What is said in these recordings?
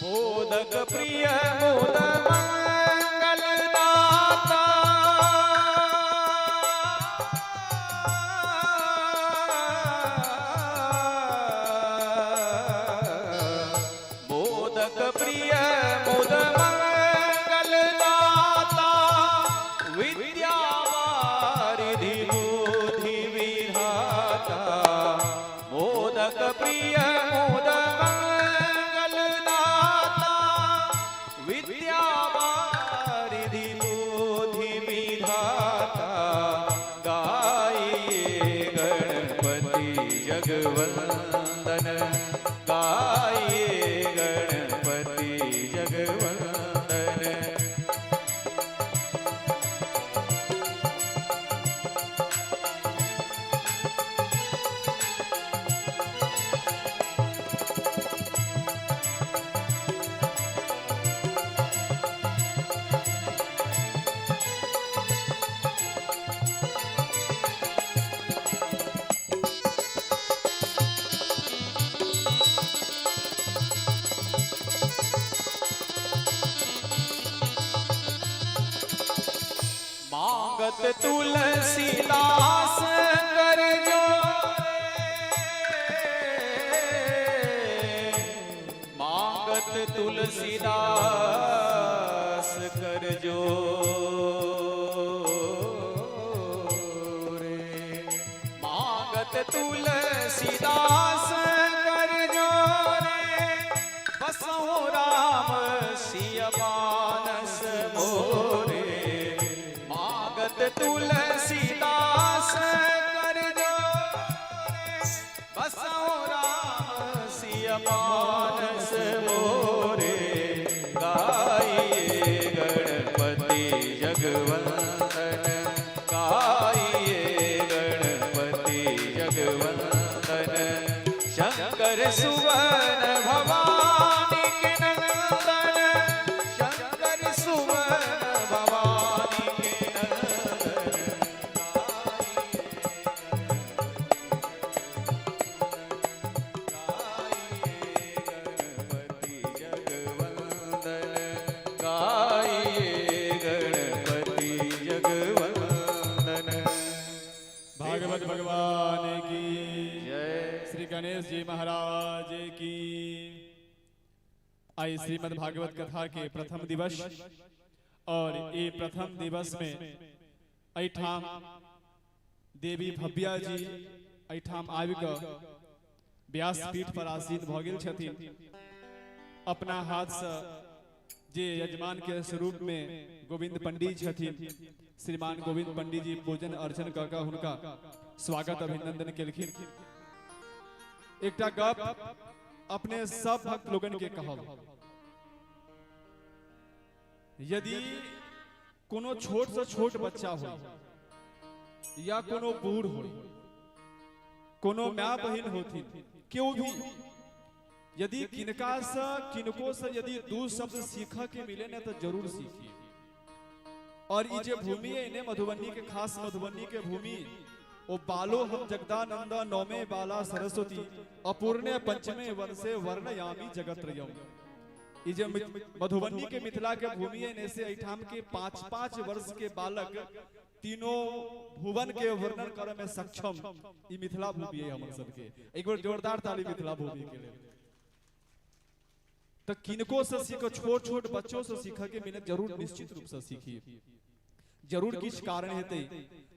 मोदक प्रिय मोद मंगलदाता मोदक प्रिय मोद मंगलदाता विद्यावारिधि बुद्धि विधाता मोदक प्रिय मोद विद्यावारिधि बुद्धि विधाता गाइए गणपति जगवंदन गाइए गणपति जगवंदन। मांगत तुलसीदास कर जोरे मांगत तुलसीदास कर जोरे मांगत तुलसीदास कर जोरे बसो राम सिया मानस मोरे तुलसीदास कर जोरे बसो राम सिया मानस मोरे गाइए गणपति जगवंदन गाइए गणपति जगवंदन। शंकर सुवन भवानी के नंदन शंकर सुवन भवानी के भगवान की जय। श्री गणेश जी महाराज की। आई श्रीमद् भागवत कथा के प्रथम दिवस और ये प्रथम दिवस में ऐठाम देवी भव्या जी ऐठाम आबिक व्यासपीठ पर आसीन भ गेल छथिन। अपना हाथ से जे यजमान के स्वरूप में गोविंद पंडित छथिन श्रीमान गोविंद पंडित जी पूजन अर्चन करके हुनका स्वागत अभिनंदन केलखिन। एकटा गप अपने सब भक्त लोगन के कहब, यदि कोनो छोट से छोट बच्चा हो या कोनो बूढ़ हो कोनो माँ बहन होथिन क्यों भी यदि किनका से किनको से यदि दो शब्द सीखा के मिले ना तो जरूर सीखिए। और ये जो भूमि है इन्हें मधुबनी के खास मधुबनी के भूमि ओ बालो हम जगदानंद नौमे बाला सरस्वती अपूर्णे पंचमे वर्षे वर्णयामी जगत त्रयम। ये जो मधुबनी के मिथिला के भूमि है इनसे ऐठाम के 5-5 वर्ष के बालक तीनों भुवन के वर्णन करे में सक्षम ये मिथिला भूमि है हमर सबके। एक बार जोरदार ताली मिथिला भूमि के लिए। तो किनको से सीखो, छोट छोट बच्चों से सीखा के मिले जरूर निश्चित रूप से सीखिए। जरूर किस कारण हेते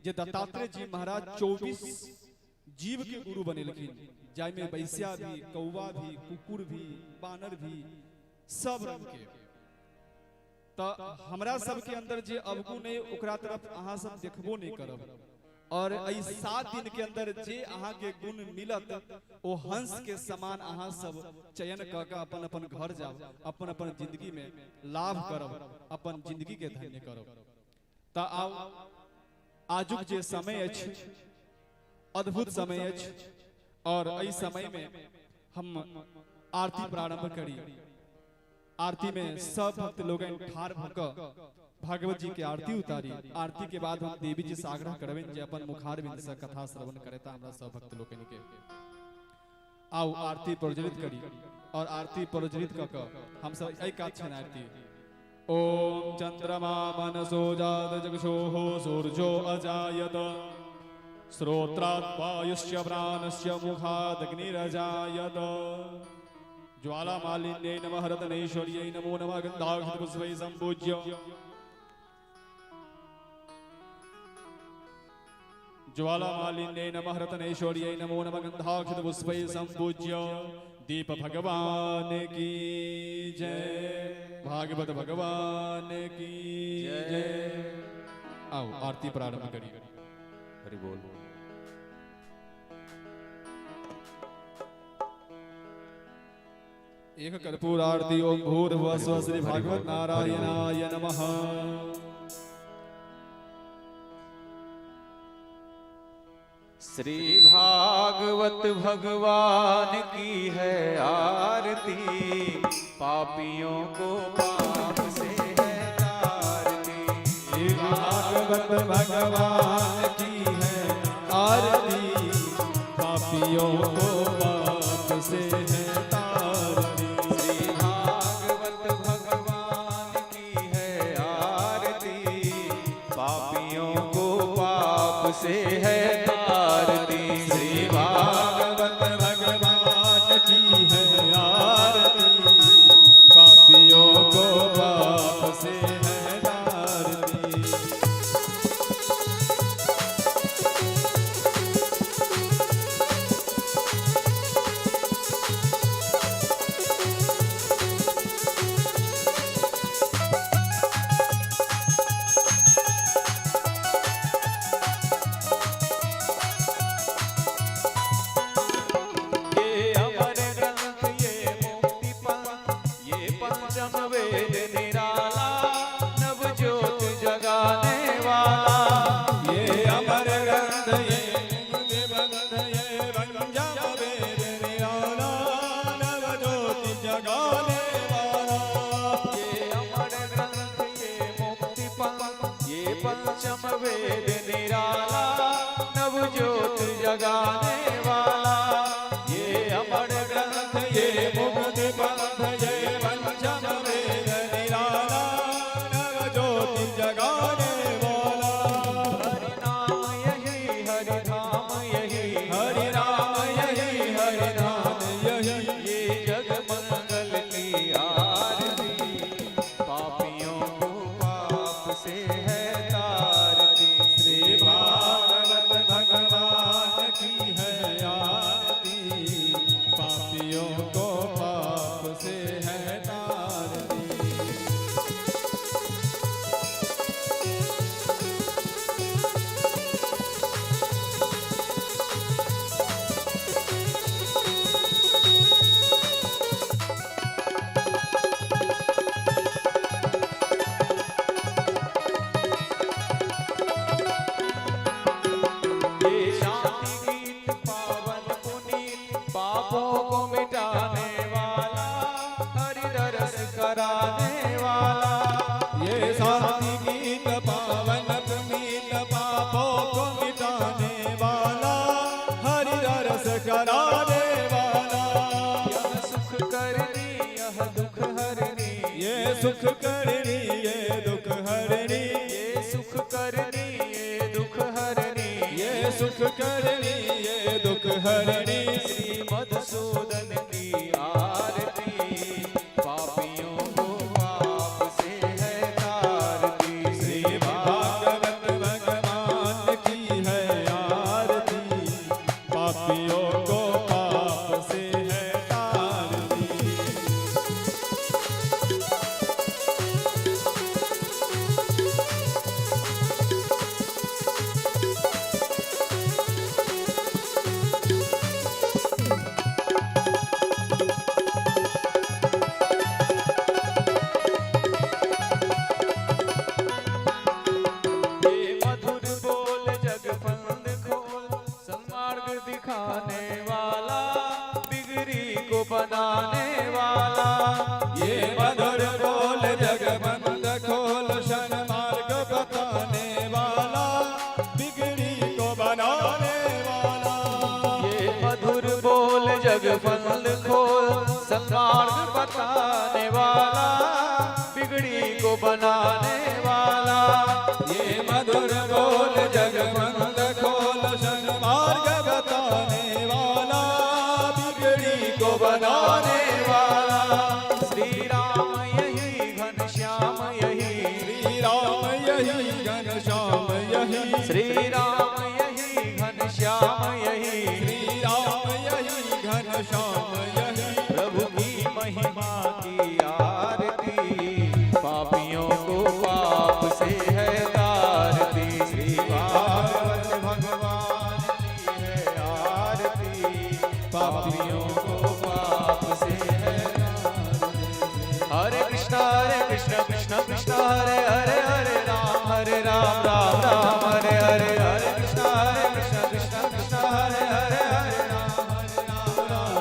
जे दत्तात्रेय जी महाराज 24 जीव के गुरु बनेलखिन, जाय में वैश्या भी, कौवा भी, कुकुर भी, बानर भी, सब रंग के। तो हमरा सब के अंदर जे अवगुण है ओकरा तरफ अहाँ सब देखबो नहीं करब। और 7 दिन के अंदर जे अहाँ के गुण मिलत ओ हंस के समान अहाँ सब चयन करके अपन अपन घर जाओ, अपन अपन जिंदगी में लाभ करब, अपन जिंदगी के धन्य करब। ता आओ आजुक जे समय अछि अद्भुत समय अछि और एहि समय में हम आरती प्रारंभ करी। आरती में सब भक्त लोग ठार भक भागवत जी के आरती उतारी। आरती के बाद हम देवी जी से आग्रह करबेन जे अपन मुखार बिंद से कथा श्रवण करे ता हमरा सब भक्त लोग के आओ आरती प्रज्वलित करी और आरती प्रज्वलित क हम सब एक काक्षण आरती। ओम चंद्रमा मनसो जात जगशोः सूर्यो अजायत श्रोत्रात् वायुश्च प्राणश्च मुखात् अग्निरजायत ज्वालामालिन्यै नमः रत्नेश्वर्यै नमो नमः गन्धाक्षतपुष्पैः सम्पूज्य ज्वालामालिन्यै नमः रत्नेश्वर्यै नमो नमः गन्धाक्षतपुष्पैः सम्पूज्य दीप भगवान की जय, भागवत भगवान की जय। आओ आरती प्रारंभ करिए। हरि बोल। एक कर्पूर आरती। ओम भूर्भुवः स्वः श्री भागवत नारायणाय नमः। श्री भागवत भगवान की है आरती, पापियों को पाप से है तारती। श्री भागवत भगवान की है आरती, पापियों को पाप से है तारती। श्री भागवत भगवान की है आरती, पापियों को पाप से है तारती। श्री भागवत भगवान की है आरती, पापियों को पाप से है तारती। पंचम वेद निराला, नवज्योत जगाने वाला। ये अमर ग्रंथ ये मुक्ति पंथ, ये पंचम वेद निराला, नवज्योत जगाने वाला। हरि नाम यही हरि धाम यही, हरि नाम यही हरि धाम यही। ये जग मंगल की आरती, पापियों को पाप से है तारती। श्री भागवत भगवान की है आरती, पापियों को पाप से है तारती। ये शांति गीत पावन पुनीत, पापों को मिटाने वाला, हरि रस कराने वाला। ये शांति गीत पावन पुनीत, पापों को मिटाने वाला, हरि रस कराने वाला। यह सुख करनी यह दुख हरनी, ये सुख करनी ये दुख हरनी, ये सुख करनी ये दुख हरनी, ये सुख करनी ये दुख हरनी। श्री मधुसूदन की आरती, पापियों को पाप से है तारती। श्री भागवत भगवान की है आरती, पापियों को पाप से है तारती। सन्मार्ग बताने वाला, बिगड़ी को बनाने वाला। ये मधुर बोल जगमंग खोल सन्मार्ग बताने वाला, बिगड़ी को बनाने वाला। श्री राम यही घनश्याम यही, श्री राम यही घनश्याम यही, श्री राम यही घनश्याम यही, श्री राम यही घनश्याम यही। प्रभु की महिमा की आरती, पापियों को पाप से है तारती। श्री भागवत भगवान की है आरती, पापियों को पाप से है तारती। हरे कृष्ण कृष्ण कृष्ण हरे हरे, हरे राम राम राम हरे हरे, हरे कृष्ण कृष्ण कृष्ण हरे हरे, हरे राम राम राम।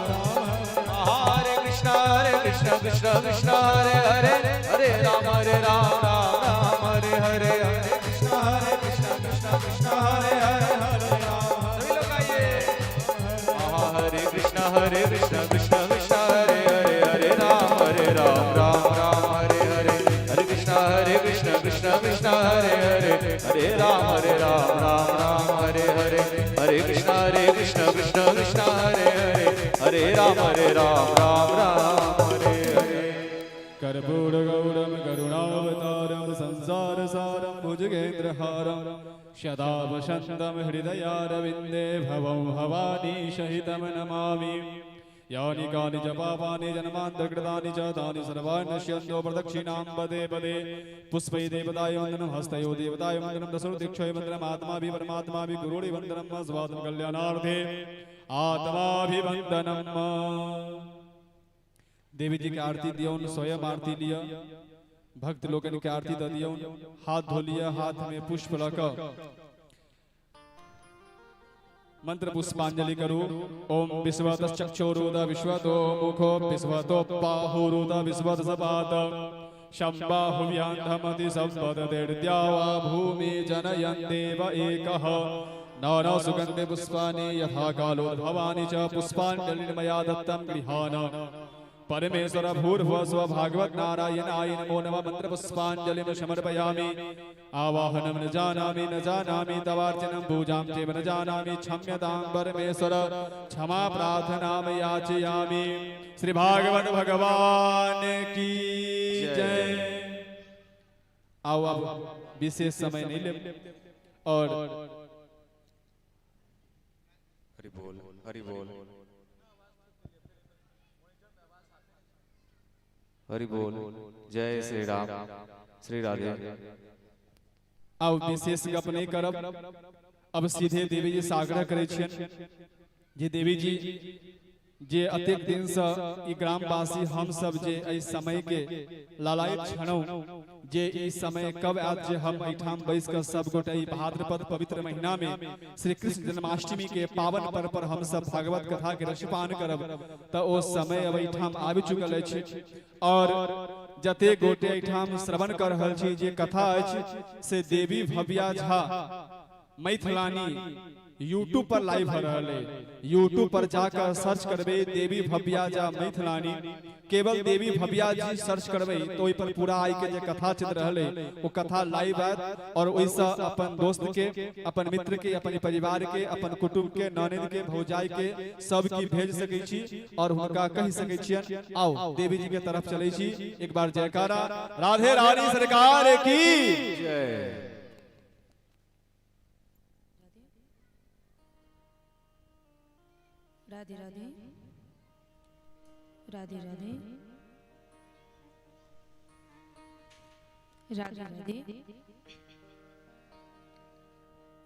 हरे कृष्ण कृष्ण कृष्ण हरे हरे, हरे राम राम हरे हरे, हरे कृष्ण कृष्ण कृष्ण हरे हरे, हरे राम। सभी लोग आइए। हरे कृष्ण कृष्ण कृष्ण हरे हरे, हरे राम राम हरे हरे, हरे कृष्ण कृष्ण कृष्ण हरे हरे, हरे राम राम हरे हरे, हरे कृष्ण कृष्ण कृष्ण हरे हरे, हरे राम राम हरे हरे। कर्पूर गौरम करुणावतारम संसार सारम भुजगेन्द्रहारम सदा वसन्तम हृदयारविन्दे भवं भवानी सहितं नमामि। यानि कानि च पापानि जन्मान्तर्कृतानि च तानि सर्वाणि नश्यन्तो प्रदक्षिणां पदे पदे। पुष्पै देवताय वन्दनं, हस्तयो देवताय वन्दनं, दशरथीक्षय वन्दनम्, आत्माभि परमात्माभि गुरुणि वन्दनं, स्वातन कल्याणार्थे आत्माभिवन्दनम्। देवी जी की आरती दियोन, स्वयं आरती लिया, भक्त लोगन की आरती दियोन, हाथ धो लिया, हाथ में पुष्प लगा मंत्र पुष्पांजलि करो। ओम विश्वतश्चक्षुरुद विश्वतो मुखो विश्वतो बाहुरुद विश्वत सपात शम्बाहुव्यान्धमति संपदतिर्द्यावा भूमि जनयन्तेव एकः। नाना सुगन्धे पुष्पाणि यथा कालोद्भवानि च पुष्पाञ्जलिर्मया मया दत्तं गृहाण। परमेश्वर भूर्भुवः स्वः भागवत नारायणाय नमो नमः। मंत्र पुष्पांजलिं समर्पयामि। आवाहनं न जानामि तवार्चनं पूजां चैव न जानामि। क्षम्यतां परमेश्वर, क्षमा प्रार्थनां याचयामि। श्री भागवत भगवान की जय। आओ अब विशेष समय नहीं ले और हरि बोल हरि बोल हरि बोल। जय श्री राम श्री राधे। अब विशेष गप नहीं करब, अब सीधे देवी जी से आग्रह करे छियन जे देवी जी जे अतेक दिन से ई ग्रामवासी हम सब जे एहि समय के लालायित छनौ जे ई समय कब आत जे हम एठाम बैस कर सब गोटे ई भाद्रपद पवित्र महीना में श्री कृष्ण जन्माष्टमी के पावन पर्व पर हम सब भागवत कथा के रसपान करब त ओ समय अब एठाम आबि चुकल अछि। और जते गोटे एठाम श्रवण कर रहल छी जे कथा अछि से देवी भव्या झा मैथिलानी यूट्यूब पर लाइव हो रहा है। यूट्यूब पर जाकर सर्च करबे देवी भव्या झा मैथिलानी, केवल देवी भव्या जी सर्च करबे तो ओइ पर पूरा आई के जे कथा चल रहल है वो कथा लाइव आत। और ओइसा अपन दोस्त के, अपन मित्र के, अपन परिवार के, अपन कुटुंब के, ननद के, भौजाई के सब की भेज सकै छी और हुनका कहि सकै छियन आओ देवी जी के तरफ चलै छी। एक बार जयकारा। राधे रानी सरकार की जय। राधे राधे राधे राधे राधे राधे।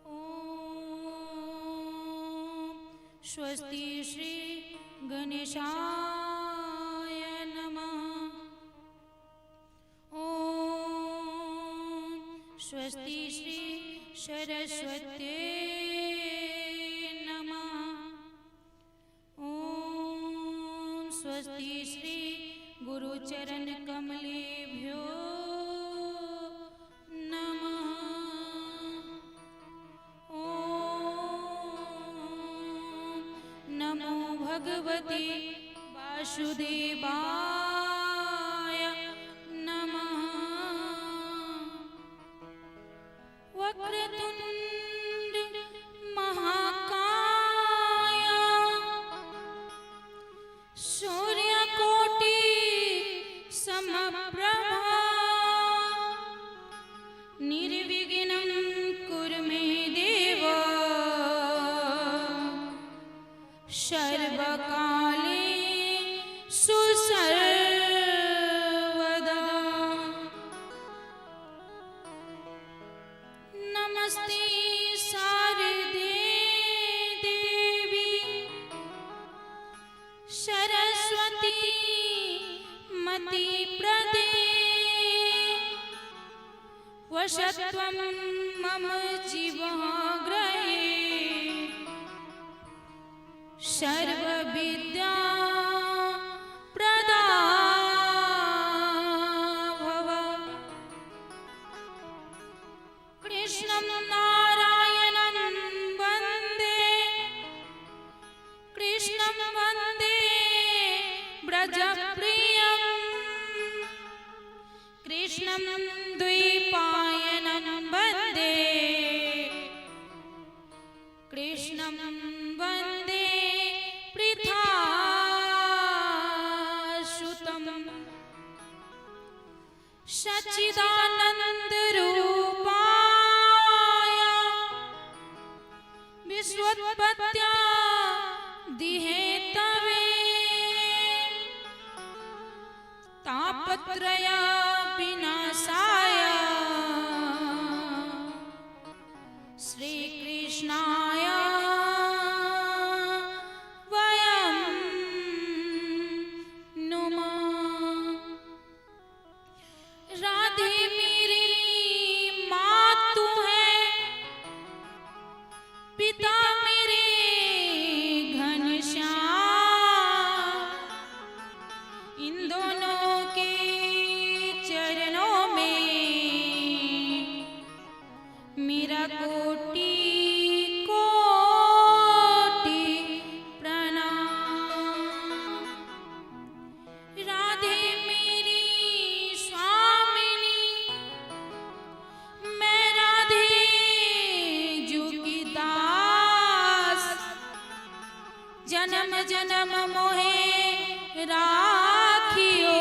ओम स्वस्ति श्री गणेशाय नमः। ओम स्वस्ति श्री सरस्वती स्वस्ति श्री गुरुचरण कमलेभ्यो नमः। ओम नमो भगवते वासुदेवाय नमः। वक्रतुंड महाकाय सूर्यकोटि समप्रभा निर्विघ्नं कुरु मे देव सर्वकालेषु सर्वदा। नमस्ते शारदे देवी सरस्वती मति प्रदे वशत्वं मम जीवाग्रहे सर्वविद्या प्रदा भव। कृष्णं नारायणं वन्दे कृष्णं वन्दे व्रजप्रियं कृष्णं द्वैपायनं वन्दे कृष्णं वन्दे पृथासुतं सच्चिदानन्दरूपाय विश्वोत्पत्त्यादिहेतवे तापत्रय विनाशाय श्रीकृष्णाय वयं नुमः। राधे मेरी मातु है पिता मेरे घनश्याम इन दोनों के चरणों में मेरा कोटि कोटि प्रणाम। राधे मेरी स्वामिनी मैं राधे जू की दास जन्म जन्म मोहे राखियो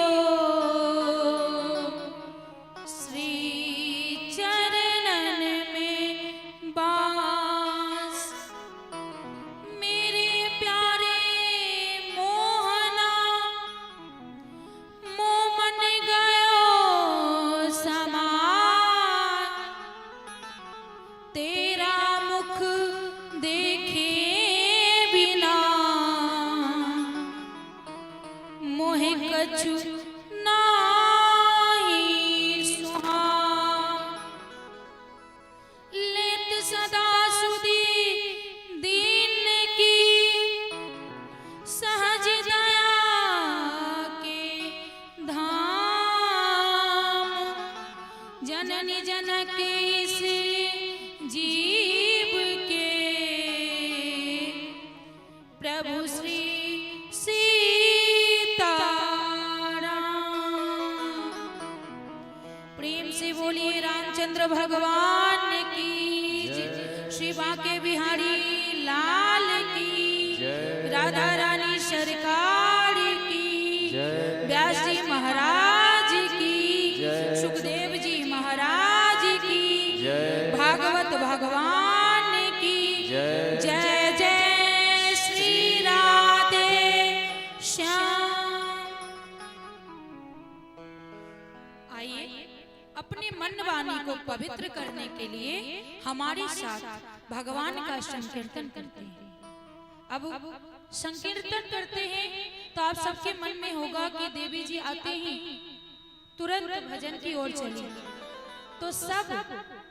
श्री चरणन में बास। मेरे प्यारे मोहना मोमन गयो समान तेरा मुख देखे बिना मोहे कछु नाही सुहान। लेत सदा सुधी दीन की सहज दया के धाम जननी जनके इस जीव के प्रभु श्री सीताराम। प्रेम से बोलिए रामचंद्र भगवान की जय। श्री बांके बिहारी लाल की जय। राधा रानी सरकार की जय। व्यास जी महाराज की जय। सुखदेव जी महाराज की जय। भागवत भगवान की जय। जय जय श्री राधे श्याम। आइए अपने मन वाणी को पवित्र करने के लिए हमारे साथ भगवान का संकीर्तन करते हैं। अब संकीर्तन करते हैं तो आप सबके मन में होगा कि देवी जी आते ही तुरंत भजन की ओर चले। तो सब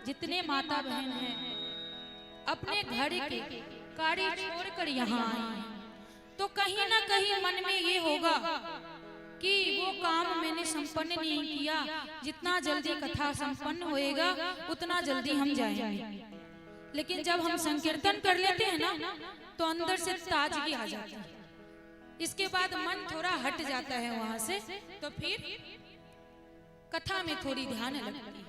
जितने माता बहन हैं अपने घर के कार्य छोड़कर यहाँ आए हैं, तो कहीं ना कहीं मन में ये होगा कि वो काम मैंने संपन्न नहीं किया, जितना जल्दी कथा संपन्न होएगा उतना जल्दी हम जाएंगे। लेकिन जब हम संकीर्तन कर लेते हैं ना तो अंदर से ताजगी आ जाती है। इसके बाद मन थोड़ा हट जाता है वहां से, तो फिर कथा में थोड़ी ध्यान लगती है।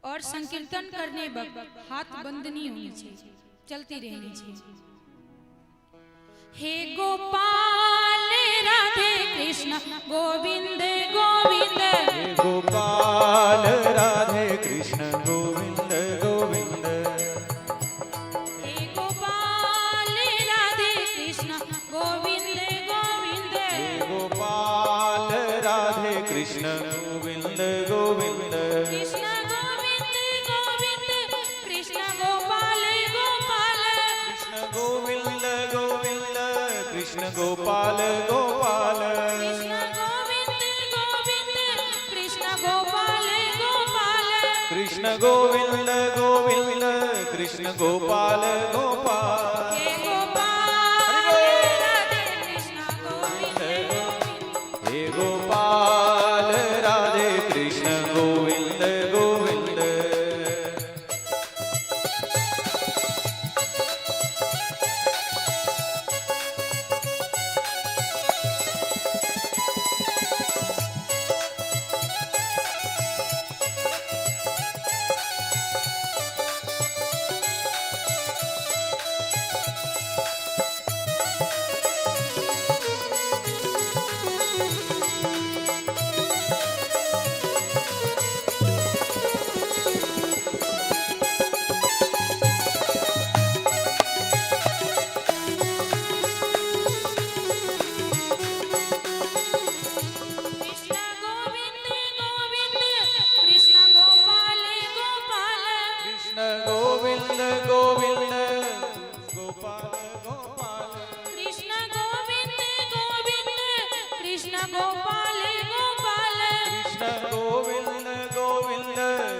और संकीर्तन करने वक्त हाथ बंद नहीं होनी चाहिए, चलती रहनी चाहिए। हे गोपाल राधे कृष्ण गोविंद गोविंद, हे गोपाल राधे कृष्ण गोविंद गोविंद, हे गोपाल राधे कृष्ण गोविंद गोविंद, हे गोपाल राधे कृष्ण गोविंद गोविंद, कृष्ण गोविंद गोविंद, कृष्ण गोपाल गोपाल, कृष्ण गोविंद गोविंद, कृष्ण गोपाल गोपाल, कृष्ण गोविंद गोविंद, कृष्ण गोपाल गोपाल, कृष्ण गोविंद गोविंद, कृष्ण गोपाल गोपाल, हे गोपाल राधे कृष्ण गोविंद गोविंद, हे गोपाल राधे कृष्ण गोविंद गोविंद, कृष्ण गोविंद गोविंद, कृष्ण गोपाल गोपाल, कृष्ण गोविंद गोविंद, गोपाल गोपाल, कृष्ण गोविंद गोविंद, कृष्ण गोपाल गोपाल, कृष्ण गोविंद गोविंद,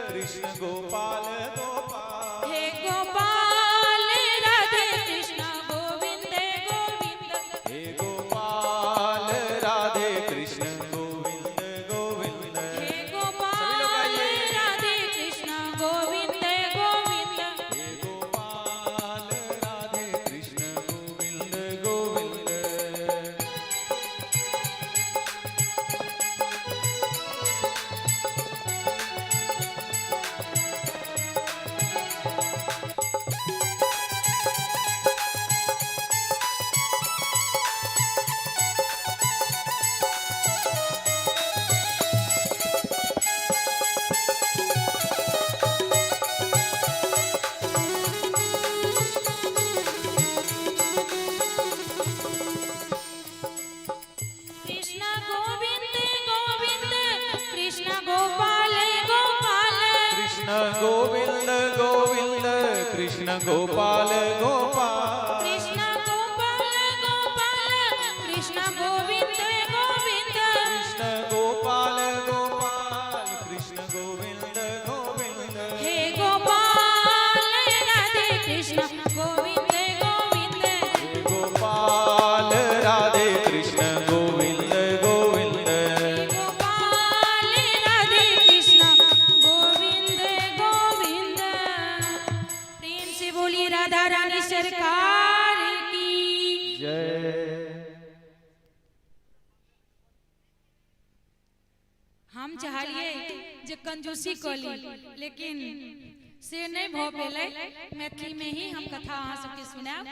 कृष्ण गोपाल गोपाल, हे गोपाल राधे कृष्ण गोविंद गोविंद, हे गोपाल राधे कृष्ण गोविंद गोविंद, हे गोपाल राधे कृष्ण गोविंद गोविंद, हे गोपाल राधे कृष्ण गोविंद गोविंद, कृष्ण गोविंद गोविंद, कृष्ण गोपाल गोपाल, कृष्ण गोविंद गोविंद, कृष्ण गोपाल गोपाल, कृष्ण गोपाल गोपाल, कृष्ण गोविंद गोविंद, कृष्ण गोपाल गोपाल, कृष्ण गोविंद गोविंद, हे गोपाल राधे कृष्ण गोविंद गोविंद, हे गोपाल राधे कृष्ण गोविंद गोविंद, हे गोपाल राधे कृष्ण गोविंद गोविंद। प्रेम से बोली राधा रानी सरकार की। जय। हम चाहलिए जे कंजूसी कली, लेकिन से नहीं भ पेले। मैथिली में ही हम कथा अहाँ सबके सुनाब।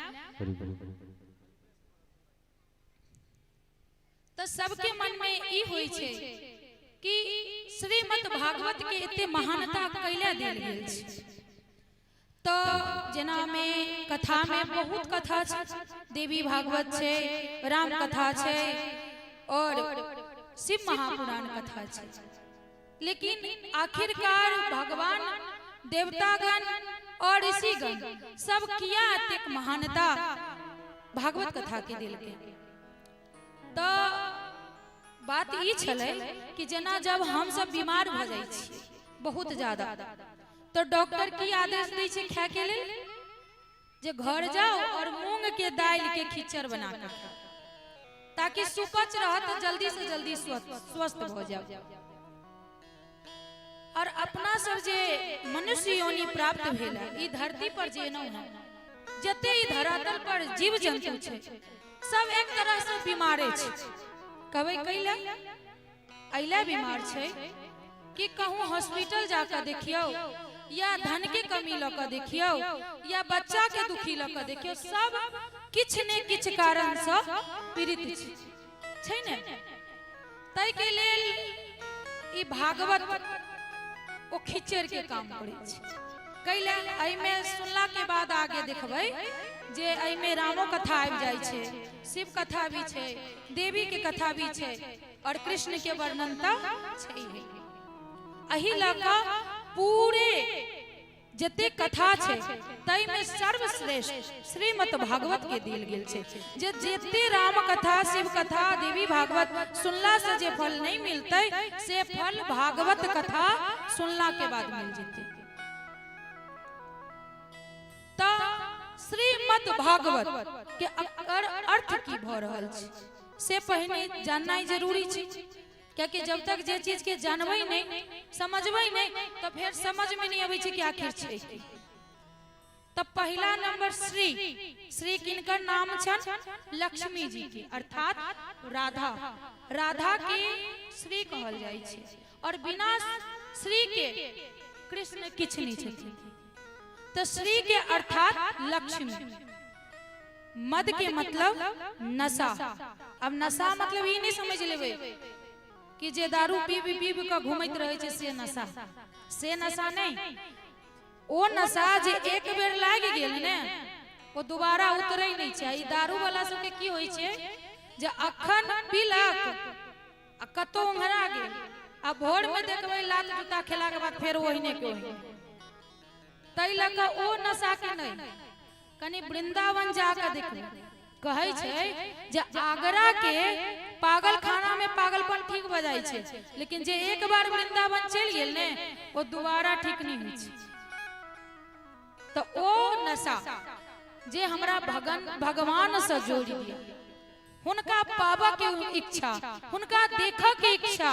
तो सबके मन में ई होई छे कि श्रीमद् भागवत के एते महानता कैला देल गेल छै। तो जेना में कथा में बहुत कथा छै, देवी भागवत छै, राम कथा छै और शिव महापुराण कथा छै। लेकिन आखिरकार भगवान देवतागण और ऋषिगण सब किया एतेक महानता भागवत कथा के दिल के। तो बात ई छले कि जना जब हम सब बीमार भ जाई छी बहुत ज्यादा, तो डॉक्टर की आदेश दै छै खाए के लेल जे घर जाओ और मूंग के दाल के खिचड़ बना के खाओ, ताकि सुपच रहत, जल्दी से जल्दी स्वस्थ हो जाओ। और अपना सब जे मनुष्य योनि प्राप्त भेल, ई धरती पर जे न जते ही धरातल पर जीव जंतु छे सब एक तरह से बीमारे छे। कबै कैला अइला बीमार छे कि कहूँ हॉस्पिटल जाकर देखियो या धन के कमी लक देखियो या बच्चा के दुखी लक देखियो, सब किछ ने किछ कारण से पीड़ित छै ने। तै के लेल ई भागवत ओ खिचड़ के काम करे छै। कैला एहि में सुनला के बाद आगे देखबै जे एहि में रामो कथा आबि जाय छै, शिव कथा भी छै, देवी के कथा भी छै और कृष्ण के वर्णन त छै ही। एही लका पूरे जते कथा छै तै में सर्वश्रेष्ठ श्रीमद् भागवत के देल गेल छै। जे जते राम कथा, शिव कथा, देवी भागवत सुनला से जे फल नहीं मिलतै से फल भागवत कथा सुनला के बाद मिल जेतै। ता श्रीमद् भागवत के अर्थ की भ रहल छै से पहिने जाननाइ जरूरी छै, क्योंकि जब तक जे चीज के जानबै नहीं, समझबै नहीं, तो फिर समझ में नहीं आबै छै कि आखिर छै। तब पहला नंबर श्री, श्री किनकर नाम छन? लक्ष्मी जी के, अर्थात राधा। राधा के श्री कहल जाय छै और बिना श्री के कृष्ण किछ नहीं छथिन। तो श्री के अर्थात लक्ष्मी। मद के मतलब नशा। अब नशा मतलब ई नहीं समझ लेबै कि जे दारू पीब पीब के घूमैत रहे छै से नशा, से नशा नहीं। ओ नशा जे एक बेर लाग गेल ने वो दोबारा उतरै नहीं छै। ई दारू वाला सबके की होय छै जे अखन पीलक आ कतो उंघरा गेल आ भोर में देखबै लात जूता खेला के बाद फेर ओहिने के ओहिने। तै लका ओ नशा के नहीं, कनी वृंदावन जाकर देखबै। कहै छै जे आगरा के पागल खाना में पागलपन ठीक भ जाय छै, लेकिन जे एक बार वृंदावन चल गेल ने वो दोबारा ठीक नहीं होय छै। तो ओ नशा जे हमरा भगवान से जोड़ दिया, हुनका पाबा के इच्छा, हुनका देखा के इच्छा,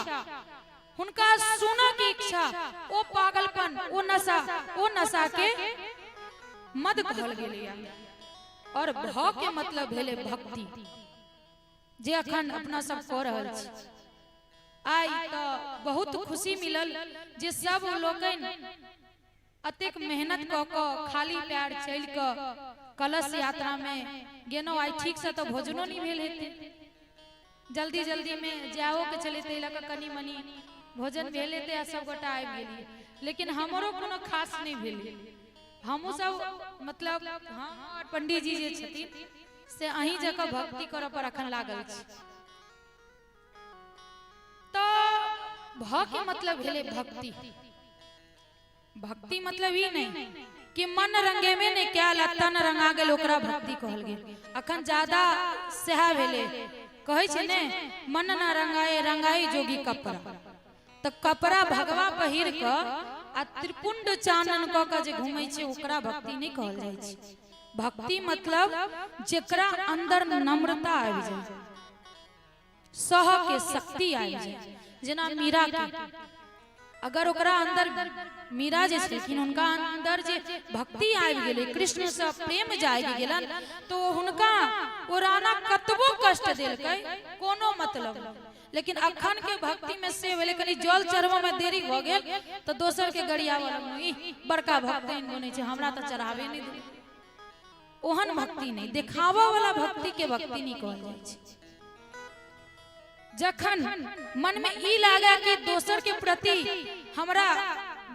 हुनका सुना के इच्छा, ओ पागलपन, ओ नशा के मद कहल गेलैया। और भाव के मतलब भेले भक्ति, जे अखन अपना सब कह रहल छी। आई तो बहुत खुशी मिलल जे सब लोकन अतेक मेहनत क क खाली पैर चल क कलश यात्रा में गेनो। आई ठीक से तो भोजनो नहीं भेल हेते, जल्दी जल्दी में जाओ के चले ते लक कनी मनी भोजन भेल हेते आ सब गोटा आबि गेलिए, लेकिन हमरो कोनो खास नहीं भेल। हमहू सब मतलब हाँ पंडित जी जे छथिन से अहीं जगह भक्ति करऽ पर अखन लागल छी। तो भ के मतलब भेले भक्ति। भक्ति मतलब ही नहीं कि मन रंगे में ने क्या तन रंगा गेल ओकरा भक्ति कहल गेल। अखन ज्यादा सेहा भेले, कहै छै ने मन न रंगाए रंगाई जोगी कपड़ा। तो कपड़ा भगवा पहिर क आ त्रिपुंड चानन क के जे घुमै छै ओकरा भक्ति नहीं कहल जाय छै। भक्ति मतलब जेकरा अंदर नम्रता आबि जाय, सह के शक्ति आबि जाय। जेना मीरा के अगर ओकरा अंदर, मीरा जे छलखिन उनका अंदर जे भक्ति आबि गेलै, कृष्ण से प्रेम जागि गेलन, तो हुनका ओ राना कतबो कष्ट देलकै कोनो मतलब नहीं। लेकिन अखन के भक्ति में से भेले कनी जल चढ़वा में देरी भ गेल तो दोसर के गरियावल ई बड़का भक्तन बनै छै, हमरा त चढ़ावे नहीं दे। ओहन भक्ति नहीं, देखावा वाला भक्ति के भक्ति नहीं कहल जाय छै। जखन मन में ई लागे कि दोसर के प्रति हमरा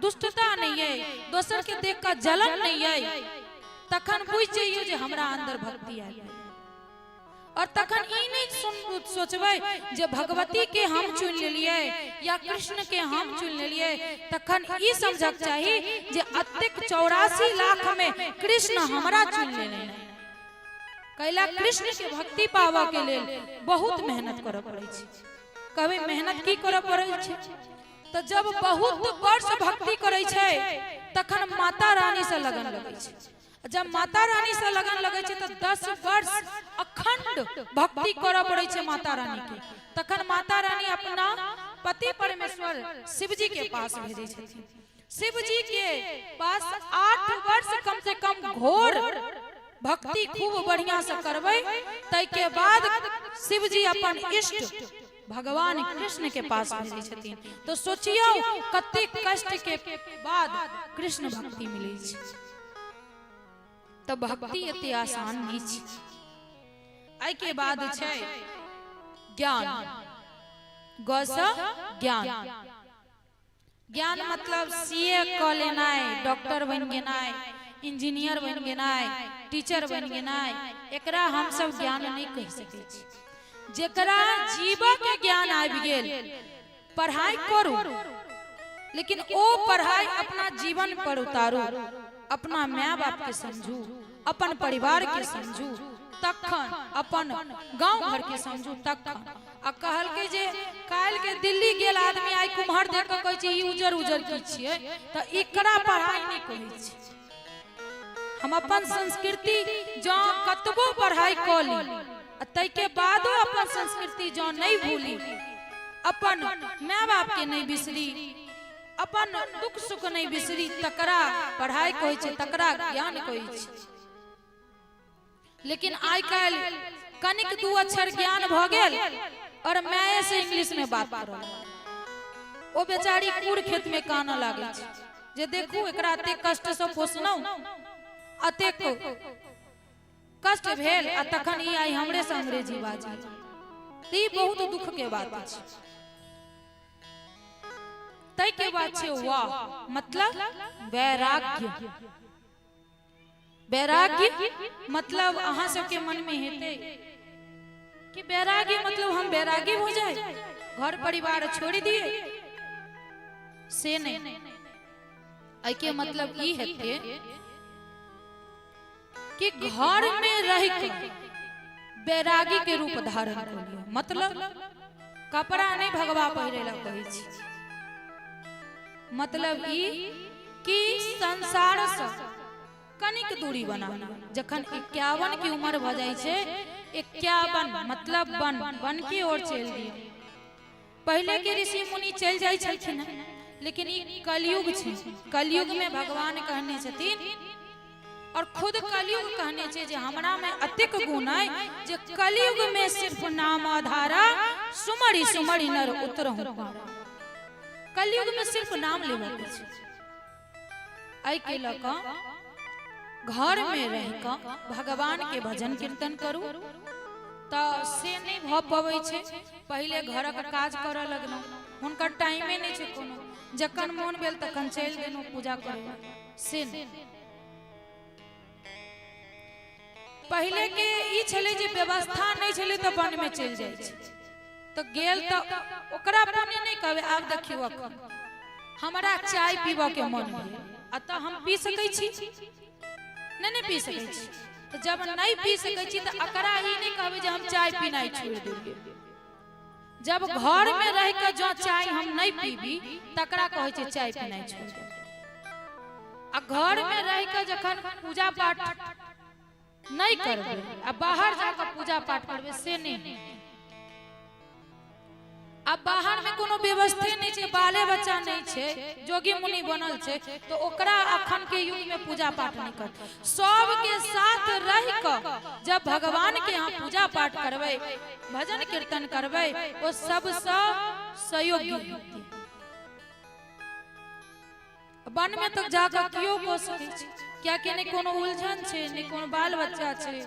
दुष्टता नहीं है, दोसर के देख का जलन नहीं है, तखन बुझ जाइयो जे हमरा अंदर भक्ति आ गई। और तखन ई नहीं सोचबै जे भगवती के हम चुन लेलिए या कृष्ण के हम चुन लेलिए। तखन ई समझक चाही जे अतेक 84 लाख में कृष्ण हमरा चुन लेने। कैला कृष्ण के भक्ति पावा के लेल बहुत मेहनत करऽ पड़ै छै। कभी मेहनत की करऽ पड़ै छै? तो जब बहुत वर्ष भक्ति करै छै तखन माता रानी से लगन लगै छै। जब माता रानी से लगन लगे छे तो 10 वर्ष अखंड भक्ति करऽ पड़े छे माता रानी के। तखन माता रानी अपना पति परमेश्वर शिव जी के पास भेजे छथिन। शिव जी के पास 8 वर्ष कम से कम घोर भक्ति खूब बढ़िया से करबै, तै के बाद शिव जी अपन इष्ट भगवान कृष्ण के पास भेजै छथिन। तो सोचियो कते कष्ट के बाद कृष्ण भक्ति मिलै छै। तो भक्ति एते आसान नहीं छै। आई के बाद छै ज्ञान। ग स ज्ञान। ज्ञान मतलब सीए क लेनाय, डॉक्टर बन गेनाय, इंजीनियर बन गेनाय, टीचर बन गेनाय, एकरा हम सब ज्ञान नहीं कह सकै छी। जेकरा जीवन के ज्ञान आबि गेल, पढ़ाई करू, लेकिन ओ पढ़ाई अपना जीवन पर उतारू, अपना माय बाप के समझू, अपन परिवार के समझू, तखन अपन गांव घर के समझू, तखन। आ कहल के जे काल के दिल्ली गेल आदमी आई कुम्हर देख के कहै छै ई उजर उजर की छियै, त एकरा पढ़ाई नहीं कहै छै। हम अपन संस्कृति जो कतबो पढ़ाई क ली, तै के बादो अपन संस्कृति जो नहीं भूली, अपन माय बाप के नहीं बिसरी, अपन दुख सुख नहीं बिसरी, तकरा पढ़ाई कहै छै, तकरा ज्ञान कहै छै। लेकिन आइ काल कनिक दू अक्षर ज्ञान भ गेल और माये से इंग्लिश में बात करल, ओ बेचारी कूड़ खेत में काना लागे छै जे देखू एकरा एते कष्ट से पोसनौ, अतेक कष्ट भेल, आ तखन ई आई हमरे से अंग्रेजी बाजी। ई बहुत दुख के बात छै। तै के बात छै वाह, मतलब वैराग्य। वैराग्य मतलब अहाँ सबके मन में हेते कि वैराग्य मतलब हम वैरागी हो जाए, घर परिवार छोड़ दिए, से नहीं। आई के मतलब ई हेते कि घर में रह के वैरागी के रूप धारण कर लियो। मतलब कपड़ा नहीं भगवा पहिरेला कहै छी, मतलब ई कि संसार से कनिक दूरी बना। जखन 51 की उम्र भ जाय छै, 51 मतलब बन की ओर चल दियो। पहले के ऋषि मुनि चल जाय छलखिन, लेकिन ई कलयुग छै। कलयुग में भगवान कहने छथिन, और खुद कलयुग कहने छे जे हमरा में अतिक गुण है जे कलयुग में सिर्फ नाम आधारा, सुमरि सुमरि नर उतरहु पारा। कलयुग में सिर्फ नाम लेबे के छै। आई के लक घर में रह के भगवान के भजन कीर्तन करू, तो से नहीं भ पबै छै। पहले घर का काज कर लगनो, हुनकर टाइमे नहीं छै कोनो, जखन मोन भेल तखन चल गेनो पूजा करे, से नहीं। पहले के ई छले जे व्यवस्था नहीं छले तो वन में चल जाय छै, तो गेल तो ओकरा पुण्य नहीं कहबे। आब देखियो अखन हमरा चाय पीबा के मन भेल, अतः हम पी सकै छी? नहीं पी सकै छी। तो जब नहीं पी सकै छी तो एकरा ही नहीं कहबे जे हम चाय पीनाइ छोड़ देबे। जब घर में रह के जो चाय हम नहीं पीबी, तकरा कहै छै चाय पीनाइ छोड़ दे। आ घर में रह के जखन पूजा पाठ नहीं करबे, अब बाहर जाकर पूजा पाठ करबे, से नहीं। अब बाहर में कोनो व्यवस्था नहीं छे, बाले बच्चा नहीं छे, जोगी मुनि बनल छे, तो ओकरा अखन के युग में पूजा पाठ नहीं कर। सब के साथ रह के जब भगवान के यहाँ पूजा पाठ करबे, भजन कीर्तन करबे, वो सब सहयोगी। वन में तो जाकर क्यों को सके छी, क्या कि नहीं कोनो उलझन छे, नहीं कोनो बाल बच्चा छे,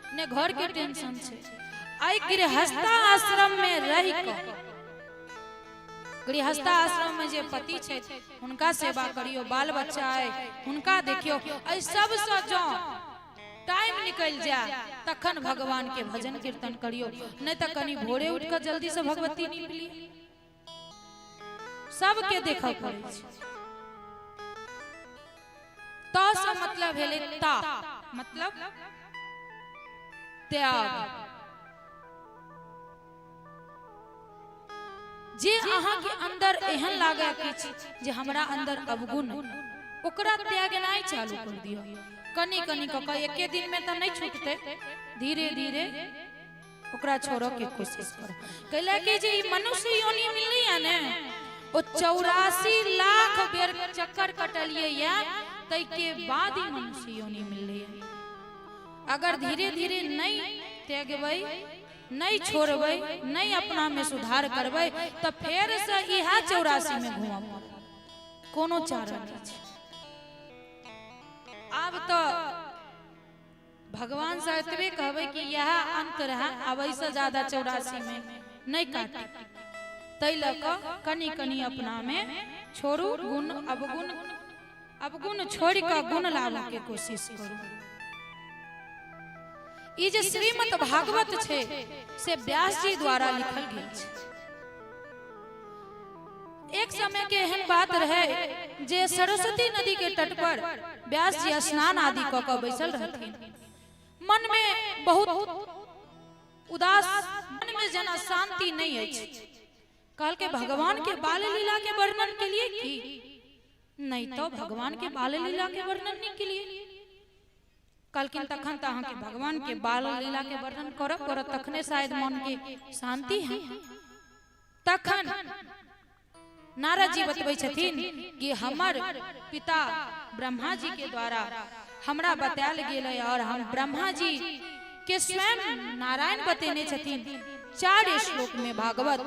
नहीं घर के टेंशन छे। आई गृहस्था आश्रम में रह के, गृहस्था आश्रम में जे पति छे उनका सेवा करियो, बाल बच्चा है उनका देखियो। आई सब से जो टाइम निकल जाए तखन भगवान के भजन कीर्तन करियो, नहीं तो कनी भोरे उठ कर जल्दी से भगवती निकली। सबके देखा पड़े छे। ता से मतलब है ता मतलब त्याग। जे अहाँ के अंदर एहन लागे कि जे हमरा अंदर अवगुण, ओकरा त्यागनाइ चालू कर दियो। कनी कनी क एके दिन में तो नहीं छूटते, धीरे धीरे ओकरा छोड़ो के कोशिश करो। कैला कि जे मनुष्य योनि मिलनी है ने, ओ 84 लाख बेर चक्कर कटलिए या तै के बाद ही मनुष्य योनि मिलले। अगर धीरे धीरे नहीं त्यागबै, नहीं छोड़बै, नहीं अपना में सुधार करबै तो फिर से इहा 84 में घूमब, कोनो चारा नहीं छै। अब तो भगवान से एतबे कहबै कि यह अंत रहा, अब ऐसे ज्यादा 84 में नहीं काटे, तै लक कनी कनी अपना में छोड़ू, गुण अवगुण छोड़ के गुण लावे के कोशिश करू। ई जे श्रीमद् भागवत छे से व्यास जी द्वारा लिखल गेल छे। एक समय के एहन बात रहे जे सरस्वती नदी के तट पर व्यास जी स्नान आदि क के बैसल रहथिन। मन में बहुत उदास, मन में जना शांति नहीं अछि। कहल के भगवान के बाल लीला के वर्णन के लिए की नहीं, तो भगवान के बाल लीला के वर्णन के लिए कहलकिन तखन त अहाँ के भगवान के बाल लीला के वर्णन करब तखने शायद मन के शांति है। तखन नारद जी बतबै छथिन कि हमर पिता ब्रह्मा जी के द्वारा हमरा बतायल गेल है और हम ब्रह्मा जी के स्वयं नारायण बतेने छथिन 4 श्लोक में भागवत,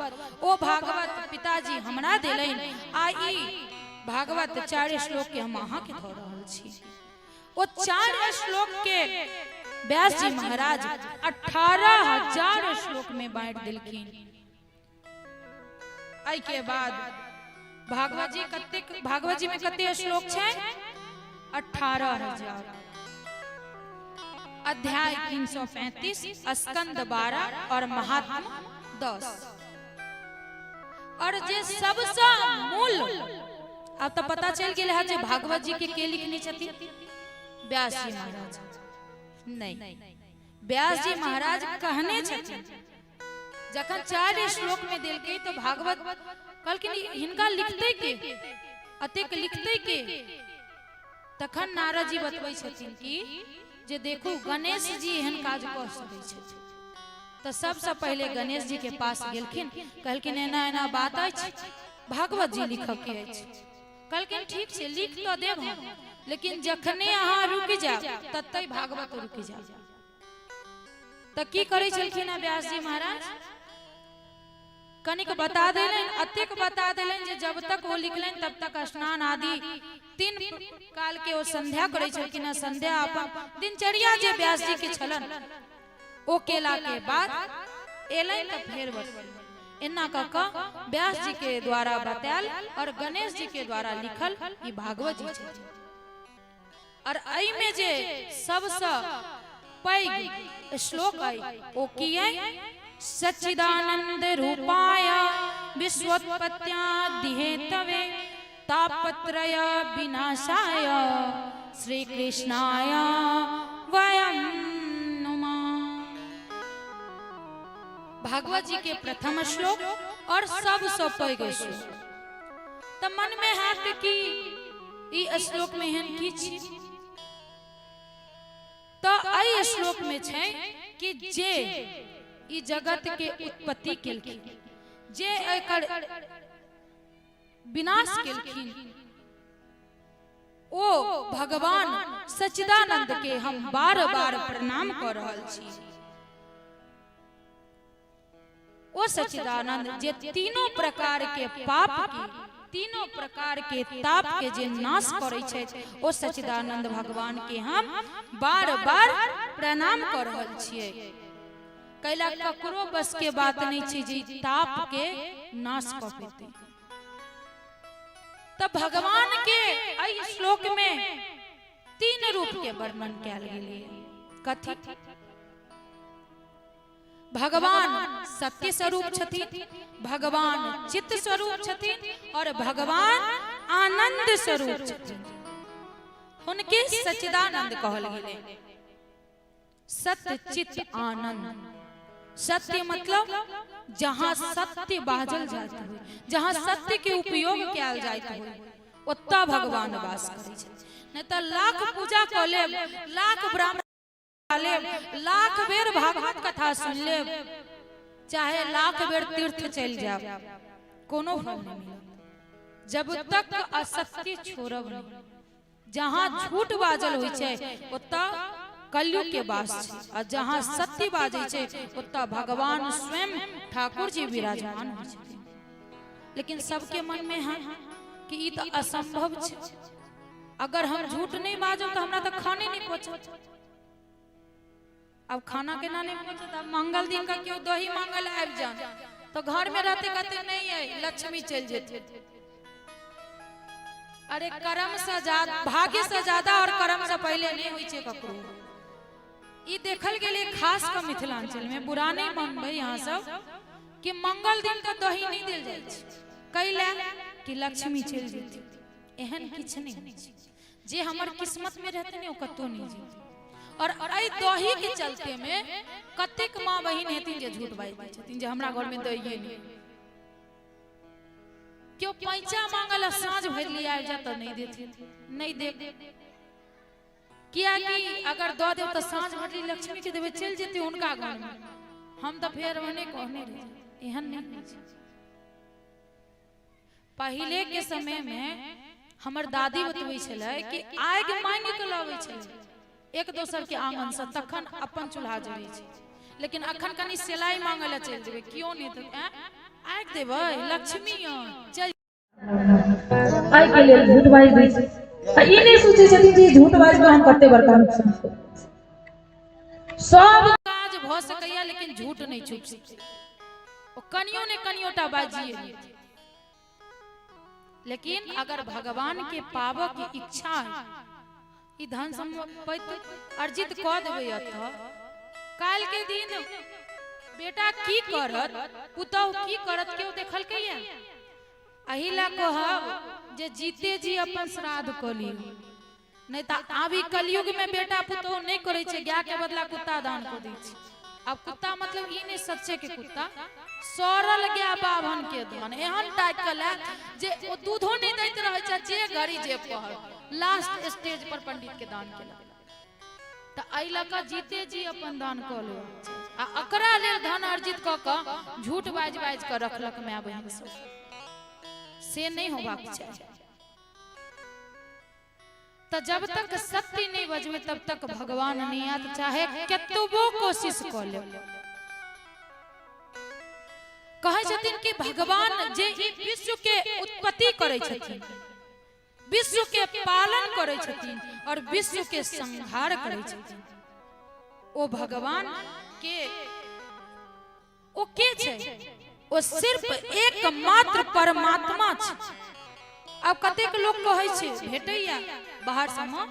ओ भागवत पिताजी हमरा देलैन, आई भागवत 4 श्लोक के हम अहाँ के ध रहल छी। ओ 4 श्लोक के व्यास जी महाराज 18,000 श्लोक में बांट दिलखिन। आई के बाद भागवत जी में कते श्लोक छै? 18,000। अध्याय 335, स्कंद 12 और महात्मा 10। और जे सबसे मूल, अब तो पता चल गेल है जे भागवत जी के लिखने छथिन व्यास जी महाराज नहीं, व्यास जी महाराज कहने छथिन। जखन 4 श्लोक में देल गई तो भागवत कहलखिन हिनका लिखते के, अतेक लिखते के। तखन नारद जी बतबै छथिन कि जे देखू गणेश जी एहन काज कर सकै छथिन। तो सबसे पहले गणेश जी के पास गेलखिन, कहलखिन एना एना बात अछि, भागवत जी लिख के अछि। कहलखिन ठीक छै, लिख तो देब हम, लेकिन जखने अहाँ रुक जाओ तत्तै भागवत रुक जाओ। तो की करै छलखिन व्यास जी महाराज? कनिक बता देलन, अतेक बता देलन जे जब तक वो लिखलन तब तक स्नान आदि 3 काल के वो संध्या करै छलखिन। संध्या अपन दिनचर्या जे व्यास जी के छलन ओ केला के बाद एलन त फेर बतल एना क व्यास जी के द्वारा बतायल और गणेश जी के द्वारा लिखल ई भागवत जी छथिन। और एहि में जे सबसे पैघ श्लोक आई ओ की आई? सच्चिदानंद रूपाय विश्वोत्पत्त्यादिहेतवे तापत्रय विनाशाय श्री कृष्णाय वयं नुमः। भागवत जी के प्रथम श्लोक और सबसे पैघ श्लोक। त मन में हाथ की ई श्लोक में हन की छी? तो आई श्लोक में छै कि जे ई जगत के उत्पत्ति केलखिन, जे एकर विनाश केलखिन, ओ भगवान सच्चिदानंद के हम बार बार प्रणाम कर रहल छी। ओ सच्चिदानंद जे तीनों प्रकार के पाप की, तीनों प्रकार के ताप के जे नाश करे छै, ओ सच्चिदानंद भगवान के हम बार बार प्रणाम कर रहल छियै। कैला ककरो बस के बात नहीं छी जे ताप के नाश कर पेते। तब भगवान के एहि श्लोक में 3 रूप के वर्णन कैल गेलै। कथी? भगवान सत्य स्वरूप छथिन, भगवान चित्त स्वरूप छथिन और भगवान आनंद स्वरूप छथिन। उनके सच्चिदानंद कहल गेलै। सत्य चित्त आनंद। सत्य मतलब जहाँ सत्य बाजल जात हो, जहाँ सत्य के उपयोग किया जात हो, ओत्ता भगवान वास करै छथिन। नहीं तो लाख पूजा कर लेब, लाख ब्राह्मण लेब, लाख बेर भागवत कथा सुन लेब, चाहे लाख बेर तीर्थ चल जाब, कोनो फल नहीं मिलत जब तक असत्य छोड़ब नहीं। जहाँ झूठ बाजल होइ छै ओत्ता कलयुग के वास छै और जहाँ सत्य बाजै छै ओतऽ भगवान स्वयं ठाकुर जी विराजमान होइ छथिन। लेकिन सबके मन में है कि ई तो असंभव छै, अगर हम झूठ नहीं बाजो तो हमरा तो खाने नहीं पहुंचत। अब खाना केना नहीं पहुंचत? अब मंगल दिन का क्यों दही मंगल आबि जान तो घर में रहते कहते नहीं है लक्ष्मी चल जेते। अरे कर्म से ज्यादा, भाग्य से ज्यादा और कर्म से पहले नहीं होई छै ककरो। ई देखल गेले खास कर मिथिलांचल में, बुरा नहीं मानबे यहाँ सब, कि मंगल दिन का दही नहीं देल जाय छै कैला कि लक्ष्मी चल जेती। एहन किछ नहीं होइ छै, जे हमर किस्मत में रहते ने ओ कतो नहीं जेती। और आई दही के चलते में कतेक माँ बहिन हेतिन जे झूठ बाजै छथिन जे हमरा घर में दही नहीं, क्यों पैसा मांगल साँझ भर लिया जाता नहीं देते, नहीं दे। किया कि अगर दो दे तो साँझ भर लक्ष्मी के देवे चल जेते उनका घर में, हम तो फिर मने कहने रहे एहन नहीं। पहले के समय में हमर दादी बतबै छलै कि आग मांग के लाबै छलै एक दोसर के आंगन से, तखन अपन चूल्हा जलै छै। लेकिन अखन कनी सिलाई मांगल चल जेबै, क्यों नहीं तो आग देबै लक्ष्मी चल आइ के लेल झूठ बाजि दै छै। आ ई नहीं सोचै छथिन जे झूठ बाजि के हम कते बड़का नुकसान करै छी। सब काज भ सकैया लेकिन झूठ नहीं छूट सकै, ओ कनियो ने कनियोटा बाजिए। लेकिन अगर भगवान के पावो की इच्छा है, ई धन संपत्ति अर्जित क देबै अतः काल के दिन बेटा की करत, पुतहु की करत केओ देखलकैया। एही ला कहब जे जीते जी अपन श्राद्ध क ली, नहीं तो आबी कलयुग में बेटा पुतहु नहीं करे छै, गाय के बदला कुत्ता दान क दै छै। अब कुत्ता मतलब ई नहीं सच्चे के कुत्ता, सरल गाय बाभन के धन एहन टाइप के ला जे ओ दूधो नहीं दैत रहे छै, जे घड़ी जे पहर लास्ट स्टेज पर पंडित के दान केला। त एहि लका जीते जी अपन दान क लो आ अकरा लेल धन अर्जित क क झूठ बाज बाज के रखलक माय बहिन सब, से नहीं होबाक चाही। तो जब तक सत्य नहीं बजबे तब तक भगवान नहीं आत, चाहे कतबो कोशिश क ले। कहे छथिन कि भगवान जे ई विश्व के उत्पत्ति करे छथिन, विश्व के पालन करे छथिन और विश्व के संहार करे छथिन, ओ भगवान के ओ के छै? ओ सिर्फ एकमात्र परमात्मा छै। अब कतेक लोग कहे छै भेटैया बाहर समा,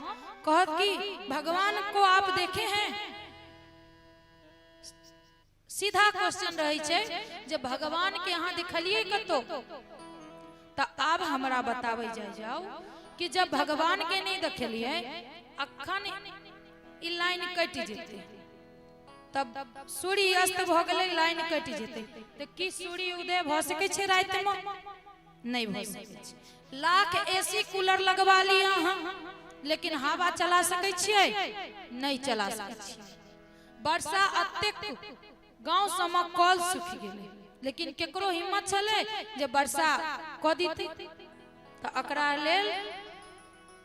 कहत कि भगवान को आप देखे हैं? सीधा क्वेश्चन रहे छै जे भगवान के यहाँ दिखलिए कतो? तो अब हमरा बतावे जाओ कि जब भगवान के नहीं देखलिए अखन ई लाइन कट जेते, तब सूर्य अस्त भ गेलै लाइन कट जेते, तो की सूर्य उदय भ सकै छै रात में? नहीं भ सकै छै। लाख एसी कूलर लगवा लिया हाँ, लेकिन हवा चला सकै छियै? नहीं चला सकै छियै। वर्षा अतेक गांव सम कल सूख गेलै, लेकिन केकरो हिम्मत छलै जे वर्षा क दितै? तो एकरा लेल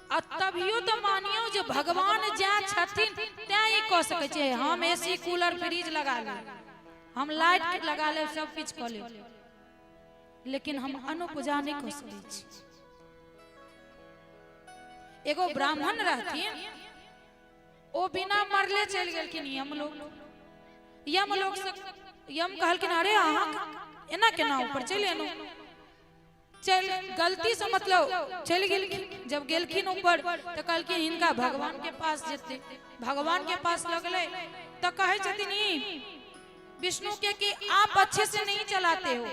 तभियो तो मानियो जे भगवान जहाँ छथिन तैं ही कह सकै छै हम एसी कूलर फ्रिज लगा ले, हम लाइट लगा ले, सब कुछ क ले, लेकिन हम अन्न पूजा नहीं कर सकै छी। एगो ब्राह्मण रहथिन, ओ बिना मरले चल गेलखिन यम लोग से यम कहलखिन अरे अहाँ एना केना ऊपर चले एनो, चल गलती से मतलब चल गेलखिन। जब गेलखिन ऊपर तो कहलखिन इनका भगवान के पास जेते, भगवान के पास लगले तो कहे छथिन विष्णु के कि आप अच्छे से नहीं चलाते हो,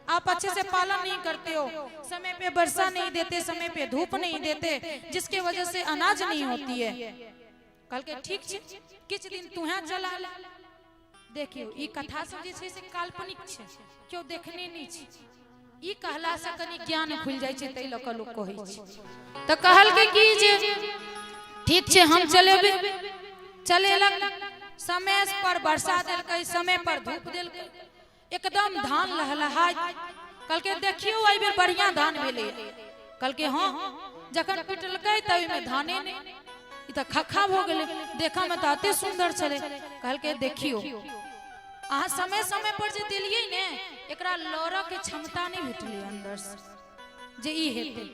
आप अच्छे से पालन नहीं करते हो, समय पे वर्षा नहीं देते, समय पे धूप नहीं देते, जिसके वजह से अनाज नहीं होती है। कल के ठीक छे किछ दिन तुहा चला ले। देखियो ई कथा सब जे छै से काल्पनिक छै, क्यों देखने नहीं छै। ई कहला से कनी ज्ञान खुल जाय छै, तै लोक लोग कहै छै। त कहल के की जे ठीक छे हम चलेबे, चलेलक, समय पर वर्षा देलकै, समय पर धूप देलकै, एकदम धान लहलहाय। कल के देखियो एहि बेर बढ़िया धान भेलै। कल के हां जखन पिटलकै त ओइ में धाने नै, इ त खखा हो गेले, देखा में त अति सुंदर छले। कहल के देखियो अहाँ समय समय पर जे दिलियै ने एकरा लौरा के क्षमता नहीं भेटले अंदर से जे ई हेते।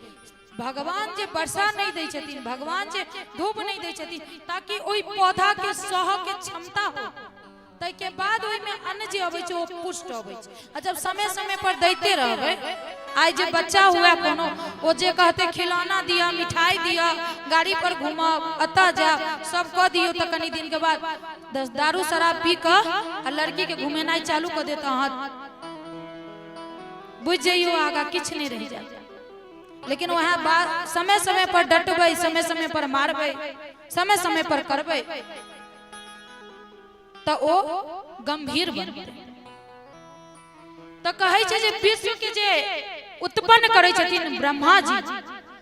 भगवान जे वर्षा नहीं दै छथिन, भगवान जे धूप नहीं दै छथिन ताकि ओई पौधा के सह के क्षमता हो, तै के बाद ओई में अन्न जे अबै छै ओ पुष्ट अबै छै। आ जब समय समय पर दैते रहबै, आज जे बच्चा हुआ कोनो ओ जे कहते खिलौना दिया, मिठाई दिया, गाड़ी पर घुमा, अता जा, सब कह दियो त कनी दिन के बाद दारू शराब पी क आ लड़की के घुमेनाई चालू कर देता। हाथ बुझ जाइयो आगा किछ नहीं रह जाए। लेकिन वह बात समय समय पर डटबै, समय समय पर मारबै, समय समय पर करबै तो ओ गंभीर बनतै। तो कहै छै जे विश्व के जे उत्पन्न करै छथिन ब्रह्मा जी,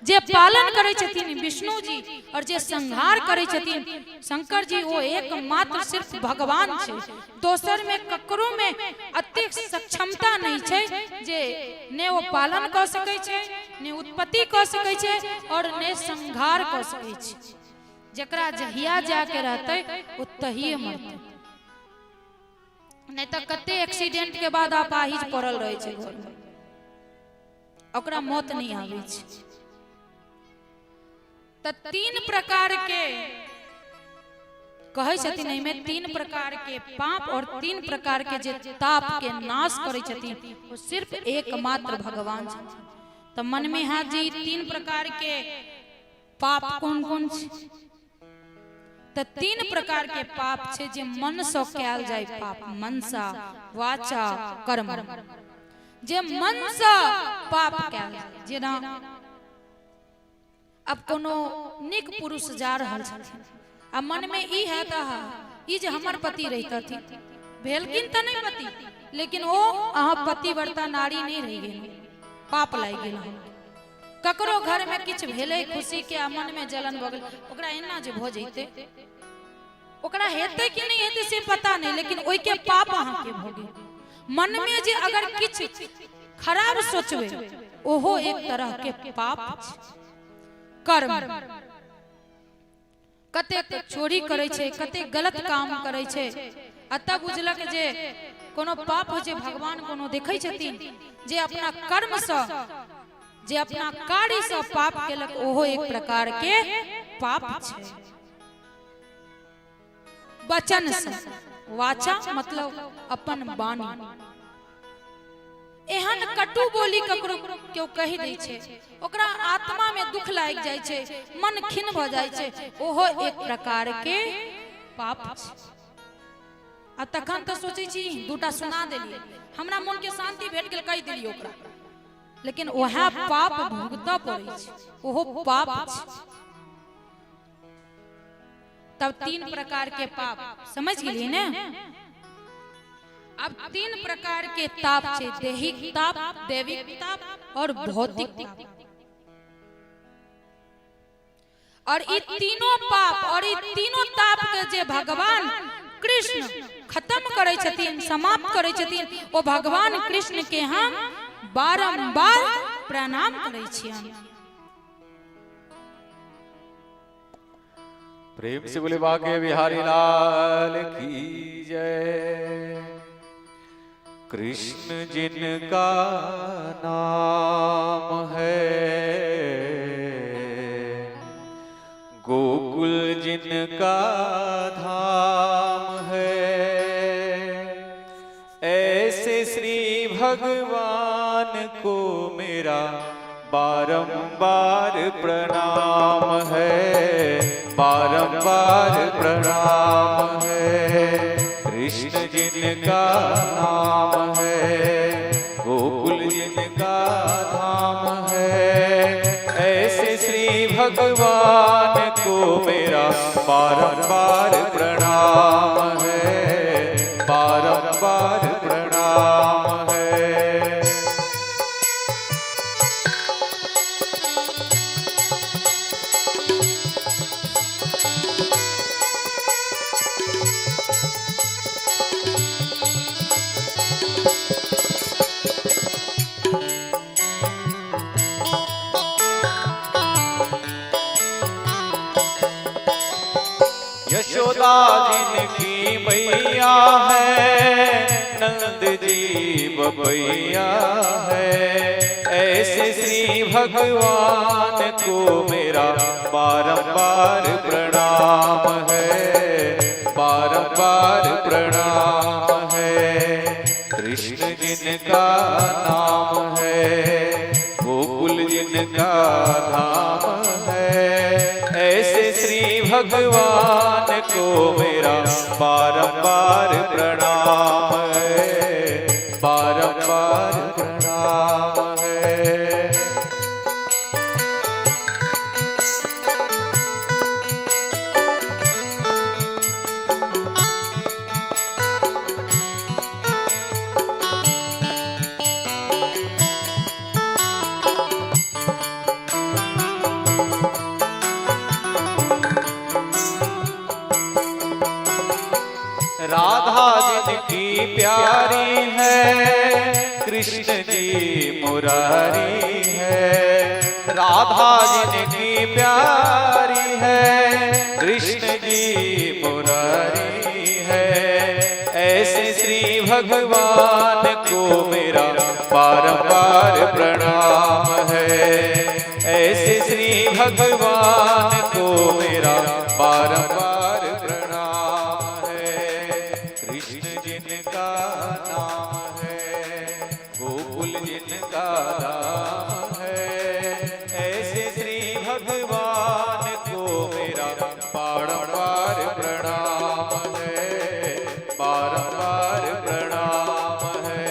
जे पालन करै छथिन विष्णु जी, और जे संहार करै छथिन शंकर जी, वो एकमात्र सिर्फ भगवान छै। दोसर में ककरो में अतेक सक्षमता नहीं छै जे ने वो पालन कर सकै छै, ने उत्पत्ति कर सकै छै, और ने संहार कर सकै छै। जकरा जहिया जाके रहते वो तहिए मरते, नहीं तो कते एक्सीडेंट के बाद अपाहिज पड़ल रहे छै घर में, ओकरा मौत नहीं आवे छै। त तीन प्रकार के कहै छथिन, एहिमे तीन प्रकार के पाप और तीन प्रकार के जे ताप के नाश करै छथिन वो सिर्फ एकमात्र भगवान छथिन। तो मन में हाथ जी तीन प्रकार के पाप कौन कौन छै? तो तीन प्रकार के पाप छे जे मन से कैल जाय पाप, मनसा, वाचा, कर्म। जे मन से पाप कैल जाय, जेना अब कोनो निक पुरुष जा रहल छथिन आ मन में ई है ता ई जे हमर पति रहितथिन, भेलकिन त नहीं पति, लेकिन ओ अहाँ पतिव्रता नारी नहीं रह गेल, पाप लाग गेल। ककरो घर में किछ भेले खुशी के आ मन में जलन भ गेल, ओकरा एना जे भ जइते, ओकरा हेते कि नहीं हेते से पता नहीं, लेकिन ओइ के पाप अहाँ के भ गेल। मन में जे अगर किछ खराब सोचबे ओहो एक तरह के पाप छै। कर्म कते चोरी करे छे, कते गलत काम करे छे, अतः बुझलक जे कोनो पाप हो जे भगवान कोनो देखै छथिन, जे अपना कर्म से, जे अपना कार्य से पाप केलक ओहो एक प्रकार के पाप छे। वचन से, वाचा मतलब अपन वाणी, एहन कटु बोली ककरो क्यों कहि दै छै, ओकरा आत्मा में दुख लाग जाय छै, मन खिन्न भ जाय छै, ओहो एक प्रकार के पाप छै। आ तखन तो सोचै छी दूटा सुना देलिए, हमरा मन के शांति भेट गेल, कहि देलिए ओकरा, लेकिन वह पाप भुगतऽ पड़ै छै, ओहो पाप छै। तब तीन प्रकार के पाप समझ गेलिए ने? अब तीन प्रकार के ताप छे, दैहिक ताप, दैविक ताप और भौतिक ताप। और ये तीनों पाप और ये तीनों ताप के जे भगवान कृष्ण खत्म करे छथिन, समाप्त करे छथिन, वो भगवान कृष्ण के हम बारंबार प्रणाम करे छियन। प्रेम से बोले बाके बिहारी लाल की जय। कृष्ण जिनका नाम है, गोकुल जिनका धाम है, ऐसे श्री भगवान को मेरा बारंबार प्रणाम है, बारंबार प्रणाम है। कृष्ण जिनका नाम है, गोकुल जिनका धाम है, ऐसे श्री भगवान को मेरा बारंबार प्रणाम है, बारंबार प्रणाम है। है, नंद जी बबैया है। ऐसे श्री भगवान को मेरा बारंबार प्रणाम है, बारंबार प्रणाम है। कृष्ण जिनका नाम है, गोकुल जिनका धाम है। ऐसे श्री भगवान को मेरा बारंबार प्रणाम है, बारंबार प्रणाम है। राधा जिनकी प्यारी है, कृष्ण जी मुरारी है। राधा जिनकी प्यारी है, कृष्ण जी मुरारी है। ऐसे श्री भगवान को मेरा बारंबार प्रणाम है, ऐसे श्री भगवान को मेरा बारंबार प्रणाम है। कृष्ण जिनका नाम है, गोकुल जिनका धाम है। ऐसे श्री भगवान को मेरा बारंबार प्रणाम है, बारंबार प्रणाम है।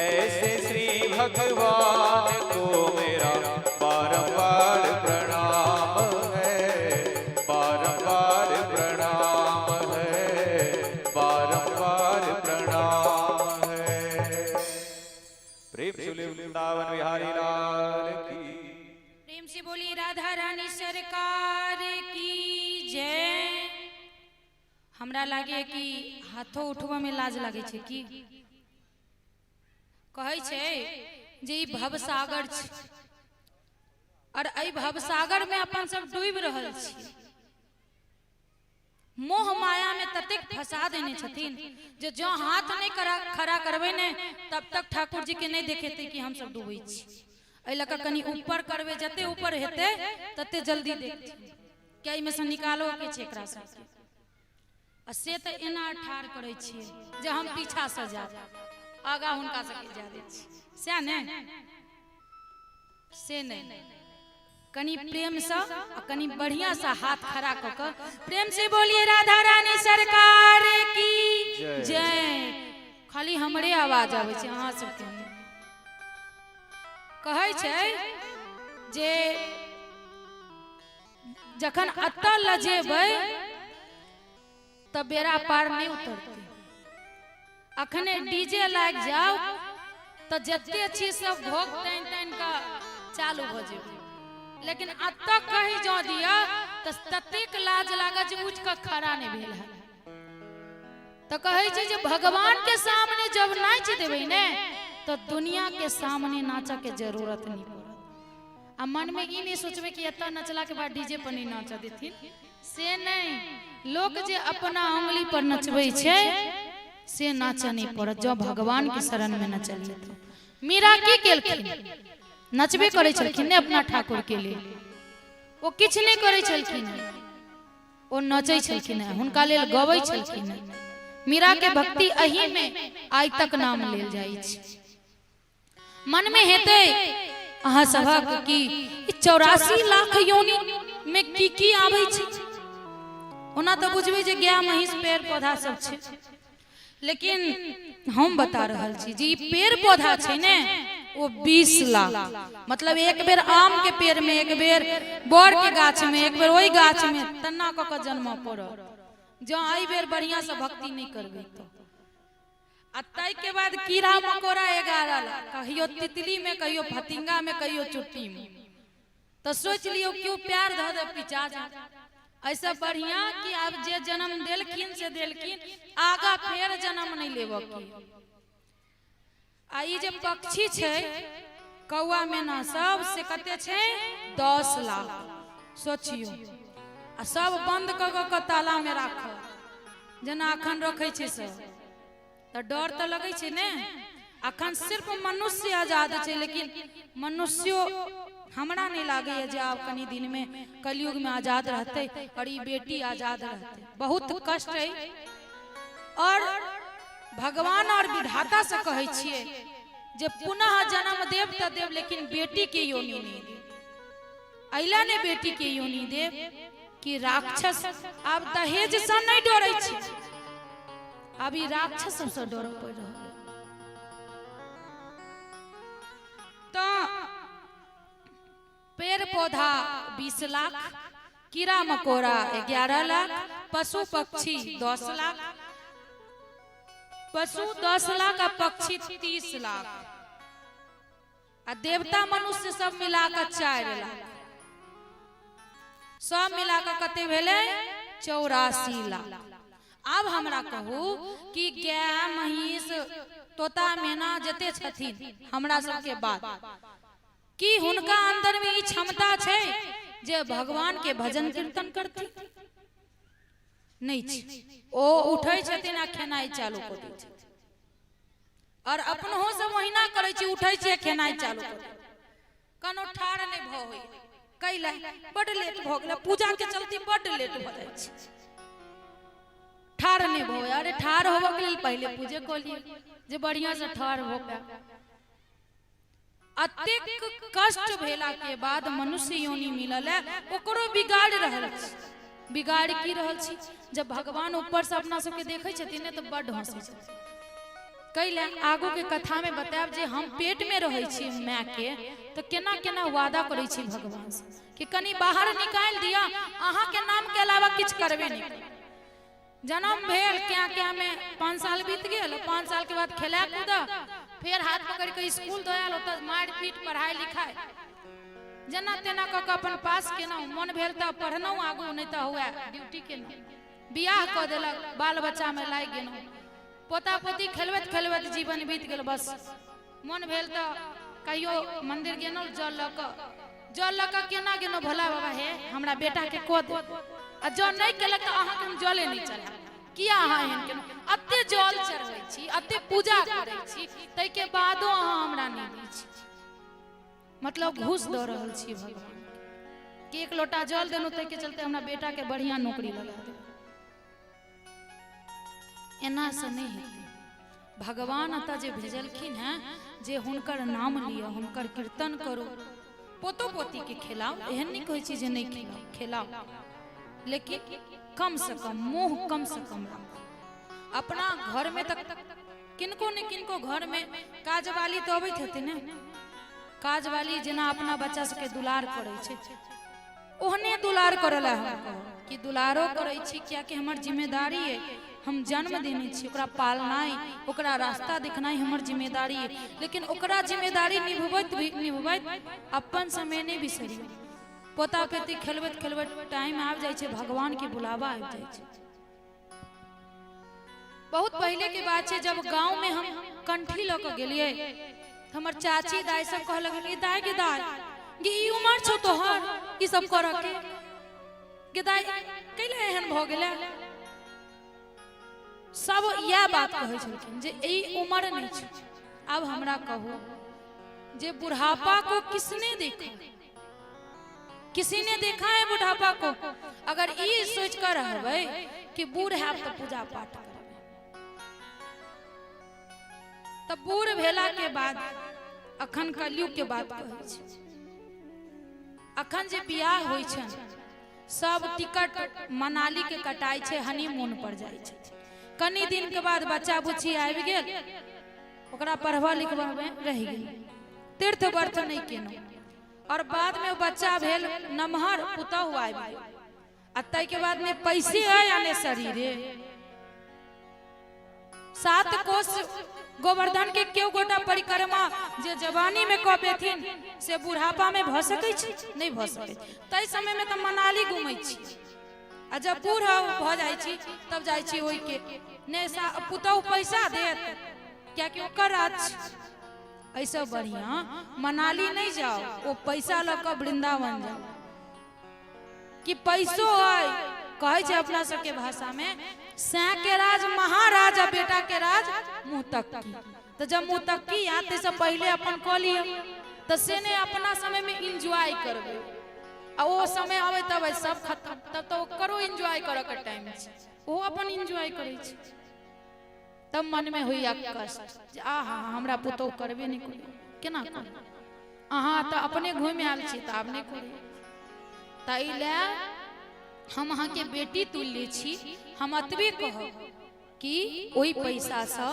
ऐसे श्री भगवान को मेरा बारंबार प्रणाम है, बारंबार प्रणाम है, बारंबार प्रणाम है। प्रेम से बोले वृंदावन बिहारी लाल की। प्रेम से बोली राधा रानी सरकार की जय। हमरा लागे कि हाथों उठवा में लाज लागे छे कि कहै छे जे ई भवसागर छै और एहि भवसागर में अपन सब डूब रहल छी। मोह माया में ततेक फंसा देने छथिन जे जो हाथ नहीं खड़ा करबे ने तब तक ठाकुर जी के नहीं देखेते कि हम सब डूबै छी। एहि लऽ कऽ कनी ऊपर करबे, जते ऊपर हेते तते जल्दी देखथिन कि एहिमे से निकालो के छै एकरा सबके। आ से तऽ एना ठाड़ करै छियै जे हम पीछा से जाब, आगा हुनका सबके जा दै छी, सएह ने? से नहीं, कनी प्रेम से कनी बढ़िया सा हाथ खड़ा क के प्रेम से बोलिए राधा रानी सरकार की जय। खाली हमरे आवाज आवे छै, अहाँ सबके नहीं। कहै छै जे जखन अत्ता लजेबै तब बेड़ा पार नहीं उतरते। अखने डीजे लाग जाओ तो जते अच्छी सब भोग तान तान का चालू हो जेबे, लेकिन अत्ता कहीं जो दिया तो ततेक लाज लागे जे उठ के खड़ा नहीं भेल है। तो कहै छै जे भगवान के सामने जब नाच देबै ने तो दुनिया के सामने नाचा के जरूरत नहीं पड़त। आ मन में ई नहीं सोचबे कि एता नचला के बाद डीजे पर नहीं नाच देथिन, से नहीं। लोग जे अपना उंगली पर नचबै छै से नाचा नहीं पड़त जो भगवान के शरण में नचलिए। तो मीरा की केलखिन, नचबे करे छलखिन ने अपना ठाकुर के लिए, वो किछ नहीं करे छलखिन, वो नचै छलखिन, हुनका लेल गबै छलखिन। मीरा के भक्ति अही में आइ तक नाम लेल जाइ छै। मन में हेते अहाँ सभक की 84 लाख योनि में की आबै छै। ओना तो बुझबे जे गाय महिष पेड़ पौधा सब छै, लेकिन हम बता रहल छी जी पेड़ पौधा छै ने वो 20 लाख, मतलब एक बेर आम के पेड़ में, एक बेर बोर के गाछ में, एक बेर ओई गाछ में तना क के जन्म पड़त। जो आई बेर बढ़िया से भक्ति नहीं करबे तो आ तै के बाद कीड़ा मकोड़ा 11 लाख, कहियो तितली में, कहियो फतिंगा में, कहियो चुट्टी में। तो सोच लियो क्यों प्यार ध दे पिचा जा। ऐसा बढ़िया कि अब जे जन्म देलखिन से देलखिन, आगा फेर जन्म नहीं लेबो की। आ ई जे पक्षी छै कौआ मैना सब से कते छै 10 लाख, सोचियो। आ सब बंद क के ताला में राखल, जना अखन रखे छे सब तो डर तो लगे छे ने। अखन सिर्फ मनुष्य आजाद छे, लेकिन मनुष्यो हमरा नहीं लागे जे आप कनी दिन में कलयुग में आजाद रहते और ये बेटी आजाद रहते। बहुत कष्ट है और भगवान और विधाता से कहे छिए जे पुनः जन्म देव त देव, लेकिन बेटी के योनि नहीं देव। अइला ने बेटी के योनि देव कि राक्षस अब दहेज से नहीं डरे छी, अभी राक्षस से डर पड़ रहा। तो पेड़ पौधा 20 लाख, कीड़ा मकोड़ा 11 लाख, पशु पक्षी 10 लाख, पशु 10 लाख और पक्षी 30 लाख, और देवता मनुष्य सब मिलाकर 4 लाख, सब मिलाकर कते भेले 84 लाख। अब हमरा कहू कि गाय महिष तोता मैना जते छथिन हमरा सबके बाद कि हुनका अंदर में ई क्षमता छै जे भगवान के भजन कीर्तन करथिन? नहीं छै। ओ उठै छथिन आ खेनाई चालू कर दै छथिन, और अपनहो से महीना करै छी, उठै छी खेनाई चालू कर दै, कनो ठाड़ नहीं भ होय कैला बड लेट भ गेल, पूजा के चलती बड लेट भ जाय छै, ठाड़ नहीं होय। अरे ठाड़ होबे के लेल पहले पूजे क लिये जे बढ़िया से ठाड़ हो गया। अत्यधिक कष्ट भेला के बाद मनुष्य योनि मिलल है, ओकरो बिगाड़ रहल छै। बिगाड़ की रहल छी? जब भगवान ऊपर से अपना सबके देखे छथिन तो बड हंसै छथिन। कैले आगू के कथा में बताब जे हम पेट में रहे छी माय के, तो केना केना वादा करे छी भगवान से कि कनी बाहर निकाल दिया, अहाँ के नाम के अलावा किछ करबे नहीं। जन्म भेल क्या में 5 साल बीत गए, 5 साल के बाद खेला कूदा, फिर हाथ पकड़ के स्कूल दोयाल, होता मार पीट पढ़ाई लिखाई जना तेना क अपन पास केना, मन भेल त पढ़नौ आगू, नहीं त हुआ ड्यूटी केना, बियाह क देलक, बाल बच्चा में लाग गेलौ, पोता पोती खेलबत खेलबत जीवन बीत गेल। बस मन भेल त कहियो मंदिर गेनौ, जल ल क केना गेनौ, भोला बाबा हे हमरा बेटा के क दे, आ जो नहीं केलक त अहाँ के जले नहीं चढ़ा, किया अहाँ एहन केना? अते जल चढ़बै छी, अते पूजा करै छी, तै के बादो अहाँ हमरा नहीं दै छी। मतलब घूस द रहल छी भगवान कि 1 लोटा जल देनु, तै के चलते हमरा बेटा के बढ़िया नौकरी लगा दे। एना से नहीं हेतै। भगवान अता जे भेजलखिन हैं जे हुनकर नाम लियो, हुनकर कीर्तन करो, पोतो पोती के खिलाओ, एहन नहीं कहै छी जे नहीं खिलाओ, लेकिन कम से कम मोह कम से कम रखो। अपना घर में तक किनको न किनको घर में काजवाली तो अबैत हेतै ने, काजवाली जना अपना बच्चा सबके दुलार करै छै, ओहने दुलार करला हम कि दुलारो करै छी, क्या कि हमर जिम्मेदारी है, हम जन्म देने छी, ओकरा पालनाई, ओकरा रास्ता दिखनाई हमर जिम्मेदारी है। लेकिन ओकरा जिम्मेदारी निभबैत अपन समय नहीं बिसरियो। पोता पेती खेलबत खेलबत टाइम आब जाय छै, भगवान के बुलावा आब जाय छै। बहुत पहले के बात है, जब गांव में हम कंठी ल के गेलिए, हमर चाची दाई सब कह लगलिए, दाई गे दाई गे ई उमर छौ तोहर ई सब कर के, गे दाई कैले एहन भ गेले। सब यह बात कहै छलखिन जे ई उमर नहीं छै। अब हमरा कहू जे बुढ़ापा को किसने देखा? किसी ने देखा है बुढ़ापा को? अगर ये सोच कर रहबै कि बूढ़ है तो पूजा पाठ करबै, तब बूढ़ भेला के बाद अखन कलयुग के बात कहै छै। अखन जे बियाह होइ छै, सब टिकट मनाली के कटाई छै, हनीमून पर जाय छै। कनी दिन के बाद बच्चा बुच्ची आबि गेल, ओकरा पढ़वा लिखवा में रह गेल, तीर्थ व्रत नहीं केनो, और बाद में बच्चा भेल नमहर, पुतहु आबि गेल, आ तै के बाद में पैसे है या ने शरीरे। 7 कोस गोवर्धन के केओ गोटा परिक्रमा जे जवानी में कऽ पेथिन से बुढ़ापा में भ सकै छै? नहीं भ सकै। तै समय में त मनाली घूमै छी, आ जब बूढ़ भ जाय छी तब जाय छी ओइ के ने पुतहु पैसा देत, क्या कि ओकर राज। ऐसा बढ़िया मनाली नहीं जाओ, वो पैसा लगा वृंदावन जाओ, कि पैसो आए कहे छे अपना सबके भाषा में सै के राज महाराजा बेटा के राज मुंह तक की। तो जब मुंह तक की आते से पहले अपन कह लिया तो से ने अपना समय में एंजॉय करबे आ वो समय आवे तब सब खत्म तब तो करो एंजॉय करो के टाइम वो अपन एंजॉय करे छे तब मन में होइया कष्ट आहा हमरा पुतो करबे नहीं करे केना करे अहाँ तो अपने घूमे आल छी त आब नहीं करे ताई ले हम अहाँ के बेटी तुल्य छी हम अतबे कहब कि ओई पैसा से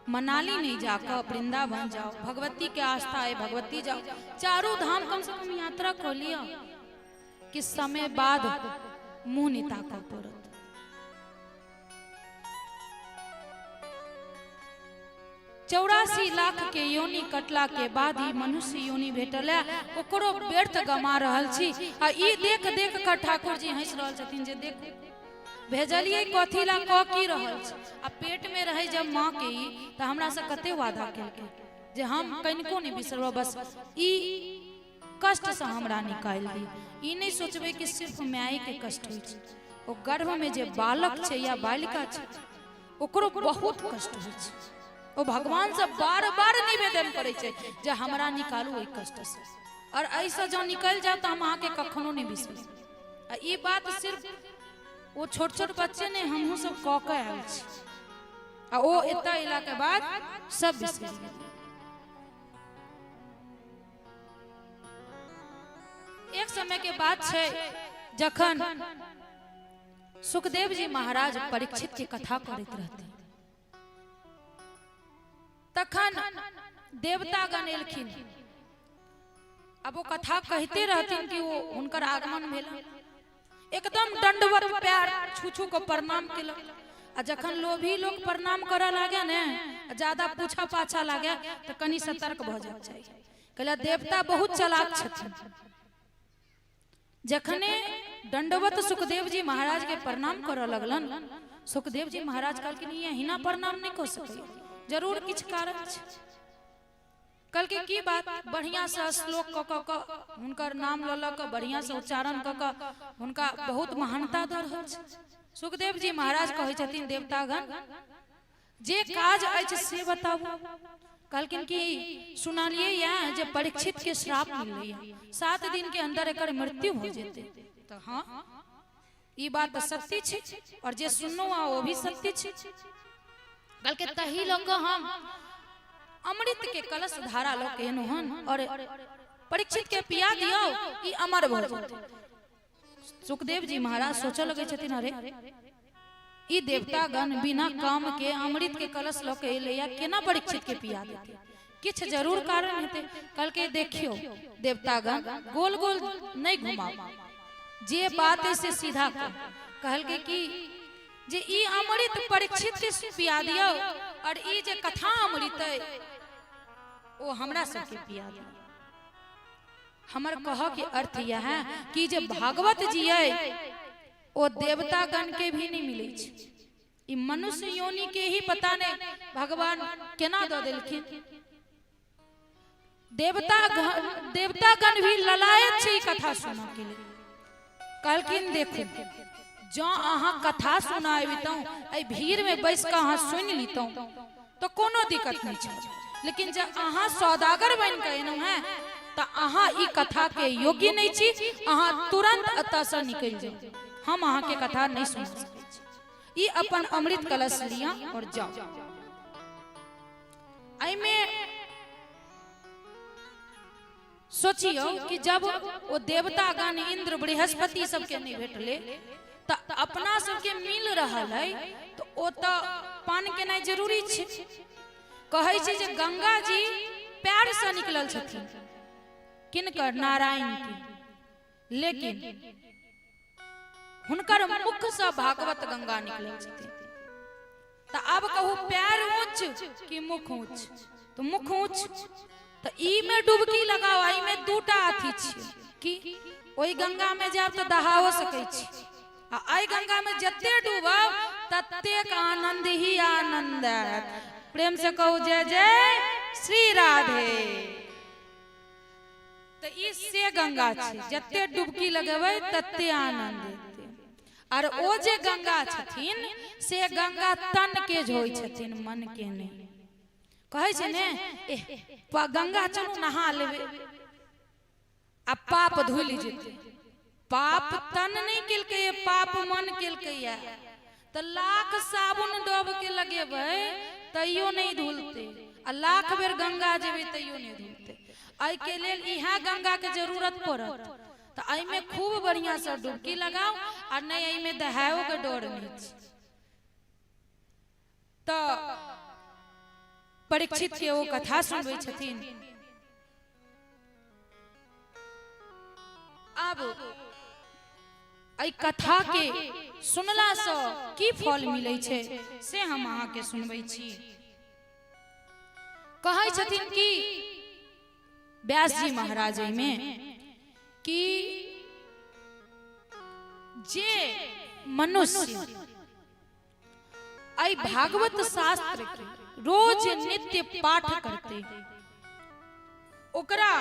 मनाली नहीं जाकर वृंदावन जाओ भगवती के आस्था है भगवती जाओ चारों धाम कम से कम यात्रा कर लिया कि समय बाद मुंह नहीं ताकत पड़त। 84 लाख के योनि कटला के बाद ही मनुष्य योनि भेटल है ओकरो व्यर्थ गमा रहल छी आ ई देख देख कर ठाकुर जी हंस रहल छथिन जे देखो भेजलिए कथी ला क की रहल छी आ पेट में रहे जब मां के ई त हमरा से कते वादा केलके जे हम कनिको नहीं बिसरब बस ई कष्ट से हमरा निकाल दी ई नहीं सोचबे कि सिर्फ माय के कष्ट होई छै ओ गर्भ में जे बालक छै या बालिका छै ओकरो बहुत कष्ट होई छै ओ भगवान से बार बार निवेदन करे छे जे हमरा निकालू ओई कष्ट से और ऐसा जो निकल जाए तो हम आके कखनो नहीं बिसर आ ई बात सिर्फ वो छोट छोट बच्चे ने हमहू सब क के आयल छी आ ओ एता इला के बाद सब बिसर गेल। एक समय के बात छे जखन सुखदेव जी महाराज परीक्षित के कथा करत रहते तखन देवता गण एलखिन अब वो कथा कहते रहथिन कि वो उनकर आगमन भेल एकदम दंडवत पैर छू छू को प्रणाम केलक आ जखन लोभी लोग प्रणाम करे लागे ने ज्यादा पूछा पाछा लागे तो कनी सतर्क भ जाय छै कहला देवता बहुत चालाक छथिन। जखने दंडवत सुखदेव जी महाराज के प्रणाम करे लगलन सुखदेव जी महाराज कहलखिन ये हिना प्रणाम नहीं कर सके जरूर किछ कारण छै कल के की बात बढ़िया से श्लोक क हुनकर नाम ललक बढ़िया से उच्चारण क हुनका बहुत महानता द रहल छै। सुखदेव जी महाराज कहै छथिन देवतागण जे काज अछि से बताबू कहलखिन कि सुनालिए या जे परीक्षित के श्राप मिललै 7 दिन के अंदर एकर मृत्यु हो जेते तो हां ई बात सत्य छै और जे सुननो आ वो भी सत्य छै कल के तही लोग हम अमृत के कलश धारा लो केनु हन और परीक्षित के पिया दियो ई अमर भ जेते। सुखदेव जी महाराज सोच लगे छथिन अरे ई देवता गण बिना काम के अमृत के कलश लो के ले या केना परीक्षित के पिया देते किछ जरूर कारण हेते कल के देखियो देवता गण गोल गोल नहीं घुमाओ जे बात है से सीधा कहल के कि जे ई अमृत परीक्षित के पिया दियो और ई जे कथा अमृत है वो हमरा सबके पिया दियो। हमर कह के अर्थ यह है कि जे भागवत जी है वो देवता गण के भी नहीं मिले छै ई मनुष्य योनि के ही पता नहीं भगवान केना द देलखिन। देवता गण भी ललायत छै ई कथा सुना के लिए कहलखिन देखो जो अहाँ कथा सुनाबितौ ए भीड़ में बैस के अहाँ सुन लितौ तो कोनो दिक्कत नहीं छै लेकिन जब अहाँ सौदागर बन के एनौ है तो अहाँ ई कथा के योग्य नहीं छी अहाँ तुरंत अतः से निकल जाओ हम अहाँ के कथा नहीं सुन सकै छी ई अपन अमृत कलश लिया और जाओ। आई में सोचियो कि जब वो देवता गण इंद्र बृहस्पति सबके नहीं भेटले तो अपना सबके मिल रहा है तो ओ तो पान के नहीं जरूरी छै कहै छै जे गंगा जी पैर से निकलल छथिन किनकर नारायण के लेकिन हुनकर मुख से भागवत गंगा निकलल छथिन तो अब कहू पैर ऊंच कि मुख ऊंच तो मुख ऊंच तो ई में डुबकी लगाओ आई में दूटा अथी छी कि ओई गंगा में जाब तो दहाओ सकै छी आ आई गंगा में जत्ते डूबब तत्ते आनंद ही आनंद प्रेम से कहो जय जय श्री राधे। तो ई से गंगा छी जत्ते डुबकी लगेबै तत्ते आनंद देते और ओ जे गंगा छथिन से गंगा तन के होई छथिन, मन के नहीं। कहे छे ने गंगा चलू नहा लेवे आ पाप धुल जेते। पाप तन नहीं केलकै, पाप मन केलकै। तो लाख साबुन डोब के लगेबै तैयो नहीं धुलते, आ लाख बेर गंगा जेबै तैयो नहीं धुलते। आई के लेल इहा गंगा के जरूरत पड़त। तो आई में खूब बढ़िया से डुबकी लगाओ, और नहीं आई में दहाओ के डर नहीं। तो परीक्षित के वो कथा सुनबै छथिन। अब आई कथा के सुनला से की फल मिलै छै से हम अहाँ के सुनबै छी। कहै छथिन कि व्यास जी महाराज में कि जे मनुष्य आई भागवत शास्त्र के रोज नित्य पाठ करते, ओकरा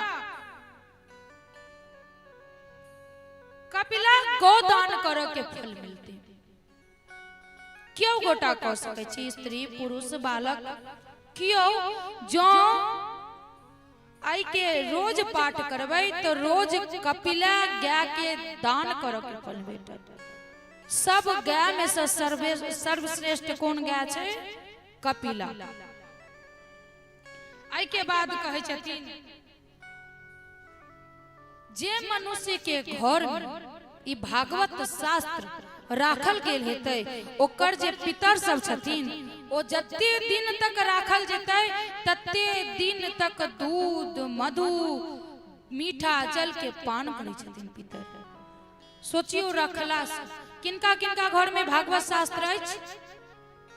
कपिला गोदान करो के फल मिलते। क्यों गोटा कह सके छी, स्त्री पुरुष बालक क्यों जो आई के रोज पाठ करबै तो रोज कपिला गाय के दान करो के फल भेटत। सब गाय में से सर्वश्रेष्ठ कौन गाय छै? कपिला। आई के बाद कहे छथिन जे मनुष्य के घर में ई भागवत शास्त्र राखल गेल हेतै, ओकर जे पितर सब छथिन ओ जते दिन तक राखल जेतै तते दिन तक दूध मधु मीठा जल के पान करै छथिन पितर। सोचियो रखला से किनका किनका घर में भागवत शास्त्र अछि?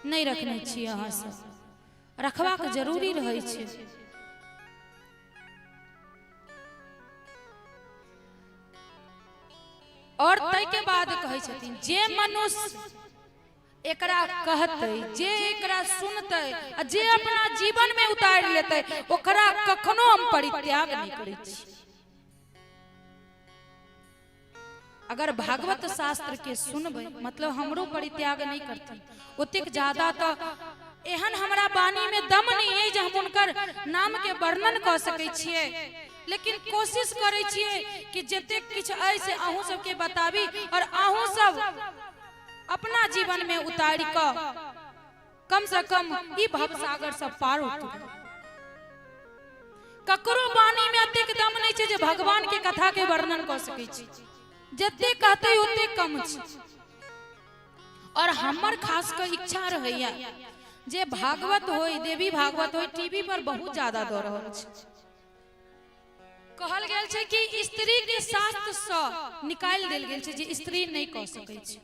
नहीं रखने छी अहाँ सब, रखबाक जरूरी रहै छै। और तै के बाद कहै छथिन जे मनुष्य एकरा कहतै, जे एकरा सुनतै, आ जे अपना जीवन में उतारि लेतै, ओकरा कखनो हम परित्याग नहीं करै छी। अगर भागवत शास्त्र के सुनबै मतलब हमरो परित्याग नहीं करती। ओतेक ज्यादा तो एहन हमरा वाणी में दम नहीं है जे हम उनकर नाम के वर्णन कर सकै छियै, लेकिन कोशिश करै छियै कि जते किछ ऐसे अहूँ सबके बताबी और अहूँ सब अपना जीवन में उतारि क कम से कम ई भवसागर से पार उतरू। ककरो वाणी में अतेक दम नहीं छै जे भगवान के कथा के वर्णन कर सकै छी। जते कहते ओते कम छै। और हमर खास कर इच्छा रहैया जे भागवत होय, देवी भागवत होय, टीवी पर बहुत ज्यादा दऽ रहल छै। कहल गेल छै कि स्त्री के शास्त्र से निकाल देल गेल छै जे स्त्री नहीं कह सकै छै,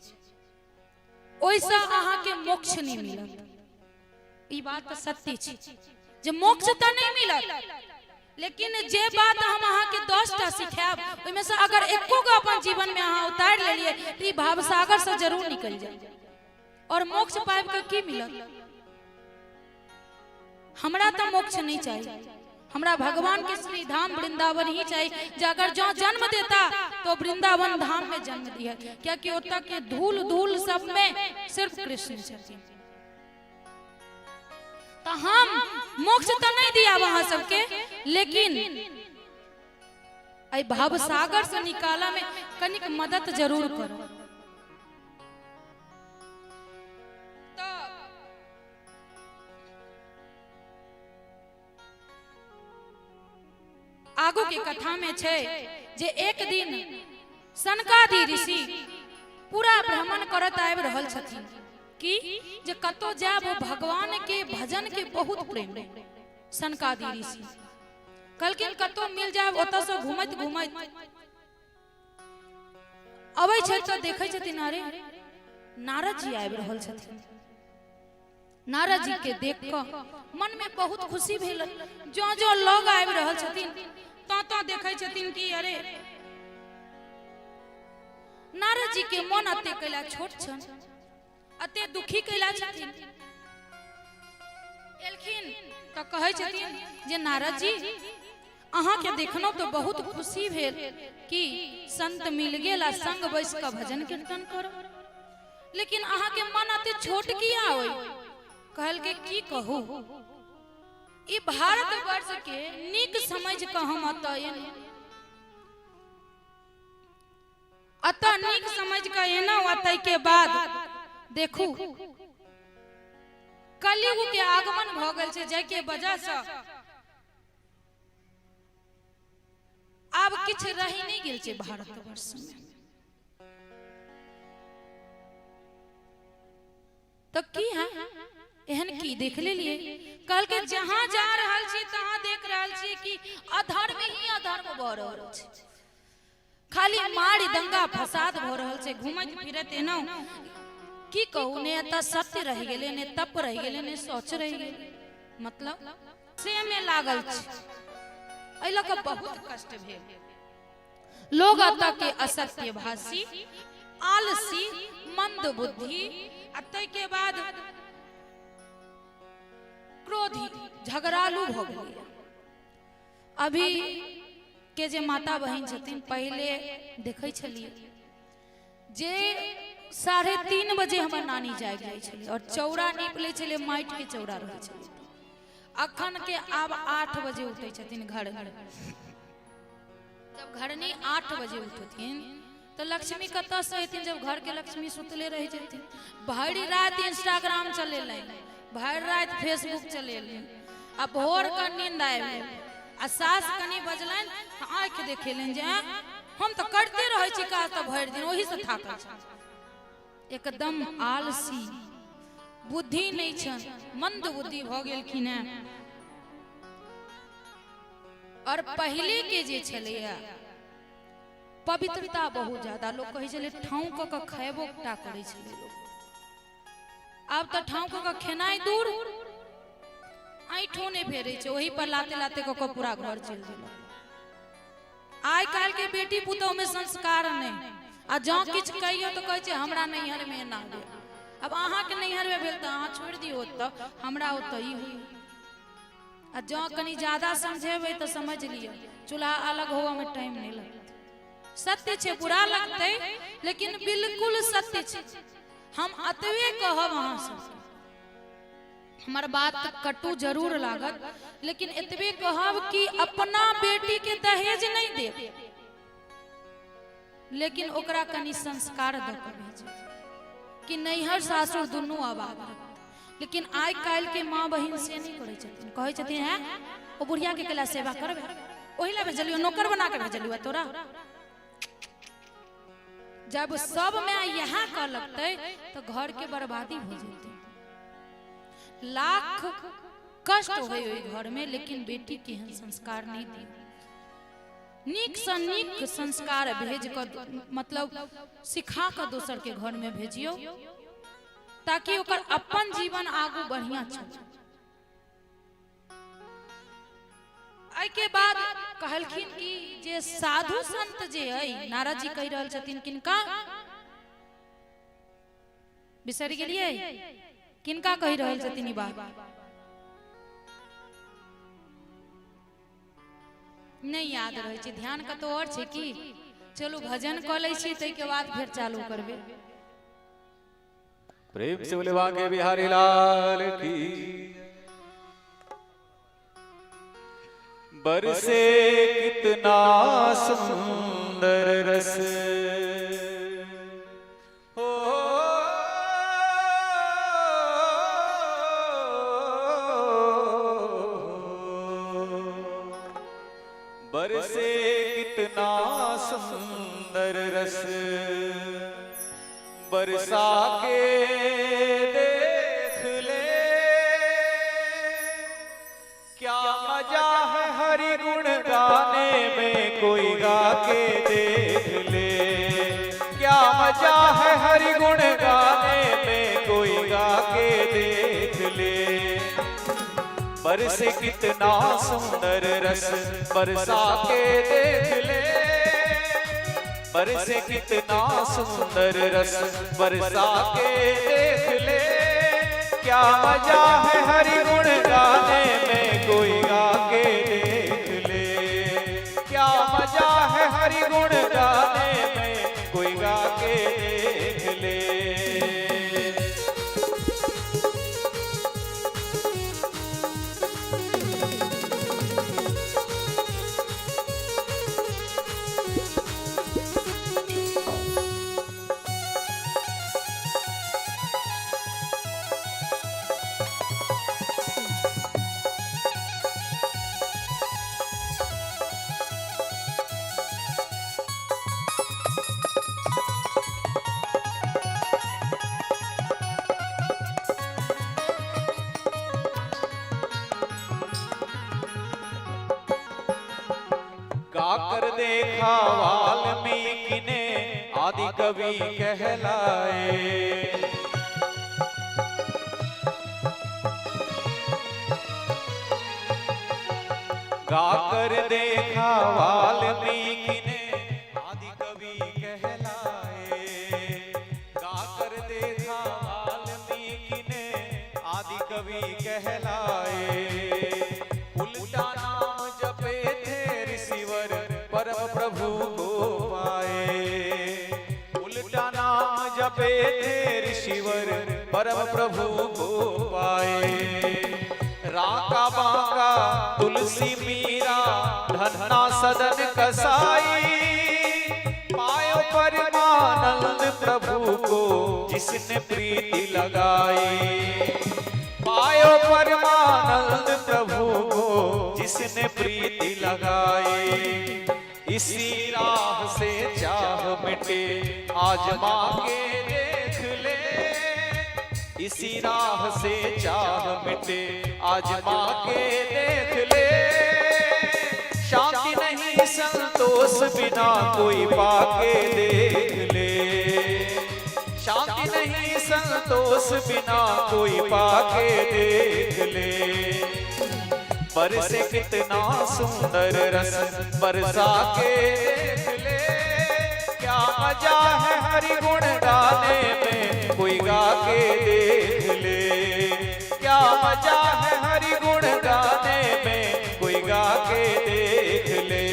ओइसे अहाँ के मोक्ष नहीं मिलत। ई बात सत्य छै जे मोक्ष त नहीं मिलत, लेकिन जे बात हम अहाँ के 10टा सिखाब ओइमे से अगर एको गो अपन जीवन में अहाँ उतार लेलिए त ई भावसागर से जरूर निकल जाए और मोक्ष पाइब के की मिलत। हमरा तो मोक्ष नहीं चाहिए, हमरा भगवान के श्री धाम वृंदावन ही चाहिए। जे अगर जो जन्म देता तो वृंदावन धाम में जन्म दिया, क्या कि ओतऽ के धूल धूल सब में सिर्फ कृष्ण छथिन। तो हम मोक्ष तो नहीं दिया वहां सबके, लेकिन आई भाव सागर से निकाला में कनिक मदद जरूर करो। आगू के कथा में छे जे एक दिन सनकादि ऋषि पूरा भ्रमण करत आबि रहल छथिन कि जे कतो जाब भगवान के भजन के बहुत प्रेम। सनकादि ऋषि कहलखिन कतो मिल जाब, ओतऽ से घुमैत घुमैत अबै छै तऽ देखै छथिन अरे नारद जी आबि रहल छथिन। नारद जी के देख कऽ मन में बहुत खुशी भेल। जो जो लोग आबि रहल छथिन तो देखै छथिन कि अरे नारद जी के मन अते कैला छोट छन, अते दुखी कैला छथिन। एलखिन तो कहै छथिन जे नारद जी अहाँ के देखनो तो बहुत खुशी भेल कि संत मिल गेल आ संग बैस कऽ भजन कीर्तन करो। लेकिन अहाँ के मन अति छोट किया होई? कहल के की कहू, ई भारत वर्ष के नीक समझ क हम अतः नीक समझ क एना अतय के बाद देखू कलयुग के आगमन भ गेल छै, जाय के वजह से अब किछ रही नहीं गेल छै भारत वर्ष में। तो की है एहन की देख लेलिए? कल के जहां जा रहल छी तहां देख रहल छी कि अधर्म ही अधर्म भ रहल छै, खाली मार दंगा फसाद भ रहल छै। घूमत फिरत एना की कहू, ने एत सत्य रह गेले, ने तप रह गेले, ने सोच रह गेले, मतलब से में लागल छै। एहि लऽ कऽ बहुत कष्ट भेल। लोग अत के असत्य भाषी, आलसी, मंद बुद्धि, अतय के बाद क्रोधी, झगड़ालू हो गए। अभी के जे माता बहन छथिन, पहले देखे छलिए जे 3:30 बजे हमर नानी जाग जाय छलै और चौरा नीप ले छलै, माटि के चौरा रहै छलै। अखन के आब 8 बजे उठे छथिन घर घर। जब घरनी 8 बजे उठथिन तो लक्ष्मी कतऽ से एथिन? जब घर के लक्ष्मी सुतले रह जथिन। भरि रात इंस्टाग्राम चलेले, भरि रात फेसबुक चलेले, आ भोर का नींद आबि आ सास कनी बजलन आंख देखेलन जे हम तो करते रहे छी काज, तो भरि दिन ओही से थाकल छ। एकदम आलसी, बुद्धि नहीं छन, मंद बुद्धि भ गेलखिन हैं। और पहले के जे छलैया पवित्रता बहुत ज्यादा, लोग कहे छले ठाव क खैबो टा करे छले लोग। अब तो ठाव क खेनाई दूर, ऐठो नहीं फेरे छे, वही पर लाते लाते क पूरा घर चल गेल। आइ काल के बेटी पुतोह में संस्कार नहीं, आ जँ किछ कहियो तो कहे छे हमरा नैहर में ना भेल। अब अहाँ के नैहर में भेल तो अहाँ छोड़ दियो, तो हमरा ओतई हुई। आ जँ कनी ज्यादा समझेबे तो समझ लियो, चूल्हा अलग होवा में टाइम नहीं लगता। सत्य छे, बुरा लगते लेकिन बिल्कुल सत्य छे। हम अतवे कहब अहाँ सब, हमार बात कटु जरूर लागत, लेकिन एतबे कहब कि अपना बेटी के दहेज नहीं दे, लेकिन ओकरा कनी संस्कार द के भेज कि नैहर सासुर दुनू आबाद। लेकिन आइ काल के माँ बहिन से नहीं करे छथिन, कहे छथिन है ओ बुढ़िया के केला सेवा करबे, ओही ला भेजलियो, नौकर बना के भेजलियो तोरा। जब सब में यहाँ कर लगते तो घर के बर्बादी हो जाते। लाख कष्ट होए घर में, लेकिन बेटी के हन संस्कार नहीं दी। नीक से नीक संस्कार भेज कर, मतलब सिखा कर दोसर के घर में भेजियो, ताकि ओकर अपन जीवन आगू बढ़िया चले। आई के बाद कहलखिन कि जे साधु संत जे है, नारद जी कह रहल छथिन किनका बिसर गेलिए, किनका कह रहल छथिन ई बात नहीं याद रहे छै। ध्यान कतो और छै कि चलो भजन क लै छी, तै के बाद फिर चालू करबे। प्रेम से बोले बांके बिहारी लाल की। बरसे कितना सुंदर रस हो, बरसे कितना सुंदर रस, बरसा के देख ले क्या मजा है हरि गुण गाने में, कोई गा के देख ले क्या मजा है हरि गुण गाने में, कोई गा के देख ले। बरसे कितना सुंदर रस, बरसा के देख ले, बरसे कितना सुंदर रस, बरसा के देख ले क्या मजा है हरि गुण गाने में, कोई गा के देख ले क्या मजा है हरि गुण गाने में, कोई गा के देख ले। गाकर देखा वाल्मीकि ने आदि कवि कहलाए। गाकर देखा वाल्मीकि ने आदि कवि कहलाए। गाकर देखा वाल्मीकि ने आदि कवि कहलाए। उल्टा नाम जपे थे ऋषिवर परम प्रभु को पाए। उल्टा नाम जपे थे ऋषिवर परम प्रभु को पाए। राका बाका तुलसी मीरा धन्ना सदन कसाई। पायो परमानंद प्रभु को जिसने प्रीति लगाई। पायो परमानंद प्रभु को जिसने प्रीति लगाई। इसी राह से चाह मिटे आजमा के देख ले। इसी राह से चाह मिटे आजमा के देख ले। शांति नहीं संतोष बिना कोई पाके देख ले। शांति नहीं संतोष बिना कोई पाके देख ले। बरसे कितना सुंदर रस बरसा के देख ले। क्या मजा है हरि गुण गाने में कोई गा के देख ले। क्या मजा है हरि गुण गाने में कोई गा के देख ले।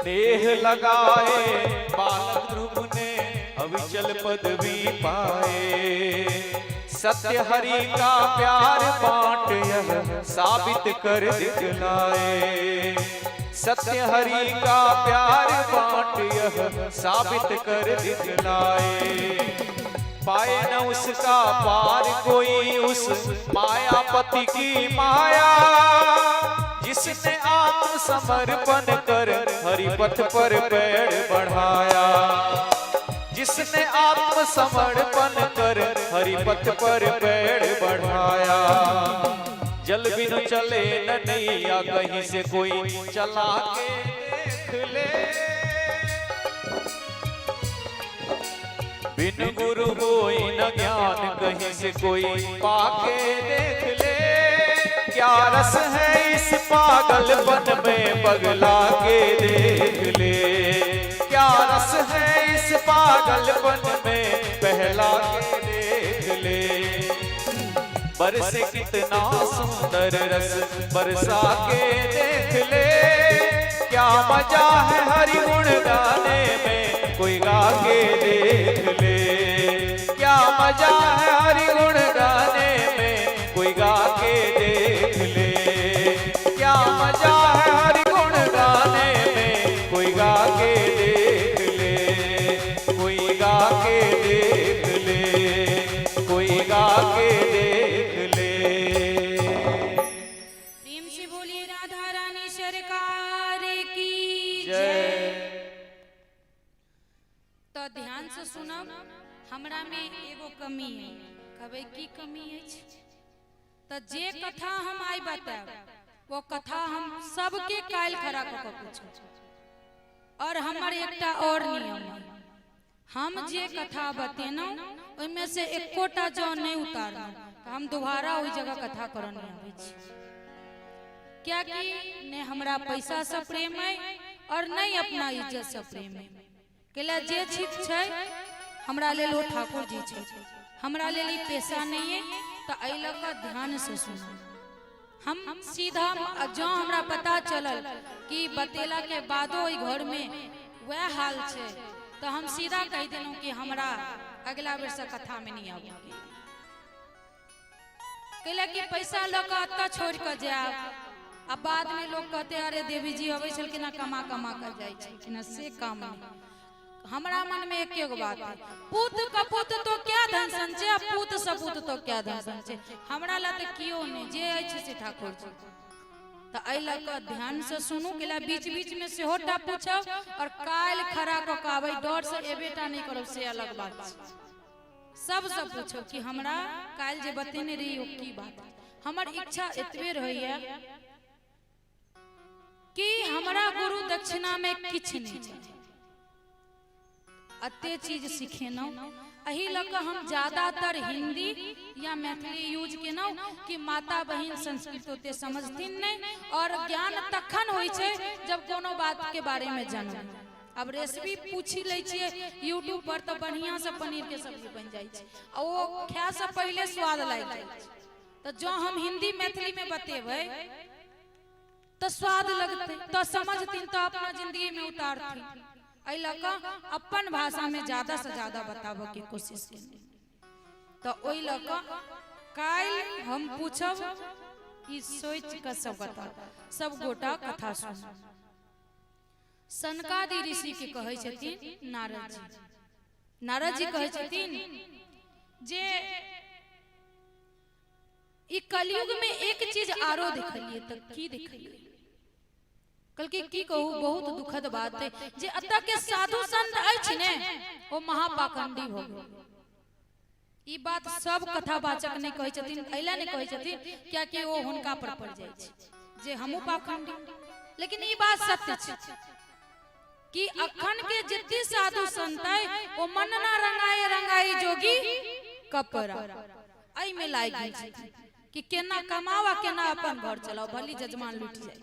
देह लगाए बालक ध्रुव ने अविचल पदवी पाए। सत्य हरि का प्यार बांट यह साबित कर दिखलाए। सत्य हरि का प्यार बांट यह साबित कर दिखलाए। पाए न उसका पार कोई उस मायापति की माया। जिसने आत्मसमर्पण कर हरिपथ पर पैर बढ़ाया। जिसने आत्मसमर्पण कर हरिपथ पर पैर बढ़ाया। जल बिनु चले न नैया कहीं से कोई चला के देख ले। बिन गुरु कोई न ज्ञान कहीं से कोई पाके देख ले। क्या रस है इस पागलपन में पगला के देख ले। क्या रस है इस पागलपन में पहला के देख ले। बरसे कितना सुंदर रस बरसा के देख ले। क्या मजा है हरि गुण गाने में कोई गा के देख ले। क्या मजा है हरि गुण गाने में कोई गा के देख ले। क्या मजा है हरि गुण गाने में कोई गा के देख ले। कोई गा के देख ले। कोई गा के देख ले। प्रेम से बोलिए राधा रानी सरकार की जय। जय। तो ध्यान से सुनब। हमरा में एगो कमी है। कबे की कमी है? तो जे कथा हम आई बताब वो कथा हम सबके कायल खड़ा क के पूछब। और हमर एकटा और नियम है। हम जे कथा बतेनौ ओइमे से एकोटा जो नहीं उतारना तो हम दोबारा ओई जगह कथा करऽ नहीं आबै छी। क्या कि ने हमरा पैसा से प्रेम है और नहीं अपना इज्जत से प्रेम है। केला जे चीज छै हमरा लेल ओ ठाकुर जी छै। हमरा लेल ई पैसा नहीं है तो अइ लग ध्यान से सुनो। हम सीधा जो हमरा पता चलल कि बतेला के बादो ई घर में वह हाल छे तो हम सीधा कह देलहुं कि हमरा अगला वर्ष कथा में नहीं आबू कैला कि पैसा लग अत्ता छोड़ कर जाए अब बाद में लोग कहते अरे देवी जी अबै छलखिन कमा कमा कर जाय छलखिन से काम नहीं। हमरा मन में एक एगो बात है, पूत कपूत तो क्या धन संचय, पूत सपूत तो क्या धन संचय, हमरा ला तो कियो नहीं जे अछि से ठाकुर जी। तो एहि लग ध्यान से सुनू केला बीच बीच में से होटा पूछब और काल खड़ा को कहबै डर से ए बेटा नहीं करब से अलग बात छै। सब पूछो कि हमरा काल जे बतेने रही ओ की बात। हमर इच्छा एतबे रहैया कि हमरा गुरु दक्षिणा में किछ नहीं चाहिए, अते चीज सिखेनौ। एही लक हम ज्यादातर हिंदी या मैथिली यूज केनौ कि माता बहिन संस्कृत होते समझथिन नहीं और ज्ञान तखन होई छै जब कोनो बात के बारे में जानब। अब रेसिपी पूछी ले छिए यूट्यूब पर तो बढ़िया से पनीर के सब्जी बन जाय छै और वो खाए से पहले स्वाद लाग जाय छै। तो जो हम हिंदी मैथिली में बतेबै तो स्वाद लगते तो समझथिन तो अपना जिंदगी में उतारथिन। एहि लक अपन भाषा में ज्यादा से ज्यादा बताबो के कोशिश केने। तो ओहि लक काल हम पूछब ई सोच के सब बता सब गोटा कथा सुन। सनकादि ऋषि के कहै छथिन नारद जी। नारद जी कहै छथिन जे ई कलयुग में एक चीज आरो देखलिए त की देखलिए। कल के की कहू बहुत दुखद बात है जे अत्ता के साधु संत अछि ने ओ महापाखंडी हो गए। ई बात सब कथावाचक ने कहै छथिन, एला ने कहै छथिन क्या कि ओ हुनका पर पड़ जाय छै जे हमहु पाखंडी। लेकिन ई बात सत्य छै कि अखन के जितने साधु संत है ओ मन ना रंगाए रंगाई जोगी कपड़ा आई में लाग गेल छै कि केना कमावा केना अपन घर चलाओ भली जजमान लूट जाए।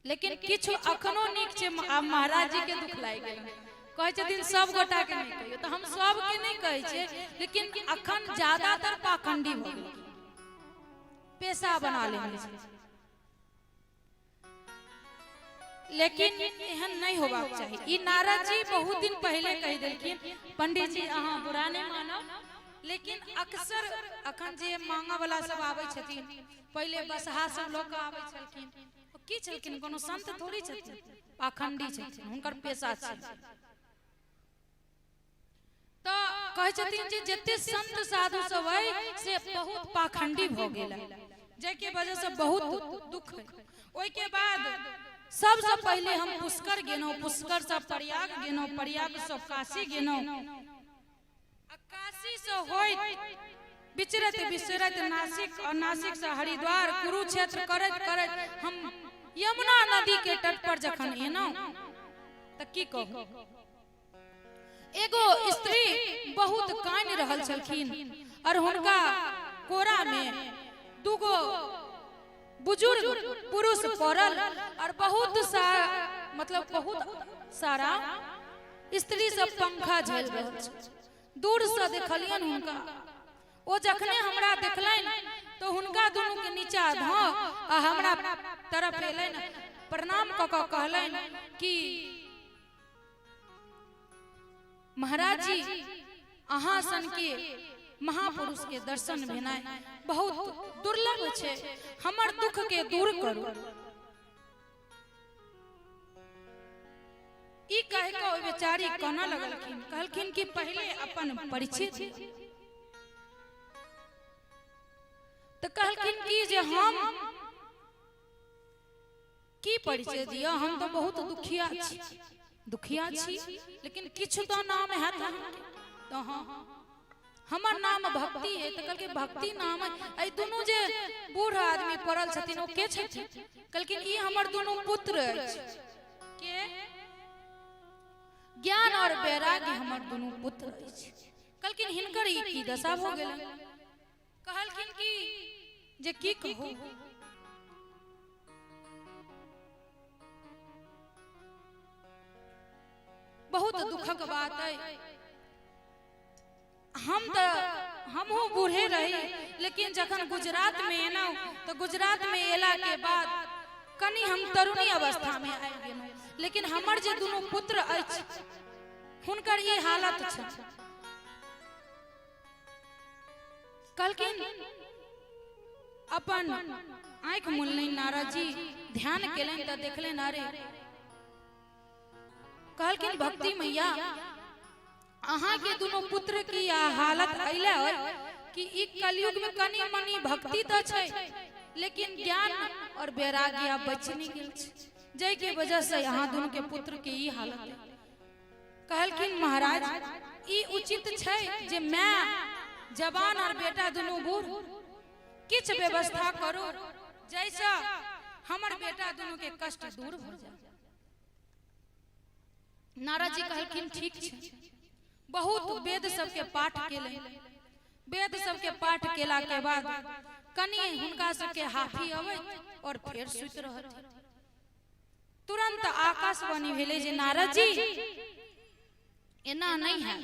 लेकिन किछु अखनो नीक छै महाराज जी के दुख लाग गेल कहै छथिन सब गोटा के नहीं कहियो। तो हम सब के नहीं कहै छै लेकिन अखन ज्यादातर पाखंडी हो गेल पैसा बना लेने छै। लेकिन एहन नहीं होबाक चाहिए। ई नारद जी बहुत दिन पहले कह देलखिन पंडित जी अहाँ बुरा नहीं मानब लेकिन अक्सर अखन जे मांगा वाला सब आबै छथिन पहले बसहा सब लोग आबै छलखिन की छलखिन कोनो संत थोड़ी छथिन पाखंडी छथिन हुनकर पेशा छै। तो कहै छथिन जे जते संत साधु सब है से बहुत पाखंडी भ गेल जे के वजह से बहुत दुख है। ओइ के बाद सबसे पहले हम पुष्कर गेनौ, पुष्कर से प्रयाग गेनौ, प्रयाग से काशी गेनौ, काशी से होइत विचरत विचरत नासिक और नासिक से हरिद्वार कुरुक्षेत्र करत करत हम यमुना नदी के तट पर जखन एनौ त की कहू एगो स्त्री बहुत कान रहल छलखिन और हुनका कोरा में दुगो बुजुर्ग पुरुष पड़ल और बहुत सारा मतलब बहुत सारा स्त्री सब पंखा झेल रहल छै। दूर से देखलियन हुनका ओ जखने हमरा देखलन तो हुनका दोनों के नीचा ध आ हमरा तरफ एलन प्रणाम क क कहलन कि महाराज जी अहाँ सन के महापुरुष के दर्शन भेनाय बहुत दुर्लभ छै, हमर दुख के दूर करू। ई कह के ओ बेचारी कोना लगलखिन कहलखिन कि पहले अपन परिचय दी। तो कहलखिन कि जे हम की परिचय दिया, हम तो बहुत दुखिया छी लेकिन किछु तो नाम है तो हाँ हमर नाम भक्ति है। तो कहलके भक्ति नाम है। आई दोनों जे बूढ़ आदमी पड़ल छथिन ओ के छथिन कहलखिन ई हमर दोनों पुत्र अछि के ज्ञान और वैराग्य हमर दोनों पुत्र अछि। कहलखिन हिनकर ई की दशा भ गेल। कहलखिन कि जे की कहू बहुत दुखक बात है। हमहू बूढ़े रही, लेकिन जखन गुजरात में एना तो गुजरात में एला के बाद कनी हम तरुणी अवस्था में आबि गेलहुं, लेकिन हमर जे दुनू पुत्र अछि हुनकर ई हालत छै। कहलखिन अपन आंख मुनलनि नारद जी, ध्यान केलनि तो देखलनि अरे, कहलखिन भक्ति मैया अहाँ के दोनों पुत्र की हालत अइले कि ई कलयुग में कनी मनी भक्ति तो छै, लेकिन ज्ञान और वैराग्य बचनी गेल छै, जय के वजह से यहाँ दोनों के पुत्र के ई हालत है। कहलखिन महाराज ई उचित छै जे मैं जवान और बेटा दोनों बूढ़ किछ व्यवस्था करो, जैसा हमर बेटा दोनों के कष्ट दूर हो जाए। नारद जी कहलखिन ठीक छै। बहुत वेद सबके पाठ केले, वेद सबके पाठ केला के बाद कनी हुनका सबके हाफी अबै और फिर सुत रहत। तुरंत आकाशवाणी भेले जे नारद जी एना नहीं है,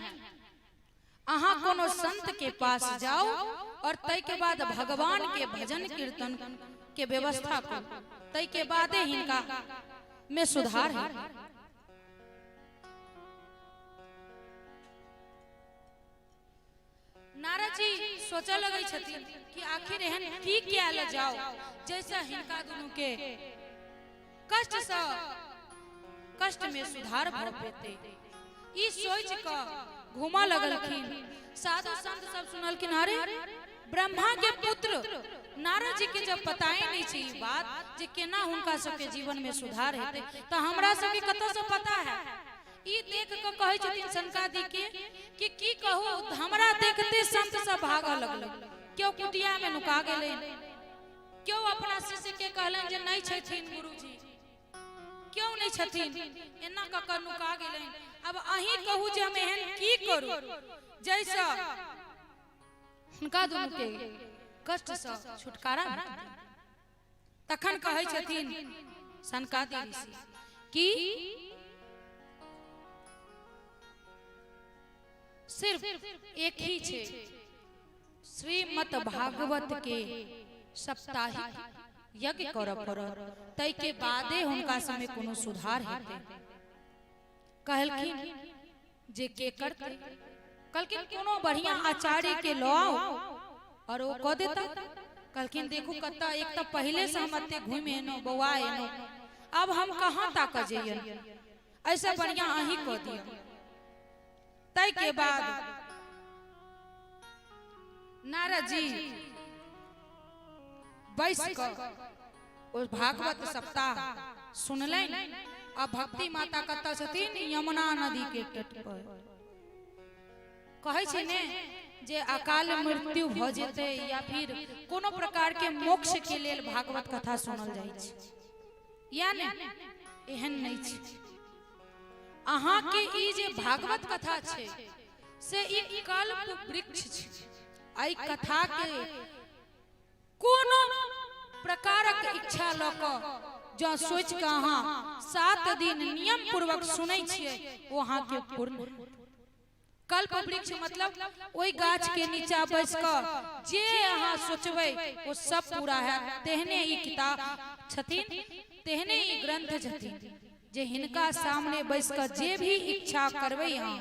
अहाँ कोनो संत के पास जाओ और तय के बाद भगवान के भजन कीर्तन के व्यवस्था करो, तय के बादे हिनका में सुधार है। नारद जी सोचा लगे छथिन कि आखिर एहन की किया ले जाओ जैसा हिनका दोनों के कष्ट में सुधार भर पेते। ई सोच का घुमा लगलखिन। साधु संत सब सुनलखिन अरे ब्रह्मा के पुत्र नारद जी के जब पताए नहीं छी बात जे केना हुनका सबके जीवन में सुधार हेते, तो हमरा सबके कतौ से पता है। ई देख के कहै छथिन सनकादि के कि की कहू, हमरा देखते संत सब भागऽ लगलै, क्यों कुटिया में नुका गेलै, क्यों अपना शिष्य के कहलन जे नहीं छथिन गुरुजी, क्यों नहीं छथिन, एना क के नुका गेलै। अब अहीं कहू जे हम एहन की करू जैसा हुनका दोनों के कष्ट से छुटकारा भेटै। तखन कहै छथिन सनकादि ऋषि कि सिर्फ एक ही छे, श्रीमद् भागवत के साप्ताहिक यज्ञ करऽ पड़त, तै के बादे हुनका समय कोनो सुधार हेतै। कहलखिन जे के करते, कहलखिन कोनो बढ़िया आचार्य के लाओ और वो कह देता। कहलखिन देखू कत्ता, एक तो पहले से हम अत्ते घूम एनो बौआ एनो, अब हम कहाँ तक जइयन, ऐसा बढ़िया अहीं कह दिया। तय के बाद नारद जी बैस कर उस भागवत सप्ताह सुनलैन। अब भक्ति माता कत्ता छथिन, यमुना नदी के तट पर। कहै छै ने जे अकाल मृत्यु भ जेते या फिर कोनो प्रकार के मोक्ष के लेल भागवत कथा सुनल जाइ छै, या ने एहन नहीं छै। अहाँ के ई जे भागवत कथा छे से ई कल्प वृक्ष छे। आई कथा के कोनो प्रकारक इच्छा ल क जो सोच के अहाँ 7 दिन नियम पूर्वक सुनै छियै वो अहाँ के पूर्ण। कल्प वृक्ष मतलब ओई गाछ के नीचा बैस क जे अहाँ सोचबै वो सब पूरा है। तेहने ई किताब छथिन, तेहने ई ग्रंथ छथिन जे हिनका सामने बैस कर जे भी इच्छा करबै अहाँ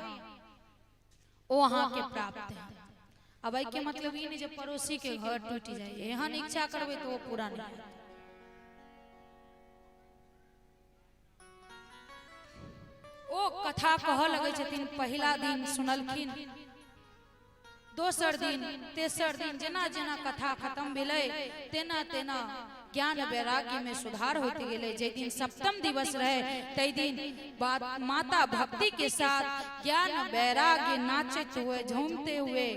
ओ अहाँ के प्राप्त है। अब के मतलब ये नहीं जे पड़ोसी के घर टूट जाए, एहन इच्छा करबै तो वो पूरा नहीं है। ओ कथा कह लगे छथिन, पहला दिन सुनलखिन, दोसर दिन तेसर दिन जेना जेना कथा खत्म भेलै तेना तेना ज्ञान वैराग्य में सुधार होते गेले। जे दिन सप्तम दिवस रहे तै दिन बाद माता भक्ति के साथ ज्ञान वैराग्य नाचते हुए झूमते हुए,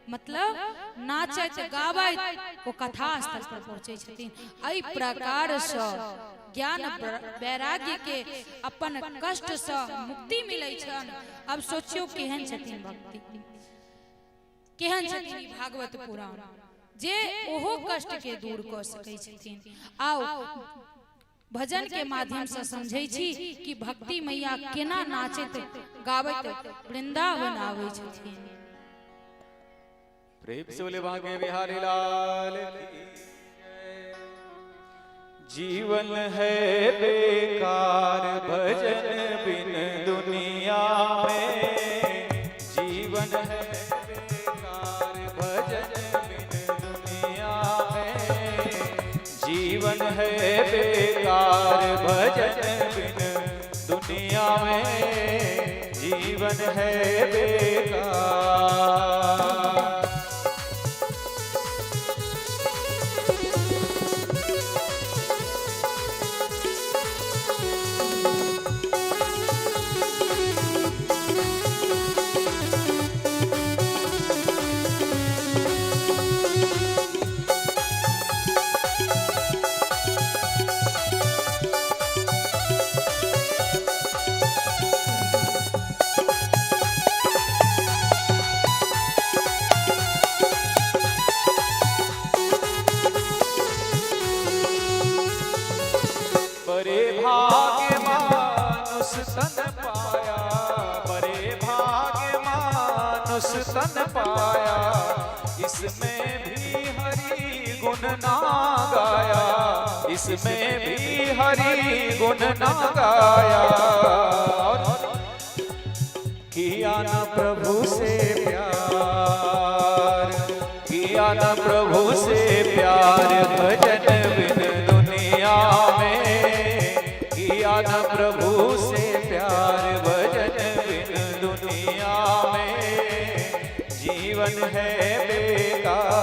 मतलब नाचत गावत वो कथा स्थल पर पहुंचे छथिन। एहि प्रकार से ज्ञान वैराग्य के अपन कष्ट से मुक्ति मिलै छन। अब सोचियो केहन छथिन भक्ति, केहन छथिन भागवत पुराण जे ओहो कष्ट के दूर कर सकै छथिन। आओ भजन के माध्यम से समझै छी कि भक्ति मैया केना नाचत गावत वृंदावन आबै छथिन। प्रेम से बोले भाग्य बिहारी लाल की जय। जीवन है बेकार भजन बिन दुनिया में, जीवन है बेकार भजन बिन दुनिया में, जीवन है बेकार भजन बिन दुनिया में, जीवन है बेकार। बड़े भाग्य मानुष तन पाया, बड़े भाग्य मानुष तन पाया, इसमें भी हरि गुण ना गाया, इसमें भी हरि गुण ना गाया। किया न प्रभु से प्यार, किया न प्रभु से प्यार भजन बिन दुनिया में, किया न प्रभु से प्यार भजन बिन दुनिया में, जीवन है बेकार।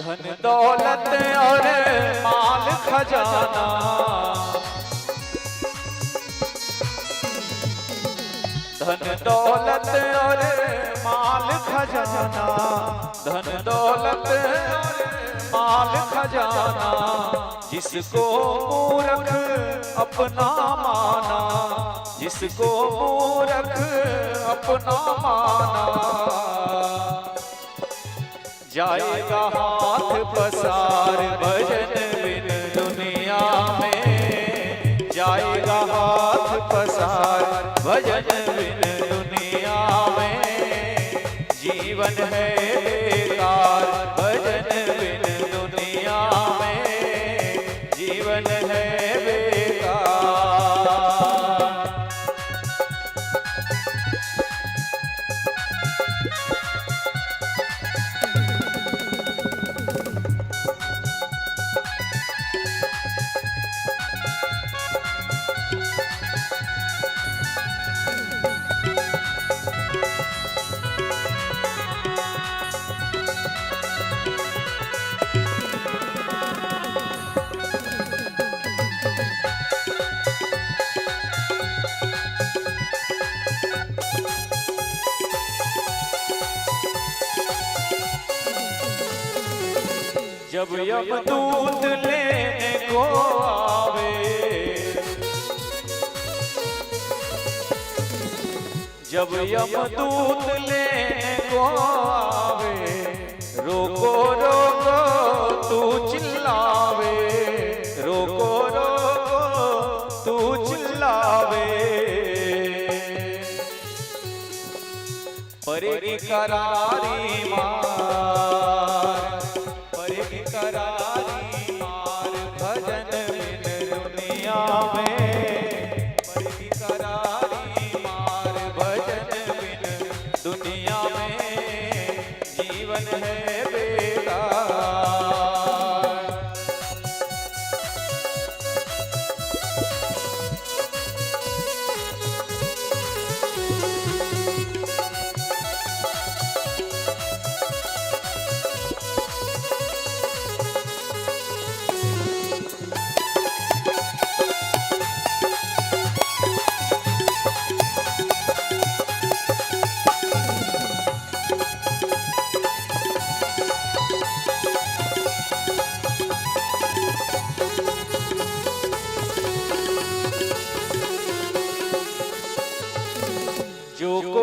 धन दौलत और माल खजाना, धन दौलत और माल खजाना, धन दौलत और माल खजाना, जिसको मूर्ख अपना माना, जिसको मूर्ख अपना माना, जाएगा हाथ पसार भजन बिन दुनिया में, जाएगा हाथ पसार भजन बिन दुनिया में, जीवन है बेकार भजन बिन दुनिया में, जीवन है बेकार। जब यमदूत लेने को आवे, जब यमदूत लेने को आवे, रोको रोको तू चिल्लावे, रोको रोको तू चिल्लावे, परेगी करारी मार, परेगी करारी मार भजन बिन दुनिया में, परेगी करारी मार भजन बिन दुनिया में, जीवन है बेकार।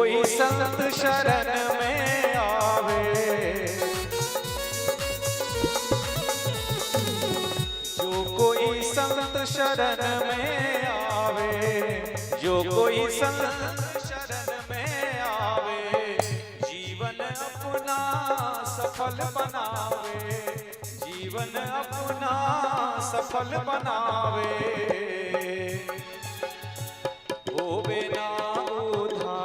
कोई संत शरण में आवे, जो कोई संत शरण में आवे, जो कोई संत शरण में आवे, जीवन अपना सफल बनावे, जीवन अपना सफल बनावे। होवे ना उधार,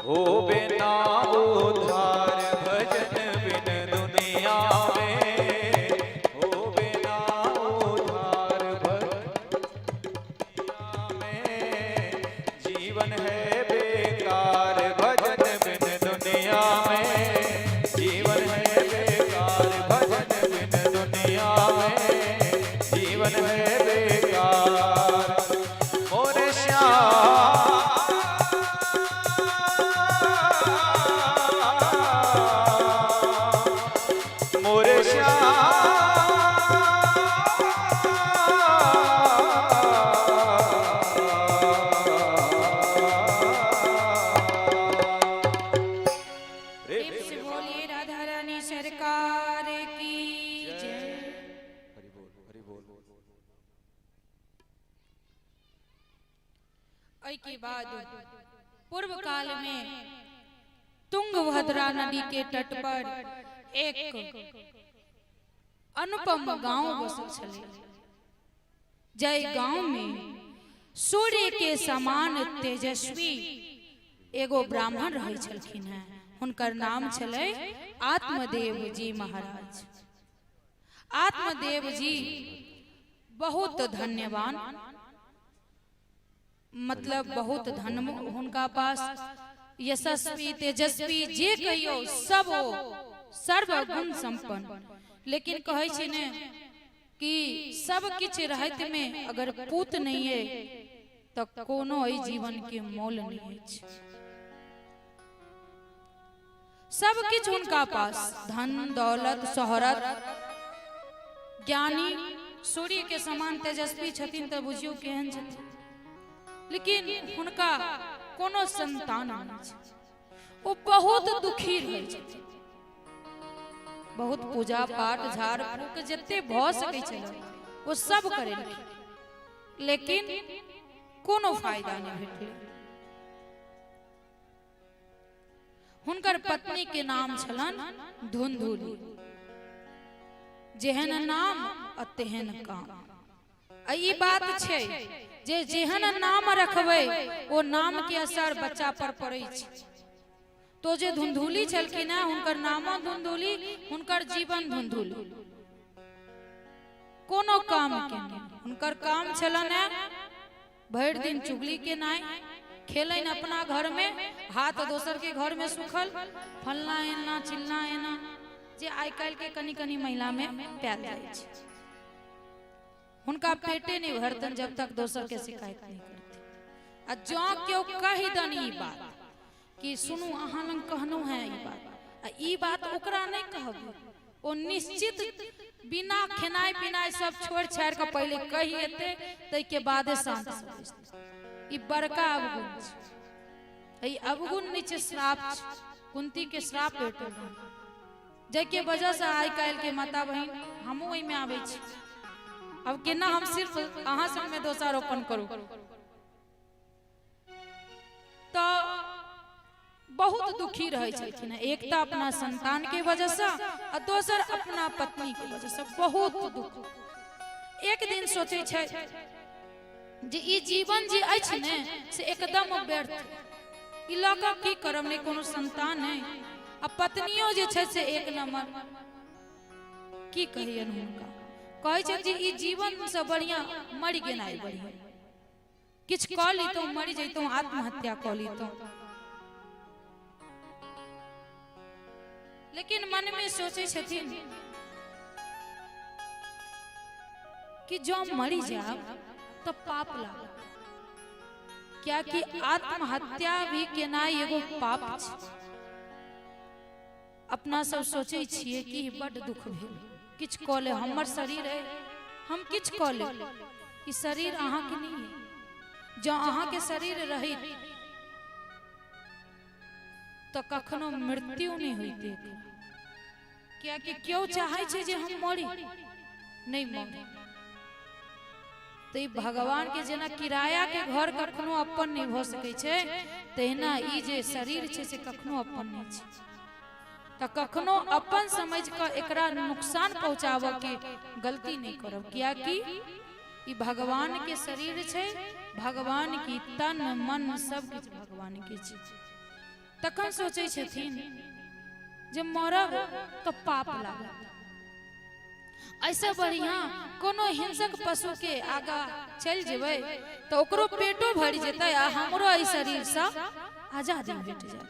होवे ना उधार भजन बिन दुनिया में, होवे ना उधार भजन दुनिया में, जीवन है बेकार भजन बिन दुनिया में, जीवन है बेकार भजन बिन दुनिया में, जीवन है बेकार। मोरे श्याम मोरे श्याम प्रेम से बोलिए राधा रानी सरकार की जय। हरि बोल, हरि बोल। ऐ के बाद पूर्व काल में तुंगभद्रा नदी के तट पर एक अनुपम गांव बसल छले। जय गांव में सूर्य के समान तेजस्वी एगो ब्राह्मण रहे छलखिन हैं। हुनकर नाम छले आत्मदेव जी महाराज। आत्मदेव जी बहुत धन्यवान, मतलब बहुत धन हुनका पास, यशस्वी तेजस्वी जे कहियो सब सर्वगुण संपन्न। लेकिन कहे छी ने कि सब किछ रहत में अगर पूत नहीं है तो कोनो ई जीवन के मोल नहीं है। सब किछ हुनका पास, धन दौलत शोहरत, ज्ञानी सूर्य के समान तेजस्वी छथिन तो बुझियो केहन छथिन। लेकिन हुनका कोनो संतान नहीं छै। वो बहुत दुखी रहे छथिन। बहुत पूजा पाठ झाड़ फूक जते भ सकै छै वो सब करेलखिन, लेकिन कोनो फायदा नहीं भेटलै। हुनकर पत्नी के नाम छलन धुंधुली। जेहन नाम आ तेहन काम। ई बात छै जे जेहन नाम रखबै वो नाम के असर बच्चा पर पड़ै छै। तो जे धुंधुली छलखिन हैं हुनकर नाम धुंधुली, हुनकर जीवन धुंधुली, कोनो काम के नहीं। हुनकर काम छलन है भर दिन चुगली के नाई, खेलन अपना घर में, हाथ दोसर के घर में सुखल, फलना एना चिलना एना जे आइ काल्हि के कनी कनी महिला में पैल जाय छै। हुनका पेटे नहीं भरतन जब तक दोसर के शिकायत नहीं करते। आ जो क्यों कही दन ई बात कि सुनू अहाँ लंग कहनो है ई बात, आ ई बात ओकरा नहीं कहबू, ओ निश्चित बिना खेनाई पिनाई सब छोड़ छाड़ के पहले कही एते, तै के बादे शांत ई बड़का अवगुण छै। ई अवगुण नीचे श्राप छै। कुंती के श्राप भेटल जै के वजह से आइ काल्हि के माता बहन हमहू ओहि में आबै छी। अब केना हम सिर्फ अहाँ सब में दोषारोपण करू तो बहुत दुखी रहे छलखिन। एक तो अपना संतान के वजह से और दोसर अपना पत्नी के वजह से बहुत दुख। एक दिन सोचे छै जे ई जीवन जे अछि ने से एकदम व्यर्थ। ई लऽ कऽ की करब, नहीं कोनो संतान है आ पत्नियों जे छै से एक नंबर। की कहियन हुनका कहै छै जे ई जीवन से बढ़िया मरि गेनाइ बढ़िया। किछ कऽ लीतौ, मरि जैतौ, आत्महत्या कऽ लीतौ। लेकिन मन में सोचे छथिन कि जो मरी जाओ तो पाप लागत। क्या कि आत्महत्या भी केनाई एगो पाप छै। अपना सब सोचे छिए कि बड़ दुख भेल, किछ कऽ ले, हमर शरीर है हम किछ कऽ ले। ई शरीर अहाँ के नहीं है। जो अहाँ के शरीर रही तो कखनो मृत्यु नहीं होती क्या कि क्यों चाहे छे जे हम मरी नहीं मरी। तो ई भगवान के जना किराया के घर कखनो अपन नहीं हो सके छे, तेना ई जे शरीर छे से कखनो अपन नहीं छे। तो कखनो अपन समझ कर एकरा नुकसान पहुंचाव के गलती नहीं करब, क्या कि ई भगवान के शरीर छे, भगवान की तन मन सब कुछ भगवान के छे। तखन सोचे छथिन जे मरब तो पाप लागत, ऐसे बढ़िया कोनो हिंसक पशु के आगा चल जेबै तो ओकरो पेटो भर जेतै आ हमरो ई शरीर से आजादी भेट जाए।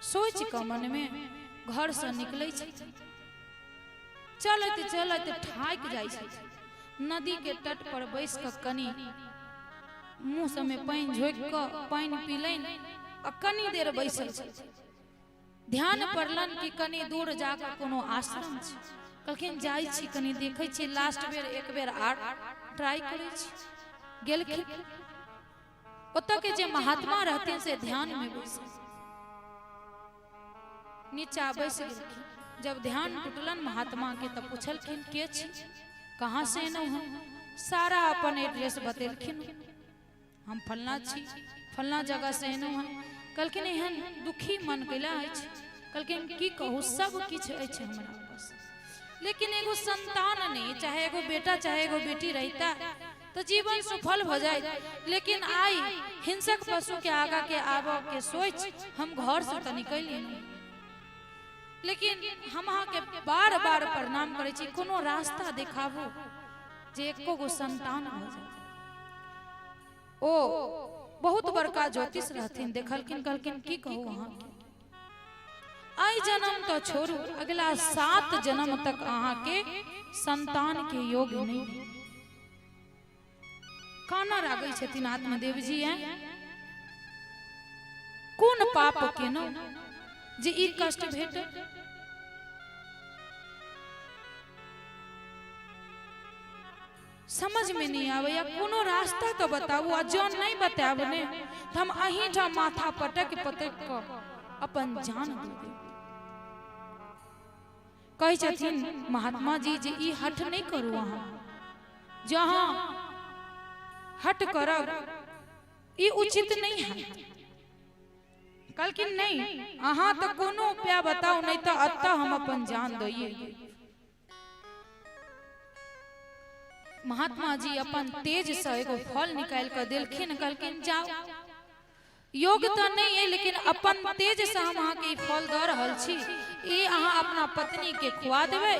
सोच के मन में घर से निकले छै, चलते चलते ठाक जाय छै, नदी के तट पर बैस के कनी मुंह से में पानी झोक के पानी पीलन आ कनी देर बैसल छै। ध्यान पड़लन कि कनी दूर जाकर कोनो आश्रम छै, कहलखिन जाय छी कनी देखै छी, लास्ट बेर एक बेर आर ट्राई करै छी। गेलखिन ओतऽ के जे महात्मा रहते से ध्यान में बैसल, नीचा बैस गेलखिन। जब ध्यान टूटलन महात्मा के तब पूछलखिन के छी, कहाँ से एनौ हैं? सारा अपन एड्रेस बतेलखिन, हम फलना छी, फलना जगह से एनौ हैं। कहलखिन एहन दुखी मन कैला अछि? कहलखिन की कहू, सब किछ अछि हमरा पास, लेकिन एगो संतान नहीं, चाहे एगो बेटा चाहे एगो बेटी रहता तो जीवन सफल हो जाए, लेकिन आई हिंसक पशु के आगा के आबा के सोच हम घर से तो निकल नहीं। लेकिन हम अहाँ के बार बार प्रणाम करे छी, कोनो रास्ता दिखाबू जे एको गो संतान हो जाए। ओ बहुत बड़का ज्योतिष रहथिन, देखलखिन, कहलखिन की कहू अहाँ के, आई जन्म तो छोड़ू, अगला 7 जन्म तक अहाँ के संतान के योग नहीं। काना रागै छथिन आत्मदेव जी हैं, कोन पाप केनौ जे ई कष्ट भेट? समझ में नहीं आवे, या कोनो रास्ता तो बताबू, आ जो नहीं बताब ने तो हम अहीं ठा माथा पटक पटक के अपन जान दे दे। कहे छथिन महात्मा जी जे ई हठ नहीं करू, अहाँ जहाँ हट करब ई उचित नहीं है। कहलखिन नहीं, अहाँ तो कोनो उपाय बताओ, नहीं तो अत्ता हम अपन जान दइए। महात्मा जी अपन तेज से एगो फल निकाल कर देलखिन, कहलखिन जाओ, योग तो नहीं है लेकिन अपन तेज से हम अहाँ के फल द रहल छी, ई अहाँ अपना पत्नी के खुआ देबै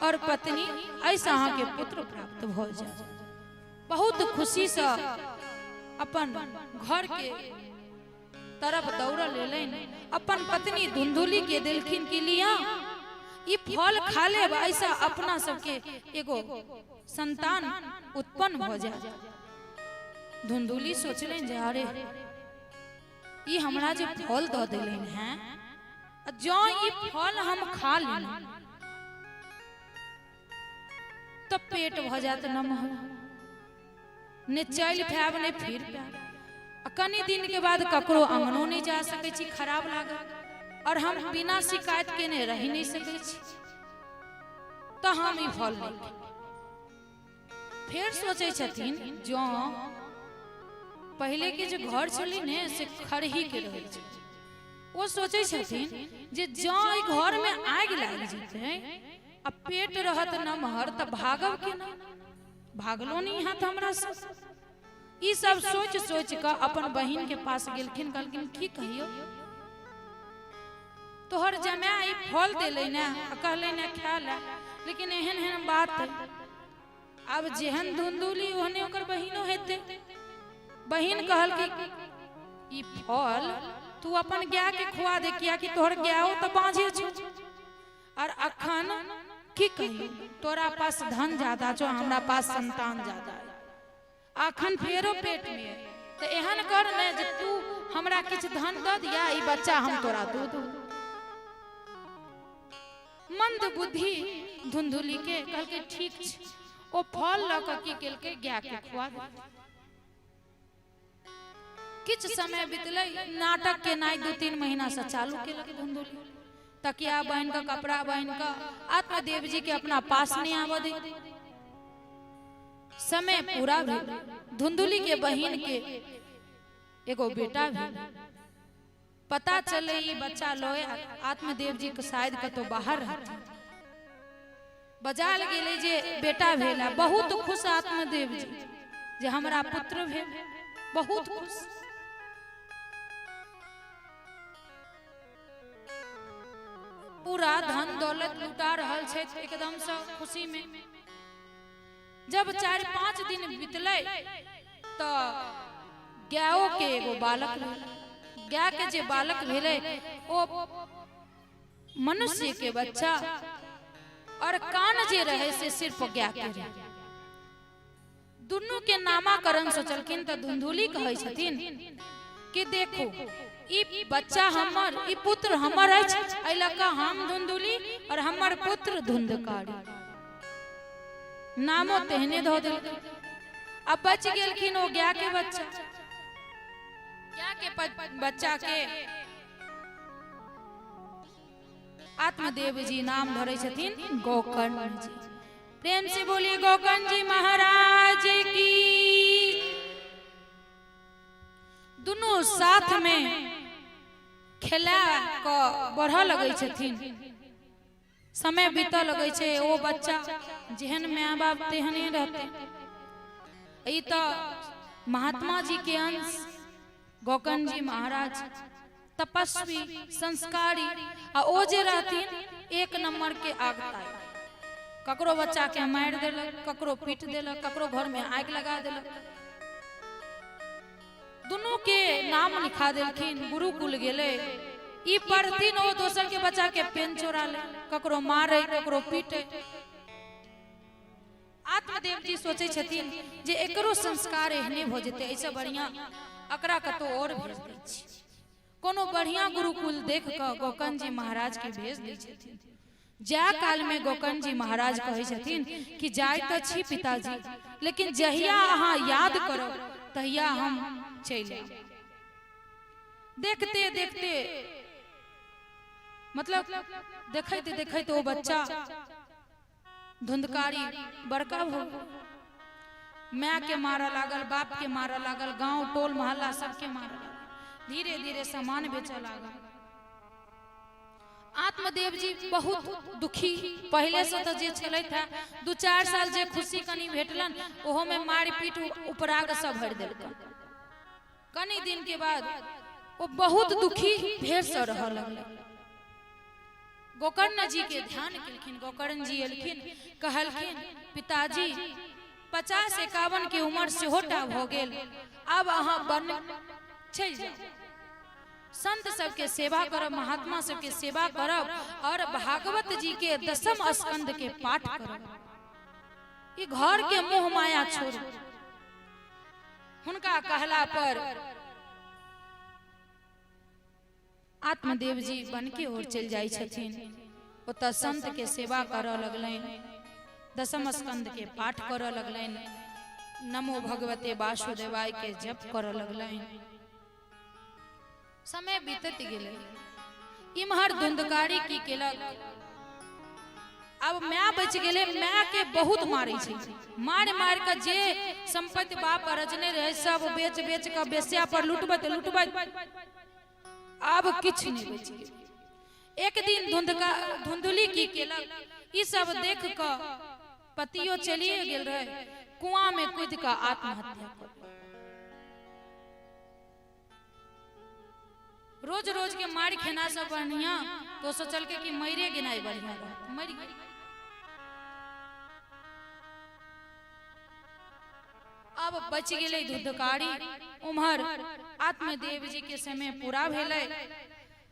और पत्नी ऐसा अहाँ के पुत्र प्राप्त भ जाए। बहुत खुशी से अपन घर के तरफ दौड़ लेलन, अपन पत्नी धुंधुली के दिलखिन के लिया ई फल खा ले, ऐसा अपना सबके एगो संतान उत्पन्न हो जाए। धुंधुली सोचलें जे अरे ई हमरा जे फल द देलन हैं, जो ई फल हम खा लेना तो पेट भ जात नमहर, ने चल पाब ने फिर पाब, कनी दिन के बाद ककरो अंगनो नहीं जा सके छी, खराब लागत, और हम बिना शिकायत के ने रह नहीं सके छी, तो हम ई फल नहीं। फिर सोचे छथिन जो पहले के जो घर चली ने से खरही के रहे छै, वो सोचे छथिन जे जो ई घर में आग लाग जेते आ पेट रहत नमहर त भागब के ना, भागलो नहीं हाथ हमरा से। ई सब सोच सोच के अपन बहिन के पास गेलखिन, कहलखिन की कहियो, तोहर जमाई फल देले ना, कहले ना खा ले, लेकिन एहन एहन बात, अब जेहन धुंधुली ओहने ओकर बहिनो हेते। बहिन कहल कि ई फल तू अपन गाय के खुआ दे, किया कि तोहर गायो तो बांझे छ, और अखन की कही तोरा पास धन ज्यादा छो, हमरा पास संतान ज्यादा है, अखन फेरो पेट में है, तो एहन कर ने जे तू हमरा किछ धन द दिया, ई बच्चा हम तोरा दूध। मंद बुद्धि धुंधुली के कहल के ठीक छै, ओ फल ल के की केल के गाय के खुआ दे। किछ समय बीतले नाटक के नाई 2-3 महीना से चालू के लगे धुंधुली तकिया बहन का कपड़ा बहन का आत्मदेव जी के अपना पास नहीं आवा दे। समय पूरा भी धुंधुली के बहन के एगो बेटा भी पता चले ये बच्चा लोए आत्मदेव जी के शायद कतो बाहर रहते बजाल गेले जे बेटा भेला। बहुत खुश आत्मदेव जी जे हमरा पुत्र भेल, बहुत खुश। पूरा धन दौलत लुटा रहल छै एकदम से खुशी में। जब 4-5 दिन बीतले तो गायों के एगो बालक भेल। गाय के जे बालक भेले ओ मनुष्य के बच्चा और कान जे रहे से सिर्फ गाय के रहे। दुनू के नामाकरण सोचलखिन तो धुंधुली कहे छथिन कि देखो ई बच्चा हमर, ई पुत्र हमर अछि, एहि लका हम धुंधुली और हमर पुत्र धुंधकारी नामो तेहने धो देलखिन। अब बच गेलखिन ओ गाय के बच्चा। गाय के बच्चा के आत्मदेव जी नाम धरे छथिन गोकर्ण जी। प्रेम से बोलिए गोकर्ण जी महाराज की। दोनों साथ में खेला को बढ़ लगे छथिन। समय बीत लगे छे ओ बच्चा जेहन माँ बाप तेहने रहते। ई तो महात्मा जी के अंश गोकर्ण जी महाराज तपस्वी संस्कारी आ ओ जे रहथिन एक नंबर के आगताई। ककरो बच्चा के मार देलक, ककरो पीट देलक, ककरो घर में आग लगा देलक। दोनों के नाम लिखा देलखिन, गुरुकुल गेले। ई पढ़थिन ओ दोसर के बच्चा के पेन चोरा ले, ककरो मारे ककरो पीटे। आत्मदेव जी सोचे छथिन जे एकरो संस्कार एहने हो जेते, ऐसे बढ़िया अकरा कतो और भेज दै छी। कोनो बढ़िया गुरुकुल देख क गोकर्ण जी महाराज के भेज दै छथिन। जा काल में गोकर्ण जी महाराज कहे छथिन कि जाय त छी पिताजी, लेकिन जहिया अहाँ याद करो तहिया हम चले। देखते देखते मतलब देखते देखते वो बच्चा धुंधकारी बड़का हो, माँ के मारा लागल, बाप के मारा लागल, गांव टोल मोहल्ला सबके मारा लागल। धीरे धीरे सामान बेचा लागल। आत्मदेव जी बहुत दुखी पहले से तो जे चले था 2-4 साल जे खुशी कनी भेटलन ओहो में मार पीट उपराग सब भर देलक। कनी दिन के बाद वो बहुत दुखी फेर से रह लगल। गोकर्ण जी के ध्यान केलखिन। गोकर्ण जी एलखिन, कहलखिन पिताजी 50-51 के उम्र से होटा हो गेल, अब अहाँ बन चल जाओ, संत सबके सेवा करब, महात्मा सबके सेवा करब और भागवत जी के 10म स्कंद के पाठ करब। ये घर के मोह माया छोड़ू। हुनका कहला पर आत्मदेव जी बन के ओर चल जाई छथिन। ओता संत के सेवा करऽ लगलैन, 10म स्कंद के पाठ करऽ लगलैन, नमो भगवते वासुदेवाय के जप करऽ लगलैन। समय बीतत गेले। इम्हर धुंधकारी की केलक, अब माँ बच गेले। माँ के बहुत मारे छे, मार मार के जे संपत्ति बाप अर्जने रहे सब बेच बेच के बेस्या पर लुटबत लुटबत अब किछ नहीं बच गेल। एक दिन धुंधुली की केलक, ई सब देख के पतियो चलिए गेल रहे, कुआं में कूद के आत्महत्या कर। रोज रोज के मार खेना सब बढ़िया तो सोचल के कि मरे गिनाई बढ़िया रह, मर गई। अब बच गेले धुंधकारी। उम्हर आत्मदेव जी के समय पूरा भेले।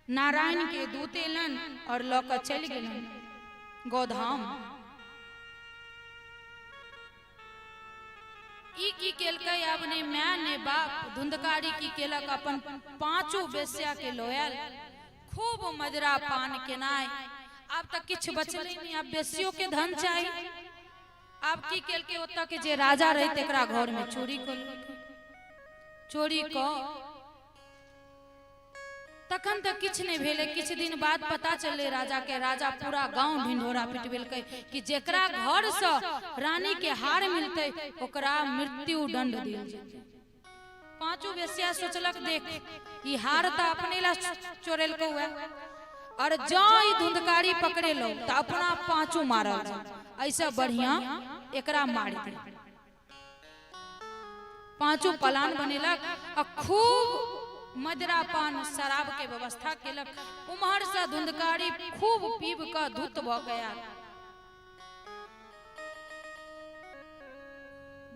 नारायण के दूत एलन और लौका चल गेलन गोधाम। ई की केलकै अपने माँ ने बाप धुंधकारी की केलक, अपन 5 बेस्या के लोयल, खूब मदरा पान केनाय। अब तक किछ बचले नहीं, अब बेस्यों के धन चाहिए। अब की केलकै, ओतऽ के जे राजा रहे तेकरा घर में चोरी कर, चोरी क तखन तक किछ नहीं भेले। किछ दिन बाद पता चले राजा के, राजा पूरा गांव ढिंढोरा पिटबेलकै कि जेकरा घर से रानी के हार मिलते ओकरा मृत्यु दंड दिल जेतै। पांचों वेश्या सोचलक देख ई हार त अपने ला चोरेलको हुआ और जो ई धुंधकारी पकड़े लो त अपना पांचों मारल जाए, ऐसा बढ़िया एकरा मार दे। पांचों पलान बनेलक और खूब मदिरा पान शराब के व्यवस्था केलक। उम्हर से धुंधकारी खूब पीब का धुत भ गया।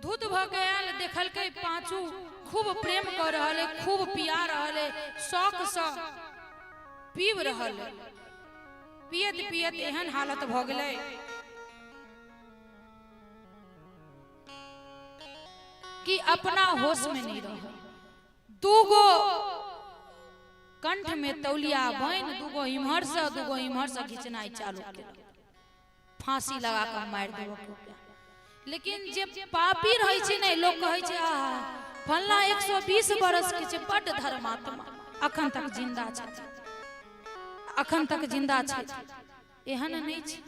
धुत भ गया देखल के पांचों खूब प्रेम कर रहले, खूब पिया रहले, शौक से पीब रहले। पियत पियत एहन हालत भ गेलै कि अपना होश में नहीं रह। दूगो कंठ में तौलिया बांध दूगो इम्हर से घिचनाई चालू केलक, फांसी लगा कर मार देबो। लेकिन जे पापी रहै छै नै, लोग कहै छै फल्ला 120 बरस के छै, बड़ धर्मात्मा, अखन तक जिंदा छै, अखन तक जिंदा छै। एहन नहीं छै।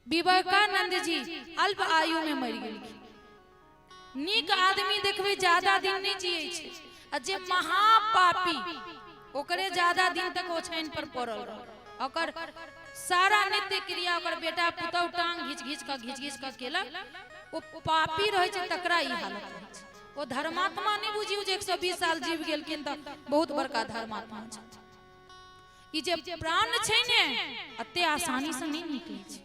विवेकानंद जी अल्प आयु में मर गेलखिन। नीक आदमी देखबे ज्यादा दिन नहीं जियै छै, आ जे महापापी ओकरे ज्यादा दिन तक ओछैन पर पड़ल रह। ओकर सारा नित्य क्रिया ओकर बेटा पुतौ टांग घिच घिच के केलक। ओ पापी रहे छै तकरा ई हालत रहे छै। ओ धर्मात्मा नहीं बुझियो जे 120 साल जीव गेलखिन त बहुत बड़का धर्मात्मा छै। ई जे प्राण छै ने अते आसानी से नहीं निकलै छै।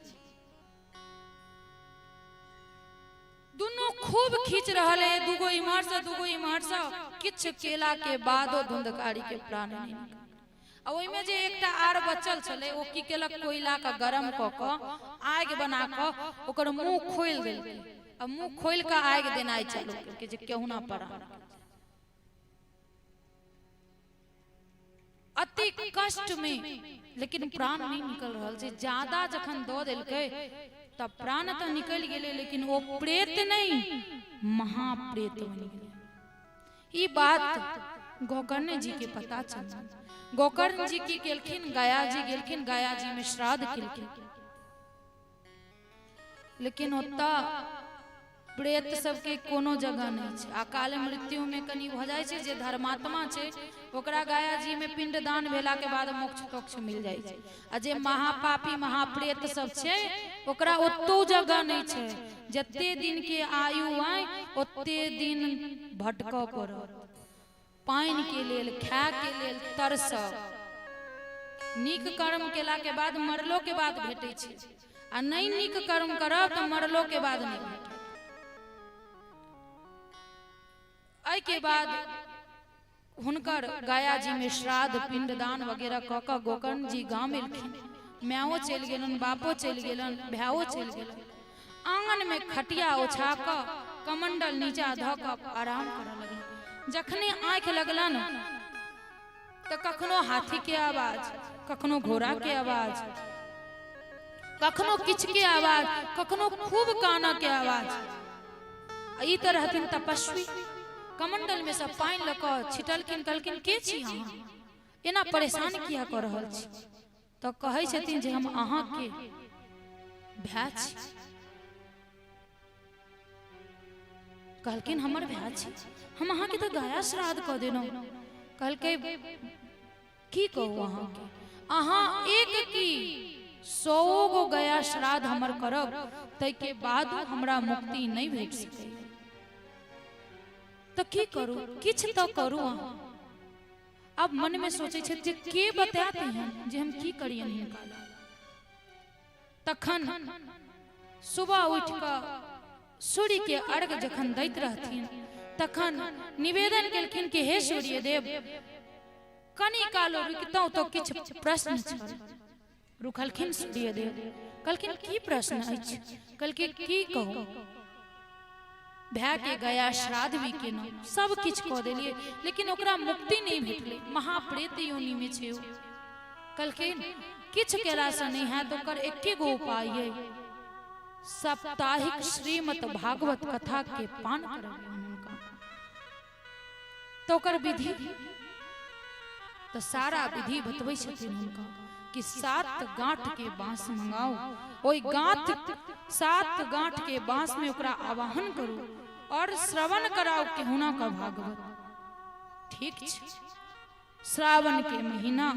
दोनों खूब खींच रहले, दूगो इम्हर से किछ केला के बादो धुंधकारी के प्राण नहीं निकल। आ ओइ में जे एकटा आर बचल छले ओ की केलक, कोयला का गरम क क आग बना क ओकर मुंह खोल देलकै। अब मुंह खोल के आग देनाई चालू केलकै जे केहू ना पड़ा। अति कष्ट में लेकिन प्राण नहीं निकल रहल छै। ज्यादा जखन दो देलकै तब प्राण तो निकल गेले, लेकिन वो प्रेत नहीं महाप्रेत बन गेले। ई बात गोकर्ण जी के पता चल। गोकर्ण जी की गेलखिन, गया जी गेलखिन, गया जी में श्राद्ध केलखिन। लेकिन ओता प्रेत सबके कोनो जगह नहीं छै। अकाल मृत्यु में कनी भ जाय छै। जे धर्मात्मा छै ओकरा गया जी में पिंडदान भेला के बाद मोक्ष तोक्ष मिल जाय छै। आ जे महापापी महाप्रेत सब छै ओकरा ओतो जगह नहीं छै। जते दिन के आयु आय ओते दिन भटक पड़त, पाइन के लेल, खाय के लेल तरस। नीक कर्म केला के बाद मरलो के बाद भेटै छै, आ नहीं नीक कर्म करब त मरलो के बाद नहीं भेटत। आई के बाद हुनकर गया जी में श्राद्ध पिंडदान वगैरह क क गोकर्ण जी गांव एलखिन। माओ चल गेलन, बापो चल गेलन, भाओ चल गेलन। आंगन में खटिया ओछा क कमंडल नीचा ध क आराम करऽ लगलन। जखने आंख लगलन त कखनो हाथी के आवाज, कखनो घोड़ा के आवाज, कखनो किछ के आवाज, कखनो खूब काना के आवाज। ई त रहथिन तपस्वी। कमंडल में सब पानी लक छिटलखिन, कहलखिन के छी अहाँ, एना परेशान किया कर रहल छी? तो कहै छथिन जे हम अहाँ के भाय छी। कहलखिन हमर भाय छी, हम अहाँ के तो गया श्राद्ध क देनौ। कहलकै की कहू अहाँ के, अहाँ एक की 100 गो गया श्राद्ध हमर करब तै के बाद हमरा मुक्ति नहीं भेट सकै। तो की करू, किछ तो करू अहाँ। अब मन में सोचे छे जे के बताते हैं जे हम की करियन हिनका। तखन सुबह उठ क सूर्य के अर्घ जखन दैत रहथिन तखन निवेदन केलखिन कि हे सूर्य देव, कनी कालो रुकतौ तो किछ प्रश्न छल। रुकलखिन सूर्य देव, कहलखिन की प्रश्न अछि? कहलखिन की कहू, भाय के गया श्राद्ध भी केना, सब किछ क देलिए, लेकिन ओकरा मुक्ति नहीं भेटले, महाप्रेत योनि में छै। कहलखिन किछ केला से नहीं है तो कर एके गो उपाय है, साप्ताहिक श्रीमद् भागवत कथा के पान करब उनका। तो कर विधि तो सारा विधि बतबै छथिन हुनका कि 7 गांठ के बांस मंगाओ, ओई गांठ 7 गांठ के बांस में ओकरा आवाहन करू और श्रवण कराओ केहुना का भागवत। ठीक छै, श्रावण के महीना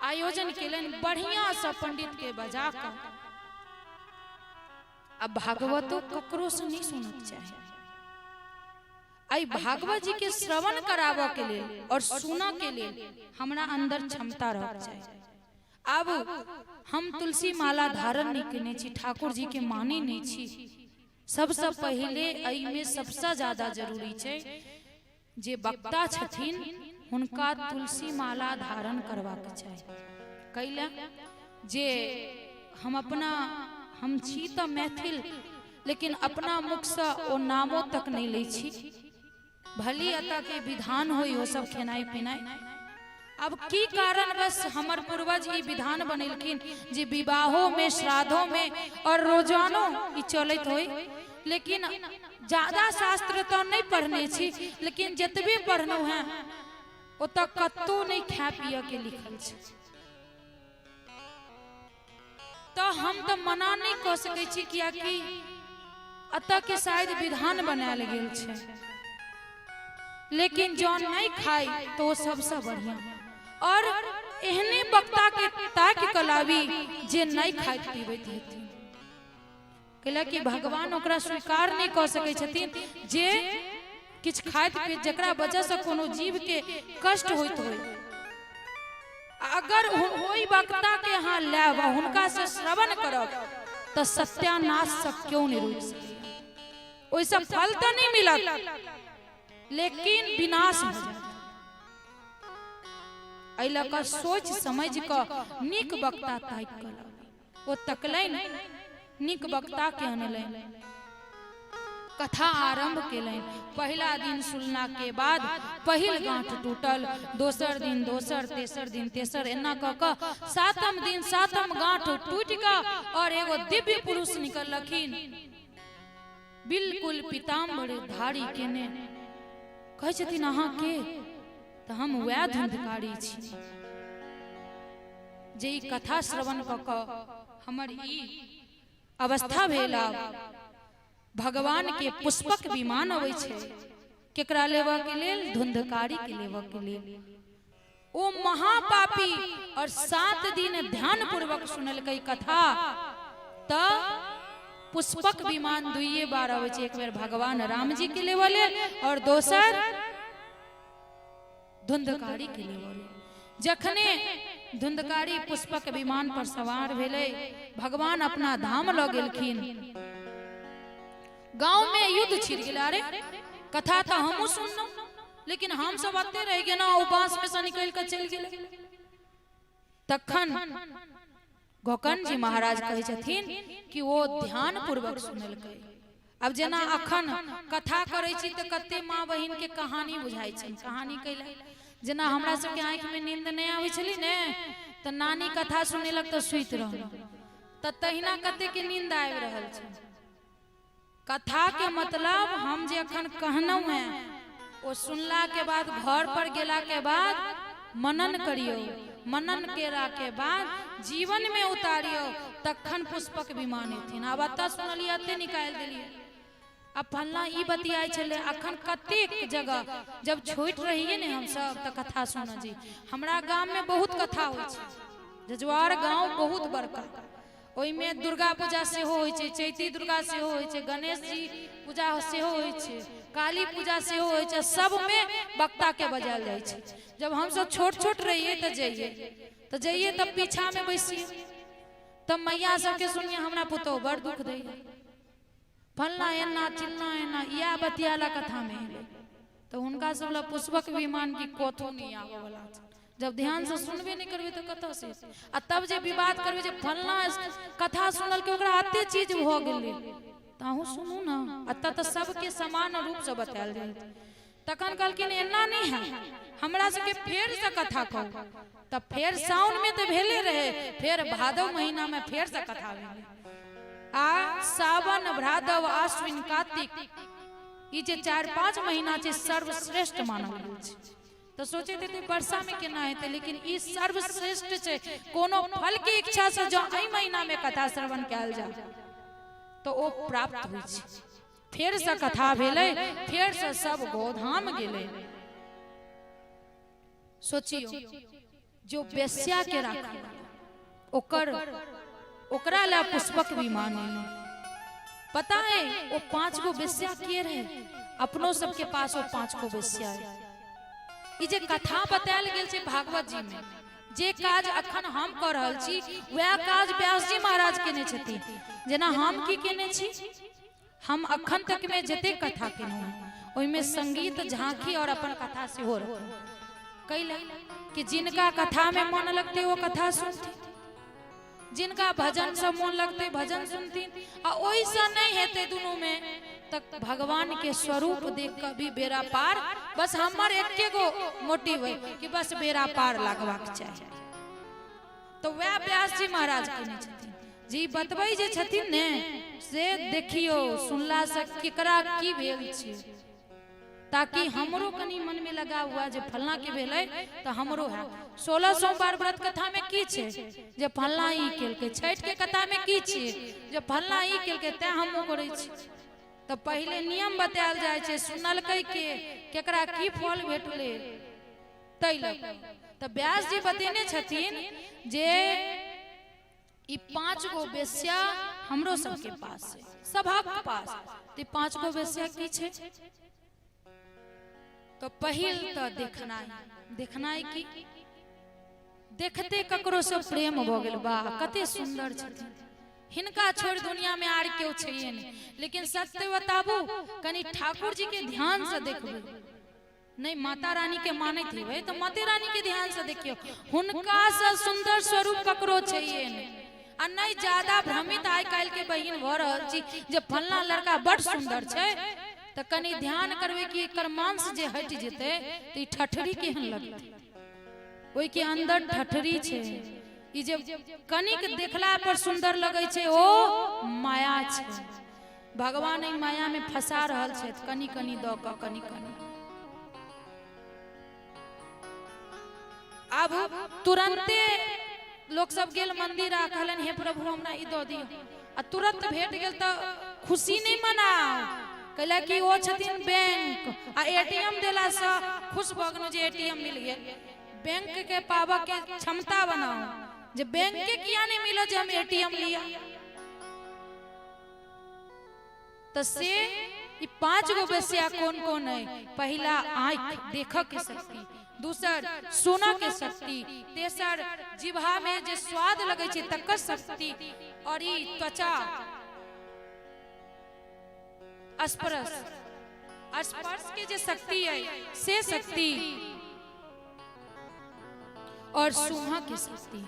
आयोजन केलन बढ़िया सा पंडित के बजा कर। अब भागवतो ककरो से नहीं सुनक चाहिए, आई भागवत जी के श्रवण करावा के लिए और सुना के लिए हमरा अंदर क्षमता रहक चाहिए। अब हम तुलसी माला धारण नहीं करने छी, ठाकुर जी के मानी नहीं छी। सबसे पहले आई में सबसे ज्यादा जरूरी छै जे वक्ता छथिन हुनका तुलसी माला धारण करवाक चाहिए। कैला जे हम छी तो मैथिल, लेकिन अपना मुख से ओ नामो तक नहीं ले छी। भली अता के विधान होई हो सब खेनाई पिनाई। अब की कारण बस हमर पूर्वज ई विधान बनेलखिन जे विवाहों में, श्राद्धों में और रोजानो ई चलत होई। लेकिन ज्यादा शास्त्र तो नहीं पढ़ने छी, लेकिन जतबे पढ़नो है ओत कत्तो नहीं खा पिया के लिखल छै। तो हम तो मना नहीं कह सकै छी, किया कि अतः के शायद विधान बनायल गेल छै। लेकिन जो नहीं खाई तो सबसे बढ़िया, और एहने वक्ता के ताक कलावी जे नहीं खाइत पीबैत हेथिन। कैला कि भगवान ओकरा स्वीकार नहीं कह सकै छथिन जे किछ खाइत पीत जकरा वजह से कोनो जीव के कष्ट होइत होय। अगर ओई वक्ता के यहाँ लेब हुनका से श्रवण करब तो सत्यानाश से क्यों नहीं रोक सके। ओइसे फल तो नहीं मिलत, लेकिन विनाश हो जाए। अइला का सोच समझ क नीक वक्ता ताक कला ओ तकलैन, नीक वक्ता के अनलैन, कथा आरंभ केलैन। पहला दिन सुनला के बाद पहिल गांठ टूटल, दोसर दिन दोसर, तेसर दिन तेसर, एना क सातम दिन सातम गांठ टूट क और एगो दिव्य पुरुष निकलखिन, बिल्कुल पीताम्बर धारी केने। कहे छथिन अहाँ के? तो हम वह धुंधकारी छी जे ई कथा श्रवण क हमर ई अवस्था भेला। भगवान के पुष्पक विमान अबै छै, केकरा लेवा के लेल? धुंधकारी के लेवा के लेल। ओ महापापी और 7 दिन ध्यान पूर्वक सुनल कई कथा, त पुष्पक विमान 2 बार अबै छै। एक बेर भगवान राम जी के लेवा लेल और दोसर धुंधकारी के लेवा लेल। जखने धुंधकारी पुष्पक विमान पर सवार भेले, भगवान अपना धाम ल गेलखिन। गांव में युद्ध छिड़ गेला। अरे कथा तो हमहू सुनना, लेकिन हम सब आते रह गए ना, बांस में से निकल कर चल गए। तखन गोकर्ण जी महाराज कहे छथिन कि वो ध्यान पूर्वक सुनलकै। अब जना अखन कथा करे छी त कते माँ बहिन के कहानी बुझाई छै। कहानी कैला जना हमरा सबके आंख में नींद नहीं आवे छली ने, त नानी कथा सुनेलक त सुइत रहल, त तहिना कते के नींद आबि रहल छै। कथा के मतलब हम जे अखन कहनौ है ओ सुनला के बाद घर पर गेला के बाद मनन करियो, मनन केला के बाद जीवन में उतारियो, तखन पुष्पक विमान हेथिन। आब अत सुनलिए अते निकाल देलिए। अब फलना ई बतियाई छले अखन कतेक जगह जब छोट रहिए ने हम सब त कथा सुन जी। हमरा गांव में बहुत कथा होय छै, जजुआर गांव बहुत बड़का, ओइ में दुर्गा पूजा सेहो होय छै, चैती दुर्गा सेहो होय छै, गणेश जी पूजा सेहो होय छै, काली पूजा सेहो होय छै। सब में वक्ता के बजायल जाय छै। जब हम सब छोट छोट रहिए त जाइए तब पीछा में बैसिए, तब मैया सबके सुनिए हमरा पुतो बड़ दुख दैया, फलना एना चिल्ला एना, या बतियाला कथा में हेले। तो हुनका सब ला पुष्पक विमान की कोथो नहीं आवे वाला छै। जब ध्यान से सुनबे नहीं करबे तो कतौ से, आ तब जे विवाद करबे जे फलना कथा सुनल के ओकरा आते चीज भ गेलै, ताहू सुनू ना। अत त सबके समान रूप से बतायल जाय। तखन कहलखिन एना नहीं है, हमरा सबके फेर से कथा कहू। तब फेर साउन में तो भेले रहे, फिर भादव महीना में फेर से कथा भेले। आ सावन भादव आश्विन कार्तिक ई जे 4-5 महीना छै सर्वश्रेष्ठ मानल गेल छै। तो सोचे थे वर्षा में केना हेते, लेकिन ई सर्वश्रेष्ठ छे। कोनो फल की इच्छा से जो एहि महीना में कथा श्रवण कैल जा तो ओ प्राप्त होइ छै। फिर से कथा भेलै, फिर से सब गोधाम गेलै। सोचियो जो बेस्या के राखल ओकरा ला पुष्पक विमान एलै। पता है वो 5 गो बेस्या के रहे, अपनो सबके पास वो 5 गो बेस्या है। ई जे कथा बतायल गेल छै भागवत जी में, जे काज अखन हम कर रहल छी वह काज व्यास जी महाराज केने छथिन। जेना हम की केने छी, हम अखन तक में जते कथा केनहुँ ओहि में संगीत, झांकी और अपन कथा से हो रहा कैला कि जिनका कथा में मन लगते वो कथा सुनती, जिनका भजन से मन लगते भजन सुनती। आ ओइसा नहीं हेते दोनों में तक भगवान के स्वरूप देख कर भी बेरा पार। बस हमर एके गो मोटिव है कि बस बेरा पार लगवाक चाहिए। तो वह व्यास जी महाराज केने छथिन जी बतबै जे छथिन ने से देखियो सुनला से केकरा की भेल छै, ताकि हमरो कनी मन में लगा हुआ जे फलना के भेलै तो हमरो है। 16 सोमवार व्रत कथा में की छै जे फलना ई केलकै, छठ के कथा में की छै जे फलना ई केलकै तै हमहु करै छी। तो पहले नियम बतायल जाय छै, सुनलकै के केकरा की फल भेटलै तै लग। तो व्यास जी बतेने छथिन जे ई 5 गो बेस्या हमरो सबके पास है, सबक पास। तो 5 गो बेस्या की छै? तो पहिल तो देखनाई की देखते ककरो से प्रेम भ गेल, वाह कते सुंदर छथिन, हिनका छोड़ दुनिया में आर केओ छैये नहीं। लेकिन सत्य बताबू, कनी ठाकुर जी के ध्यान से देखबे, नहीं माता रानी के मानैत हेबै तो माता रानी के ध्यान से देखियो, हुनका से सुंदर स्वरूप ककरो छैये नहीं। आ नहीं ज्यादा भ्रमित आइ काल के बहिन भ रहल छी जे फलना लड़का बड़ सुंदर छै, तो कनी ध्यान करबे कि एकर मांस जे हट जेते तो ई ठठरी केहन लगते, ओइ के अंदर ठठरी छै। ई जे कनिक देखला पर सुंदर लगै छै ओ माया छै। भगवान ई माया में फंसा रहल छै, कनी कनी द क कनी कनी। अब तुरंते लोग सब गेल मंदिर आ कहलन हे प्रभु हमरा ई द दियो, आ तुरंत भेट गेल तो खुशी नहीं मनाओ, कहला कि ओ छथिन बैंक आ एटीएम देला से खुश भ गेलौ जे एटीएम मिल गेल। बैंक के पावा के क्षमता बनाओ, जे बैंक के किया नहीं मिलो जे हम एटीएम लिया। तो से ई 5 गो बेस्या कौन कौन है? पहला आँख देख के शक्ति, दूसर सुना के शक्ति, तेसर जिह्वा में जे स्वाद लगे छै तकर शक्ति, और ई त्वचा स्पर्श के जे शक्ति है से शक्ति, और सूंघा के शक्ति।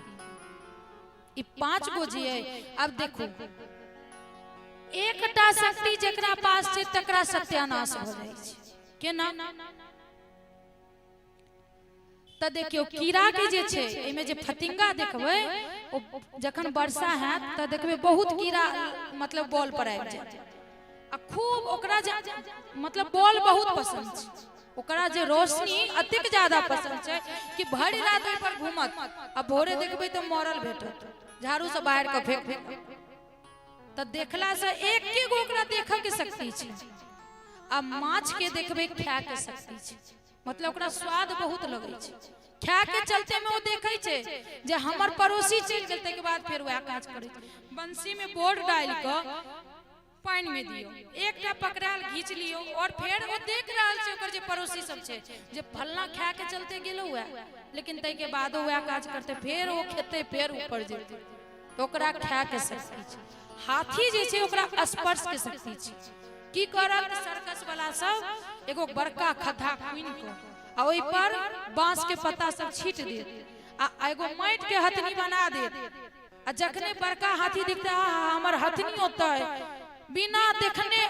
ई 5 गो जे है। अब देखो एकटा शक्ति जेकरा पास छै तकरा सत्यानाश हो जाय छै, केना? त देखियो कीड़ा के जे छै एमे जे फतिंगा देखबै, जखन वर्षा हैत त देखबै बहुत कीड़ा मतलब बॉल पर आबि जायत, आ खूब ओकरा मतलब बॉल बहुत पसंद छै, ओकरा जे रोशनी अतिक ज्यादा पसंद छै कि भरि रात ओइ पर घूमत, आ भोरे देखबै त मरल भेटत, झाड़ू से बाहर के फेंक। त देखला से एके गो ओकरा देखै के शक्ति छै। आ माछ के देखबै खाय के शक्ति छै, मतलब ओकरा स्वाद बहुत लगै छै, खाय के चलते में वो देखै छै जे हमर पड़ोसी चल गेल के बाद फिर वह काज करे। बंसी में बोर्ड डाल के पानी में दियो, एकटा पकड़ाल घीच लियो, और फिर वो देख रहल छै ओकर जे पड़ोसी सब छै जे फलना खाय के चलते गेलो हुआ, लेकिन तै के बादो वह काज करते, फिर वो खेते, फिर ऊपर जेते, तो ओकरा खाय के शक्ति छै। हाथी जे छै ओकरा स्पर्श के शक्ति छै। की करत सर्कस वाला सब एगो बड़का खद्धा खुनि को आ ओइ पर बांस के पत्ता सब छीट दे, आ एगो माइट के हथनी बना दे, आ जखने बड़का हाथी दिखता हमर हथनी होता है, बिना देखने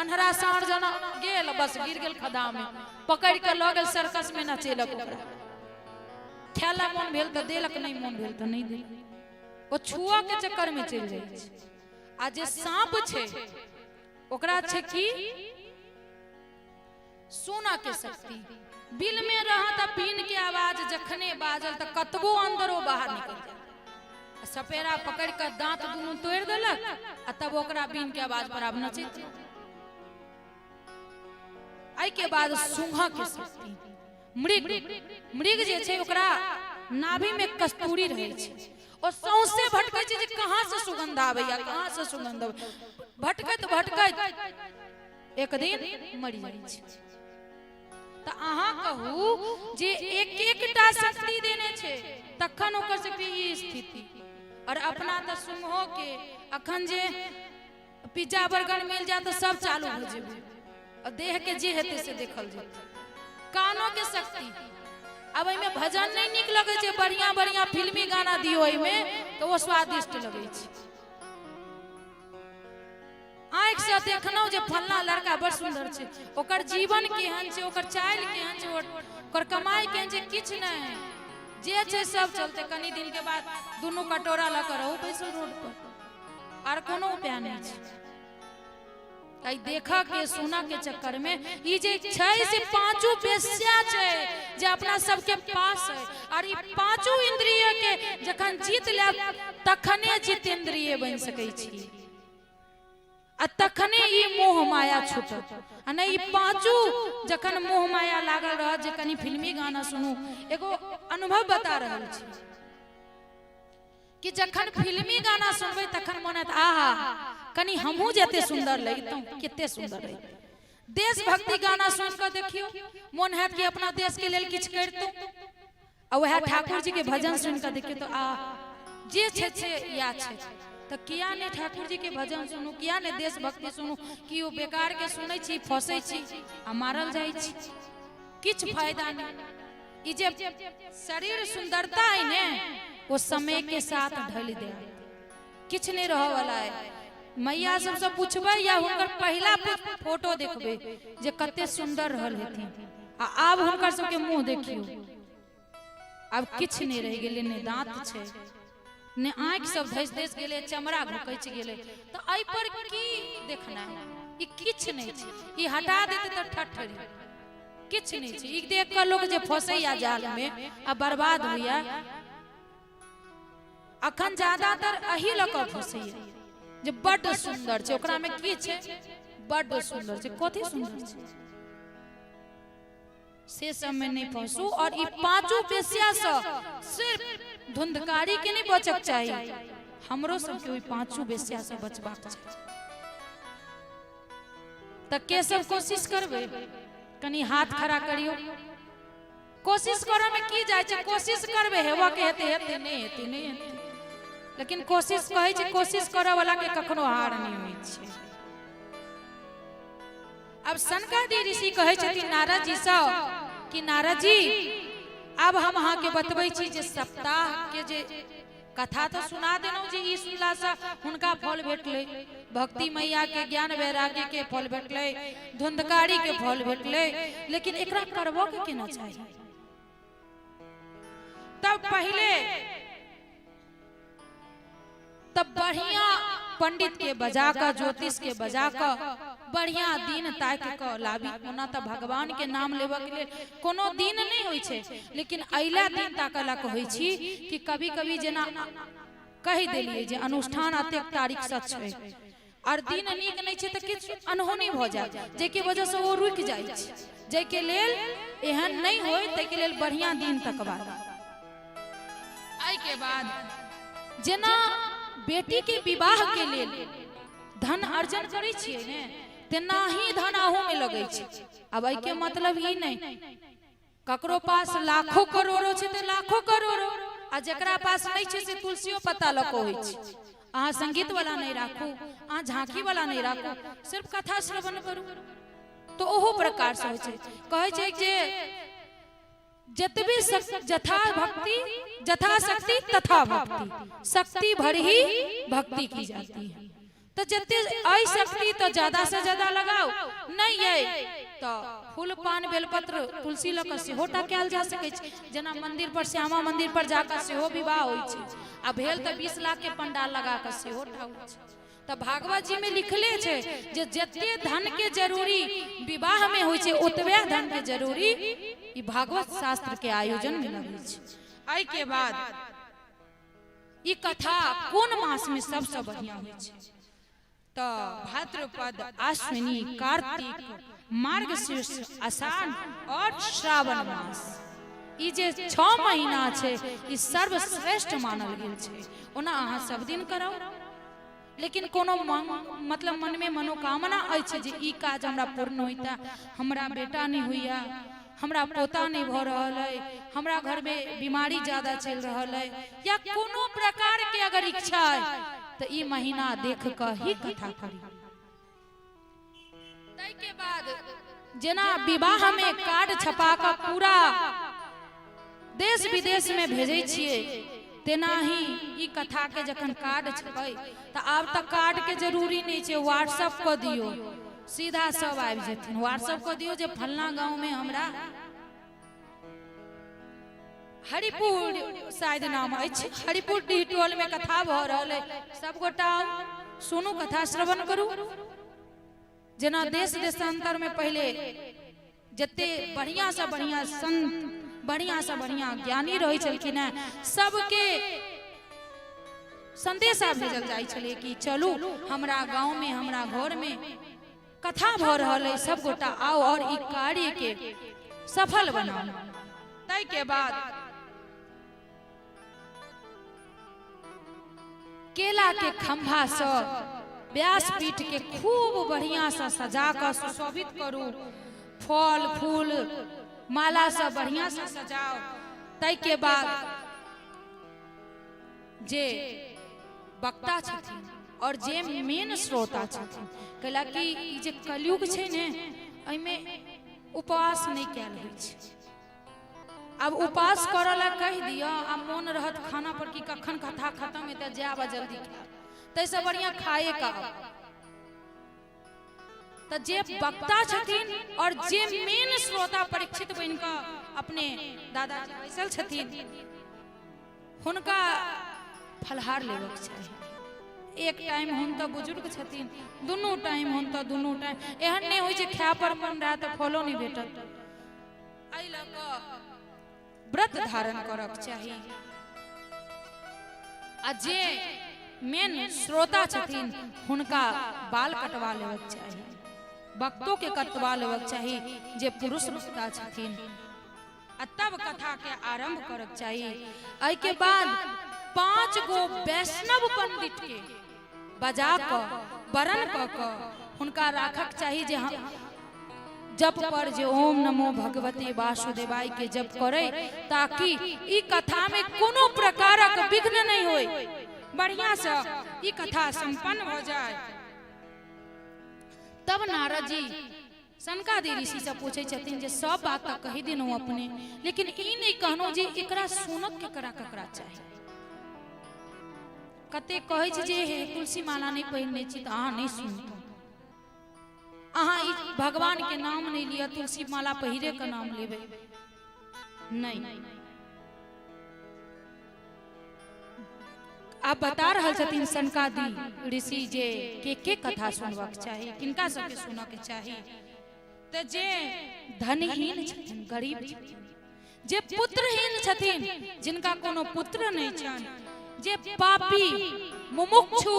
अन्हरा साँढ़ जना गेल, बस गिर गेल खद्धा में, पकड़ के ल गेल सर्कस में नचेलक। ओकरा खेला मन भेल त देलक, नहीं मन भेल त नहीं देलक, वो छुआ के चक्कर में चल जाय छै। आ जे सांप छै ओकरा छै कि सोना के शक्ति, बिल में रहा था पीन के आवाज जखने बाजल तो कतबो अंदर वो बाहर निकल जाए। सपेरा पकड़ कर दांत दोनों तोड़ देलक आ तब ओकरा बीन के आवाज पर आब नचित। आई के बाद सुंघा के शक्ति मृग मृग जे छे ओकरा नाभि में कस्तूरी रहे छे और सौंसे भटकै छे जे कहां से सुगंध आबैया कहां से सुगंध भटकैत भटकैत एक दिन मरि जाइ छे। त अहाँ कहू जे एक एकटा शक्ति देने छे तखन ओकर शक्ति ई स्थिति और अपना त सुंघो के अखन जे पिज्जा बर्गर मिल जाए तो सब चालू हो जेबे और देह के जे हेते से देखल जेते। कानों के शक्ति अब में भजन नहीं निक लगे छे बढ़िया बढ़िया फिल्मी गाना दियो में तो वो स्वादिष्ट लगे छे। आँख से देखनो जे फलना लड़का बड़ सुंदर छे ओकर जीवन केहन छे ओकर चाल केहन छे ओकर कमाई केहन छे किछ नहीं जे छे सब चलते कनी दिन के बाद दोनों कटोरा ला कर रहू बैसल रोड पर और कोनो उपाय नहीं छे। आई देखा के सुना के चक्कर में ई जे छय से पांचों बेस्या छे जे अपना सबके पास है और ई पांचों इंद्रिय के जखन जीत ले तखने जितेंद्रिय बन सकै छी आ तखने ई मोह माया छूटत आ नहीं पांचों जखन मोह माया लागल रह जे कनी फिल्मी गाना सुनू एगो अनुभव बता रहल छी कि जखन फिल्मी गाना सुनबे तखन मन हैत आहा कनी हमहू जते सुंदर लगितौ किते सुंदर रही। देशभक्ति गाना सुन के देखियो मन हैत कि अपना देश के लेल किछ करतौ आ वह ठाकुर जी के भजन सुन के देखियो तो आ जे छे या छे तो किया ने ठाकुर जी के भजन सुनू किया ने देशभक्ति सुनू कि वो बेकार के सुनै छी फसै छी आ मारल जाइ छी किछ फायदा नहीं। ई जे शरीर सुंदरता है ने वो समय के साथ ढल दे किछ नहीं रह वाला है। मैया सबसे पूछबे या हुनकर पहला फोटो देखबे जे कते सुंदर रहल हेथिन आ आब हुनकर सबके मुंह देखियो अब किछ नहीं रह गेले ने दांत छे ने आंख सब धस धस गेले चमड़ा घुकैच गेले तो आई पर की देखना है ई किछ नहीं छे ई हटा देते तो ठठरी किछ नहीं छे ई देख के लोग जे फसैया जाल में आ बर्बाद होइया अखन ज्यादातर अही लक फसैया जे बड़ सुंदर छे ओकरा में की छे बड़ सुंदर छे कथि सुंदर छे से सब में नहीं फंसू और ई पांचों पेशिया से सिर्फ धुंधकारी के नहीं बचक चाहिए हमरो सब के ओई पांचों बेसिया से बचबाक चाहिए। त के सब कोशिश करबे कनी हाथ खड़ा करियो कोशिश करे में की जाय छे कोशिश करबे हेवा के हेते हेते नहीं हेते नहीं हेते लेकिन कोशिश कहे छे कोशिश करे वाला के कखनो हार नहीं होई छे। अब सनकादिक ऋषि कहे छथिन नारद जी से कि नारद जी अब हम अहाँ के बतबै छी जे सप्ताह के जे कथा तो सुना देनो जे ई सुनला से हुनका फल भेटले भक्ति मैया के ज्ञान वैराग्य के फल भेटले धुंधकारी के फल भेटले लेकिन एकरा करबो के केना चाहिए। तब पहले तब बढ़िया पंडित के बजा का ज्योतिष के बजा का बढ़िया दिन ताक के लाबी ओना त भगवान के नाम लेबा के लिए कोनो दिन नहीं होई छे लेकिन अइला दिन ताकला के होई छी कि कभी कभी जेना कहि देलिए जे अनुष्ठान अतेक तारीख से छै और दिन नीक नहीं छे त किछ अनहोनी भ जाय जे के वजह से वो रुक जाय छै जे के लेल एहन नहीं होय त के लेल बढ़िया दिन तकबा आई के बाद जेना बेटी के विवाह के लेल धन अर्जन करै छियै ने तेना ही धन आहू में लगे छे। अब आई के मतलब ही नहीं ककरो पास लाखों करोड़ों छे ते लाखों करोड़ों आ जेकरा पास नहीं छे से तुलसियो पत्ता लको होई छे। अहाँ संगीत वाला नहीं राखू अहाँ झांकी वाला नहीं राखू सिर्फ कथा श्रवण करू तो ओहो प्रकार से होय छे। कहे छे जे जतबे जथा भक्ति जथा शक्ति तथा भक्ति शक्ति भर ही भक्ति की जाती है। तो जते आई शक्ति तो ज्यादा से ज्यादा लगाओ नहीं है तो फूल पान बेलपत्र तुलसी लक सेहो टाकल जा सके छै। जना मंदिर पर श्यामा मंदिर पर जाकर सेहो विवाह होय छै आ भेल तो 20 लाख के पंडाल लगा कर सेहो ठाउ छै। तो भागवत जी में लिखले छे जे जते धन के जरूरी विवाह में होय छे ओतबे धन के जरूरी ई भागवत शास्त्र के आयोजन में लगै छे। आई के बाद ई कथा कोन मास में सबसे बढ़िया होय छे तो भाद्रपद, अश्विनी, कार्तिक, मार्गशीर्ष, आषाढ़ और श्रावण मास ई जे 6 महीना छे ई सर्वश्रेष्ठ मानल गेल छे। ओना अहाँ सब दिन कराओ, लेकिन कोनो मतलब मन में मनोकामना अछि जे ई काज हमरा पूर्ण होइता, हमरा बेटा नहीं होइया, हमरा पोता नहीं भ रहल है, हमरा घर में बीमारी ज्यादा चल रहल है, या कोनो प्रकार के अगर इच्छा है तो ई महीना देख कर ही कथा करी। तै के बाद जेना विवाह में कार्ड छपा कर पूरा देश विदेश में भेजे छिए, तेना ही ई कथा के जखन कार्ड छपै त आब तक कार्ड के जरूरी नहीं छे, व्हाट्सएप कर दियो सीधा सब आबि जेथिन। व्हाट्सएप कर दियो जे फलना गांव में हमरा हरिपुर शायद नाम अछि, हरिपुर डिहटोल में कथा भ रहल है, सब गोटा सुनू, कथा श्रवण करू। जेना देश देशांतर में पहले जते बढ़िया से बढ़िया संत, बढ़िया से बढ़िया ज्ञानी रही छलखिन है, सबके संदेशा भेजल जाय छले कि चलू हमरा गांव में, हमरा घर में कथा भ रहल है, सब गोटा आओ और ई कार्य के सफल बनाओ। तै के बाद केला के खंभा से व्यासपीठ के खूब बढ़िया से सजा कर सुशोभित करू, फल फूल माला से बढ़िया से सजाओ। तै के बाद जे वक्ता छथिन और जे मेन श्रोता छथिन, कैला कि ई जे कलयुग छै ने, एमे उपवास नहीं कैल होइ छै। अब उपवास करला ला कह दिया, अब मन रहत खाना पर कि कखन कथा खत्म हेतै, जाब जल्दी खा, तैसे बढ़िया खाए का। तो जे वक्ता छथिन और जे मेन श्रोता परीक्षित बन का अपने दादाजी बैसल छथिन, हुनका फलहार लेबक चाहिए। एक टाइम हुन तो बुजुर्ग छथिन, दुनू टाइम हुन तो दुनू टाइम, एहन नहीं होय जे खाय पर मन रहा तो फलो नहीं भेटत। एहि ल क व्रत धारण करक चाहिए। आ जे मेन श्रोता छथिन हुनका बाल कटवा लेबक चाहिए, भक्तों के कटवा लेबक चाहिए जे पुरुष वक्ता छथिन, आ तब कथा के आरंभ करक चाहिए। एहि के बाद 5 गो वैष्णव पंडित के बजा क वरण क हुनका राखक चाहिए जे हम जप पर जे ओम नमो भगवते वासुदेवाय के जप करे, ताकि ई कथा में कोनो प्रकारक विघ्न नहीं होय, बढ़िया से ई कथा संपन्न हो जाए। तब नारद जी सनकादि ऋषि से पूछे छथिन जे सब बात तो कही दिनों अपने, लेकिन ई नहीं कहनो जे एकरा सुनक केकरा ककरा चाहिए। कते कहे छै जे हे तुलसी माला नहीं पहिरने छी तो अहाँ नहीं सुनतो, अहाँ ई भगवान के नाम नहीं लिया, तुलसी माला पहिरे का नाम लेबे नहीं। आप बता रहल छथिन सनकादि ऋषि जे के कथा सुनबाक चाहिए, किनका सबके सुनक चाहिए। तो जे धनहीन छथिन, गरीब छथिन, जे पुत्रहीन छथिन, जिनका कोनो पुत्र नहीं छन, जे पापी मुमुक्षु,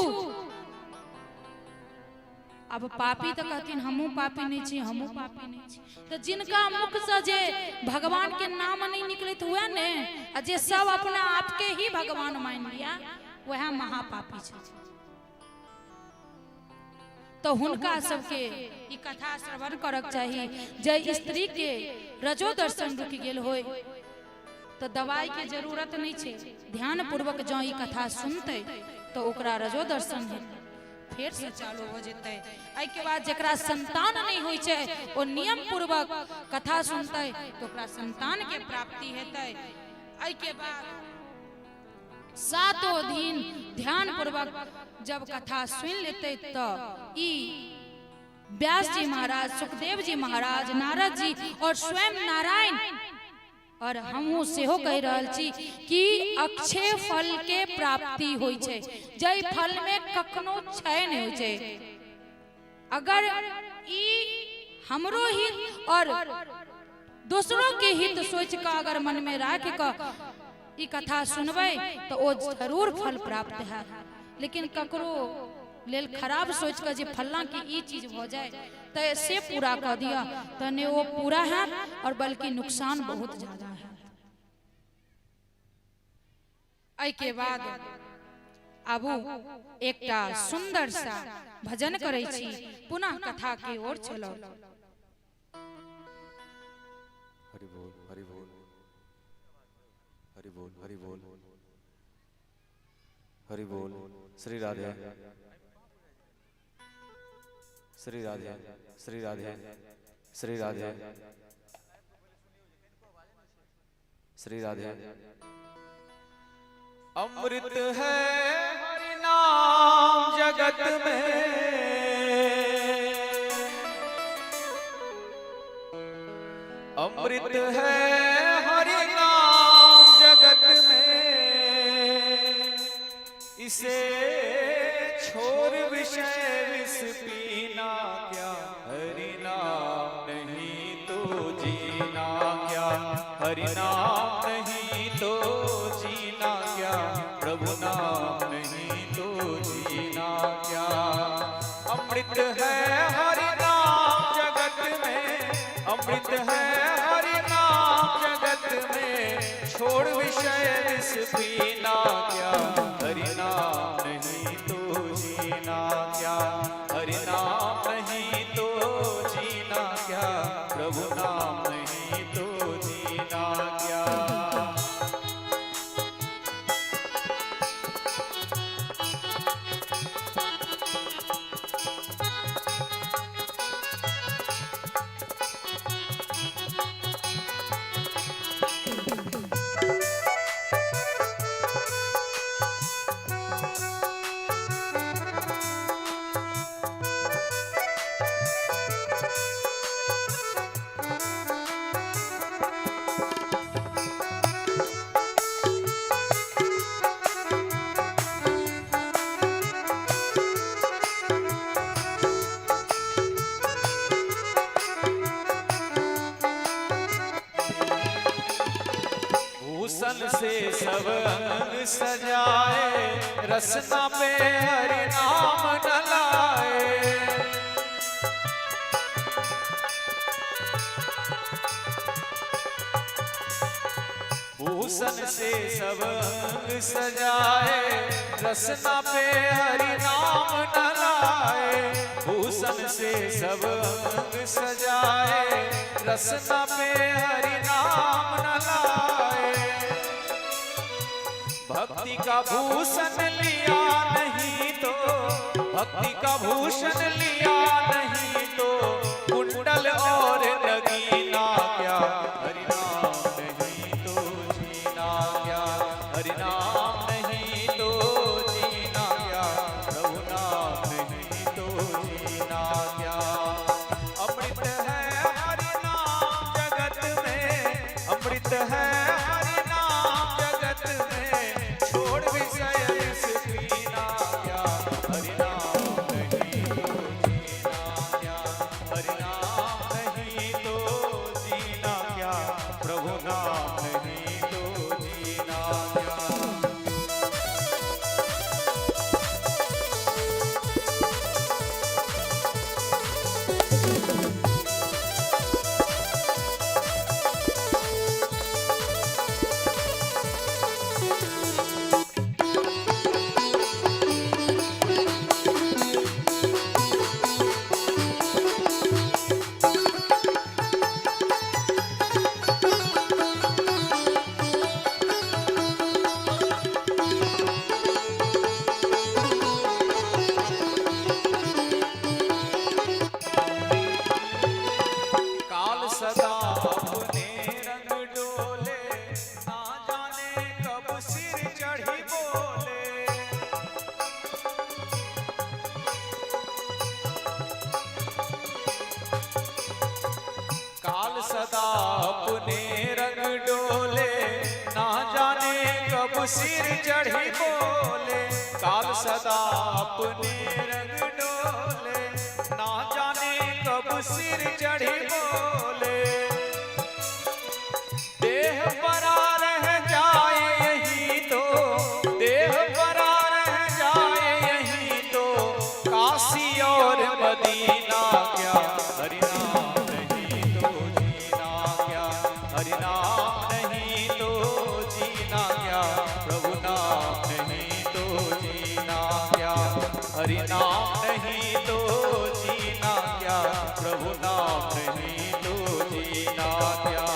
अब पापी तो कहतीन हमू पापी नहीं छी, हमू पापी नहीं छी, तो जिनका मुख से जे भगवान के नाम नहीं निकलत हुआ ने, जे सब अपना आप के ही भगवान मान लिया, वह महापापी छथिन। तो हुनका सबके ई कथा श्रवण करक चाहिए। जय स्त्री के रजो दर्शन रुक गेल होय तो दवाई के जरूरत नहीं छे, ध्यान पूर्वक जो ई कथा सुनते तो ओकरा रजो दर्शन हेतै, फिर से चालू हो जेते। एहि के बाद जकरा संतान नहीं होय छे ओ नियम पूर्वक कथा सुनते तो ओकरा संतान के प्राप्ति हेतै। एहि के बाद 7 दिन ध्यान पूर्वक जब कथा सुन लेते तो ई व्यास जी महाराज, सुखदेव जी महाराज, नारद जी और स्वयं नारायण और हमहू सेहो कह रहल छी कि अक्षय फल के प्राप्ति होई छै, जय फल में कखनो क्षय नहीं होई छै। अगर ई हमरो हित और दूसरों के हित सोच का अगर मन में राख के ई कथा सुनबै तो ओ जरूर फल प्राप्त है, लेकिन ककरो लेल खराब सोच कर जे फलना की ई चीज हो जाए तो से पूरा कर दिया तो ने वो पूरा है और बल्कि नुकसान बहुत ज्यादा है। आई के बाद आबू एकटा सुंदर सा भजन करे छी, पुनः कथा के ओर चलो। हरि बोल हरि बोल हरि बोल हरि बोल हरि बोल। श्री राधे श्री राधे श्री राधे श्री राधे श्री राधे। अमृत है हरि नाम जगत में, अमृत है हरि नाम जगत में, इसे छोड़ विषय विष पीना क्या, हरि नाम नहीं तो जीना क्या, हरि नाम नहीं तो जीना क्या, प्रभु नाम नहीं तो जीना क्या। अमृत है हरि नाम जगत में, अमृत है हरि नाम जगत में, छोड़ विषय विष पीना क्या, हरि नाम नहीं तो जीना क्या, हरि नाम नहीं तो जीना क्या, प्रभु नाम नहीं तो जीना क्या। भूषण से सब अंग सजाए, रसना पे हरि नाम डलाए, भूषण से सब अंग सजाए, रसना पे हरि नाम डलाए, भूषण से सब अंग सजाए, रसना पे हरि नाम डलाए। भक्ति का भूषण लिया नहीं तो, भक्ति का भूषण लिया नहीं तो, कुंडल और नगीना क्या, हरि नाम नहीं तो जीना क्या, हरि नाम नहीं तो जीना क्या, प्रभु नाम नहीं तो जीना क्या। अमृत है हरि नाम जगत में, अमृत है हरि नाम जगत में, छोड़ विषय विष पीना क्या, हरि नाम नहीं तो जीना क्या, हरि नाम नहीं तो जीना क्या, प्रभु नाम नहीं तो जीना क्या। काल सदा अपने रंग डोले, ना जाने कब सिर चढ़ी बोले, काल सदा अपने रंग डोले, सिर चढ़ी बोले, काल सदा अपने रंग डोले, ना जाने कब सिर चढ़ी बोले। देह परा रह जाए यही तो, देह परा रह जाए यही तो, काशी और मदीना क्या हरिनाम नहीं तो जीना क्या, हरिनाम नहीं तो जीना क्या, प्रभु नाम नहीं तो जीना क्या, हरिनाम नहीं तो जीना क्या, प्रभु नाम नहीं तो जीना क्या।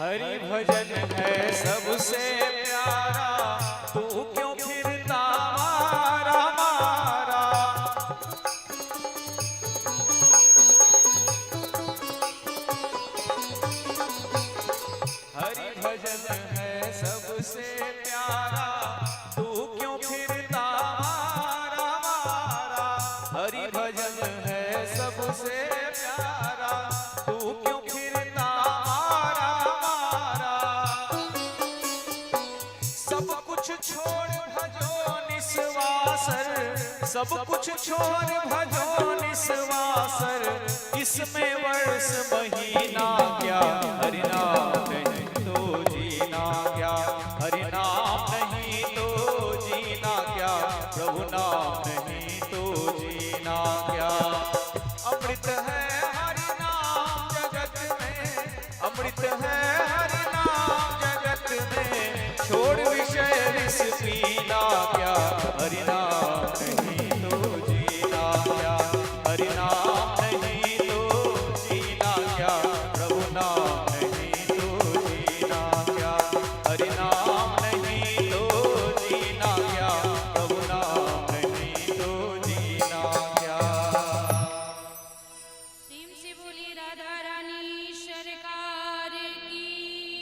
हरि भजन है सबसे प्यारा, तू क्यों फिरता मारा मारा। हरि भजन है सबसे प्यारा, तू क्यों फिरता मारा मारा। हरि भजन है सबसे प्यारा, तू क्यों फिरता मारा मारा। सब कुछ छोड़ भजो निस्वासर, सब कुछ छोड़ भजो निस्वासर, इसमें वर्ष महीना क्या, हरिनाम नहीं तो जीना क्या, हरिनाम नहीं तो जीना क्या, प्रभु नाम नहीं तो जीना क्या। अमृत है हरि नाम जगत में, अमृत है हरि नाम जगत में, छोड़ विषय विष पीना क्या, हरिनाम नहीं तो जीना क्या, हरिनाम नहीं तो जीना क्या, प्रभु नाम नहीं तो जीना क्या, हरिनाम नहीं तो जीना क्या, प्रभु नाम नहीं तो जीना क्या। प्रेम से बोलिए राधा रानी सरकार की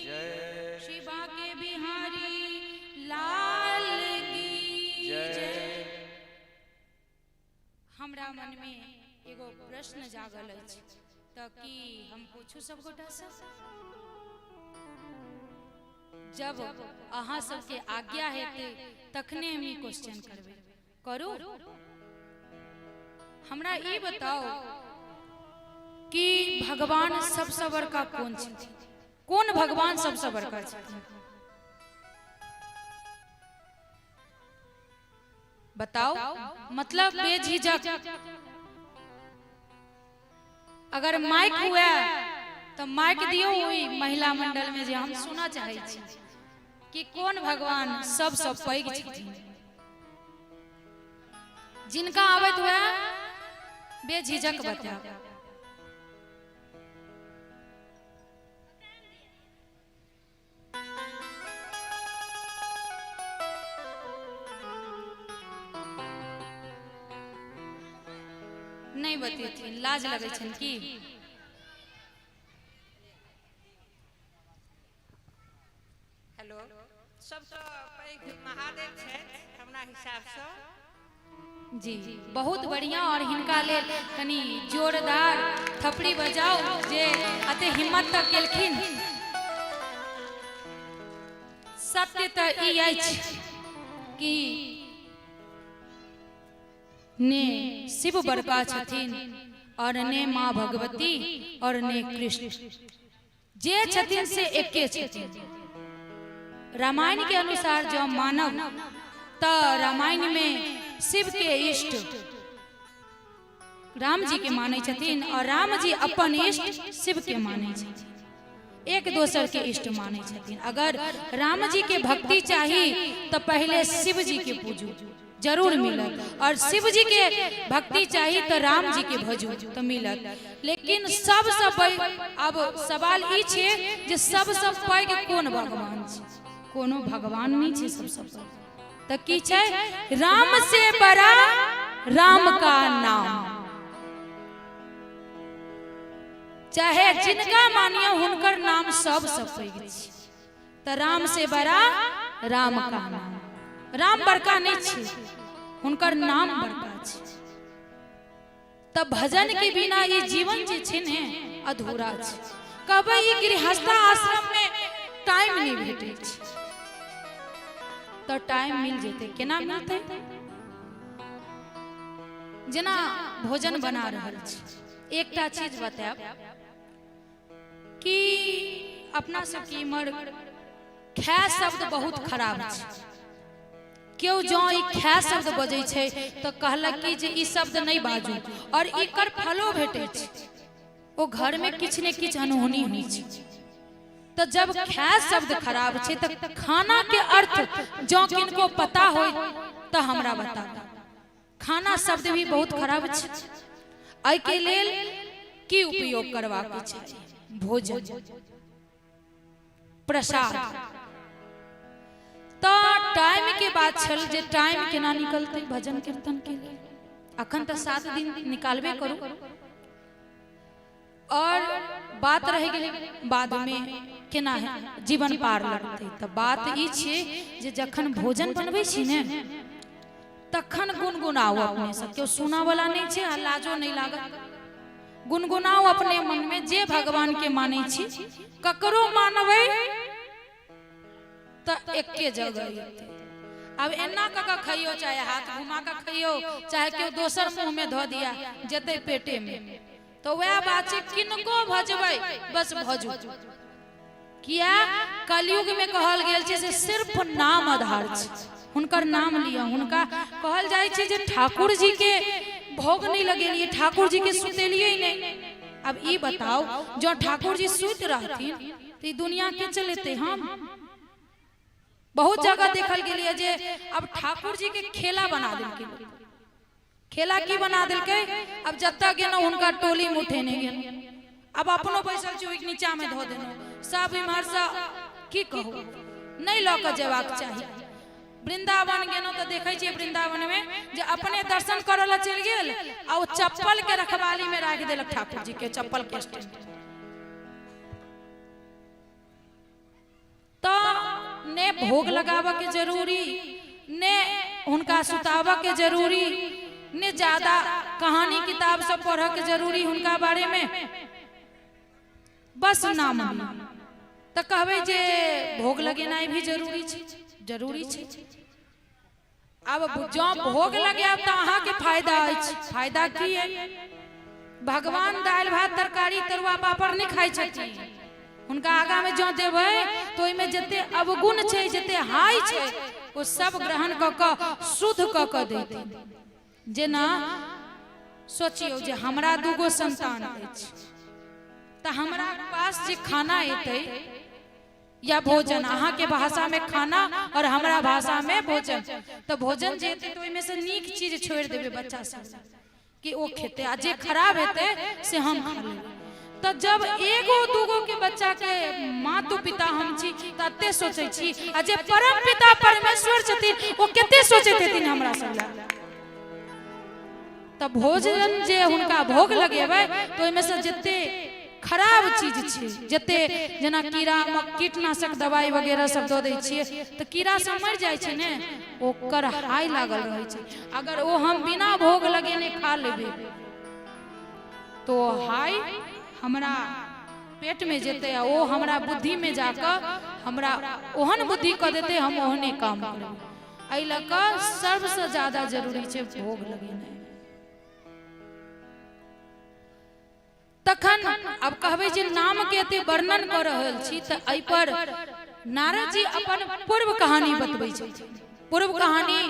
जय। श्री बांके बिहारी लाल की जय। हमरा मन में एगो प्रश्न जागल अछि, त की हम पूछू सब गोटा से? जब अहाँ सबके आज्ञा हेते तखने हम ई क्वेश्चन करबे, करू। हमरा ई बताओ कि भगवान सबसे बड़का कौन छथिन? कौन भगवान सबसे बड़का छथिन? बताओ, मतलब बेझिझक। अगर माइक हुआ तो माइक दियो हुई महिला मंडल में, जे हम सुना चाहे छी कि कौन भगवान सबसे पैघ छथिन। जिनका आबत हुआ बेझिझक बताओ। नहीं बतेथिन, लाज लगे छन की? हेलो, सबसे पैघ महादेव छै हमरा हिसाब से। जी बहुत बढ़िया। और हिनका ले कनी जोरदार थपड़ी बजाओ जे अते हिम्मत तक केलखिन। सत्य तो ई अछि कि ने शिव बड़का छथिन और ने माँ भगवती और ने कृष्ण जे छथिन से एके छथिन। रामायण के अनुसार जो मानव तो रामायण में शिव के इष्ट राम जी के माने छथिन और राम जी अपन इष्ट शिव के माने छथिन। एक दोसर के इष्ट माने छथिन। अगर राम जी के भक्ति चाही तो पहले शिव जी के पूजू जरूर मिलत, और शिव जी के भक्ति चाहिए तो राम जी के भजू तो मिलत। लेकिन सबसे अब सवाल ई छे जे सबसे पैघ कोन भगवान छै? कोनो भगवान नहीं छे सबसे पैघ। तो की छै? राम से बड़ा राम का नाम। चाहे जिनका मानियो हुनकर नाम सबसे पैघ छै। तो राम से बड़ा राम का नाम। राम बड़का नहीं छे, हुनकर नाम बड़का छे। तब भजन के बिना ये जीवन जे छे ने अधूरा छे। कहबै ई गृहस्थ आश्रम में टाइम नहीं भेटे छे, तो टाइम मिल जेते केना मिलते? जेना भोजन बना रहल छी, एकटा चीज बताब कि अपना सबके इमर खै शब्द बहुत खराब छै। क्यों जो खै शब्द बजे छे तो कहलक कि जे ई शब्द नहीं बाजू, और एकर फलो भेटे छे। ओ घर में किछ ने किछ अनहोनी होई छे। तो जब खै शब्द खराब छे तो खाना के अर्थ जो किनको पता हो तो हमरा बता। खाना शब्द भी बहुत खराब छे। एहि के लेल की उपयोग करवा के चाहिए? भोजन, प्रसाद। तो टाइम के बात छल जे टाइम केना निकलते भजन कीर्तन के लिए? अखन तो 7 दिन निकालबे करू, और बात रह गेलै बाद में केना है जीवन पार लगते। तो बात ई छे जे जखन भोजन बनबै छी ने तखन गुनगुनाओ अपने सब। क्यों सुना वाला नहीं छे, लाजो नहीं लागत। गुनगुनाओ अपने मन में जे भगवान के माने छी। ककरो मानबै तो एके जगह। अब एना कका खइयो, चाहे हाथ घुमा के खइयो, चाहे क्यों दोसर मुंह में धो दिया जते पेटे में। तो वह बात है किनको भजबै बस भजू। किया कलयुग में कहल गेल छे से सिर्फ नाम आधार छे। हुनकर नाम लिया। हुनका कहल जाय छे जे ठाकुर जी के भोग नहीं लगेलिए, ठाकुर जी के सुतेलिए ही नहीं। अब ई बताओ जो ठाकुर जी सुत रहथिन तो दुनिया के चलेते? हम बहुत जगह देखल गेलिए जे अब ठाकुर जी के खेला बना देलकै। खेला की बना देलकै? अब जत्ता गेनो हुनका टोली में उठेने गेनो, अब अपनो बैसल छै नीचा में धो देनो। सब इम्हर से की कहू नहीं ल के जेबाक चाहिए। वृंदावन गेनो तो देखे छियै वृंदावन में जे अपने दर्शन करे ला चल गेल आ ओ चप्पल के रखवाली में राख देलक ठाकुर जी के चप्पल के स्टैंड। तो ने भोग लगावा के जरूरी, ने उनका सुतावा के जरूरी, ने ज्यादा कहानी किताब सब पढ़ के जरूरी उनका बारे में। बस नाम तो कहबे जे भोग लगेनाइ भी जरूरी छे, जरूरी छे। अब जो भोग लगे तो अहाँ के फायदा अछि। फायदा की है? भगवान दाल भात तरकारी तरुआ पापड़ नहीं खाई छथिन। उनका आगा में जो देबै तो इमे जते अवगुण छे, जते हाई छे, वो सब ग्रहण क के शुद्ध क के देते। जेना सोचियो जे हमरा दूगो संतान अछि, तो हमरा पास जे खाना एतै या भोजन, अहाँ के भाषा में खाना और हमरा भाषा में भोजन, तो भोजन जे एतै तो इमे से नीक चीज छोड़ देबे बच्चा सब कि ओ खेते, आ जे खराब हेतै से हम खा लेबै। तो जब एगो दूगो के बच्चा के मातु पिता हम छी तते सोचै छी, आ जे परम पिता परमेश्वर छथिन ओ कते सोचैत हेथिन हमरा सब लए। तो भोजन जे हुनका भोग लगेबै तो इमे से जते खराब चीज छे, जते जेना कीड़ा कीटनाशक दवाई वगैरह सब दो दै छियै तो कीड़ा सब मर जाय छै ने, ओकर हाय लागल रहै छै। अगर वो हम बिना भोग लगेने खा लेबै तो हाय हमरा पेट में जेते, ओ हमरा बुद्धि में जाकर हमरा ओहन बुद्धि क देते, हम ओहने काम करब। एहि लऽ कऽ सबसे ज्यादा जरूरी छै भोग लगेनाइ। तखन अब कहबै जे नाम के एते वर्णन कर रहल छी त एहि पर नारद जी अपन पूर्व कहानी बतबै छथिन। पूर्व कहानी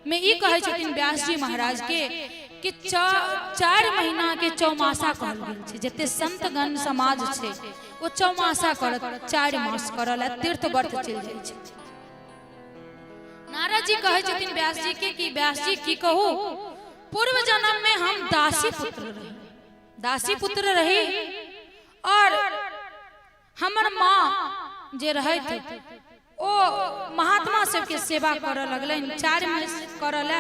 में ई कहै छथिन व्यास जी महाराज के कि 4 महीना के चौमासा कहल गेल छै। जते संतगण समाज छै वो चौमासा करत 4 मास करल तीर्थ व्रत चल जाइ छै। नारद जी कहे छथिन व्यास जी के कि व्यास जी की कहू, पूर्व जन्म में हम दासी पुत्र रही और हमर माँ जे रहे थे ओ महात्मा सबके सेवा कर लगलन। 4 मास करल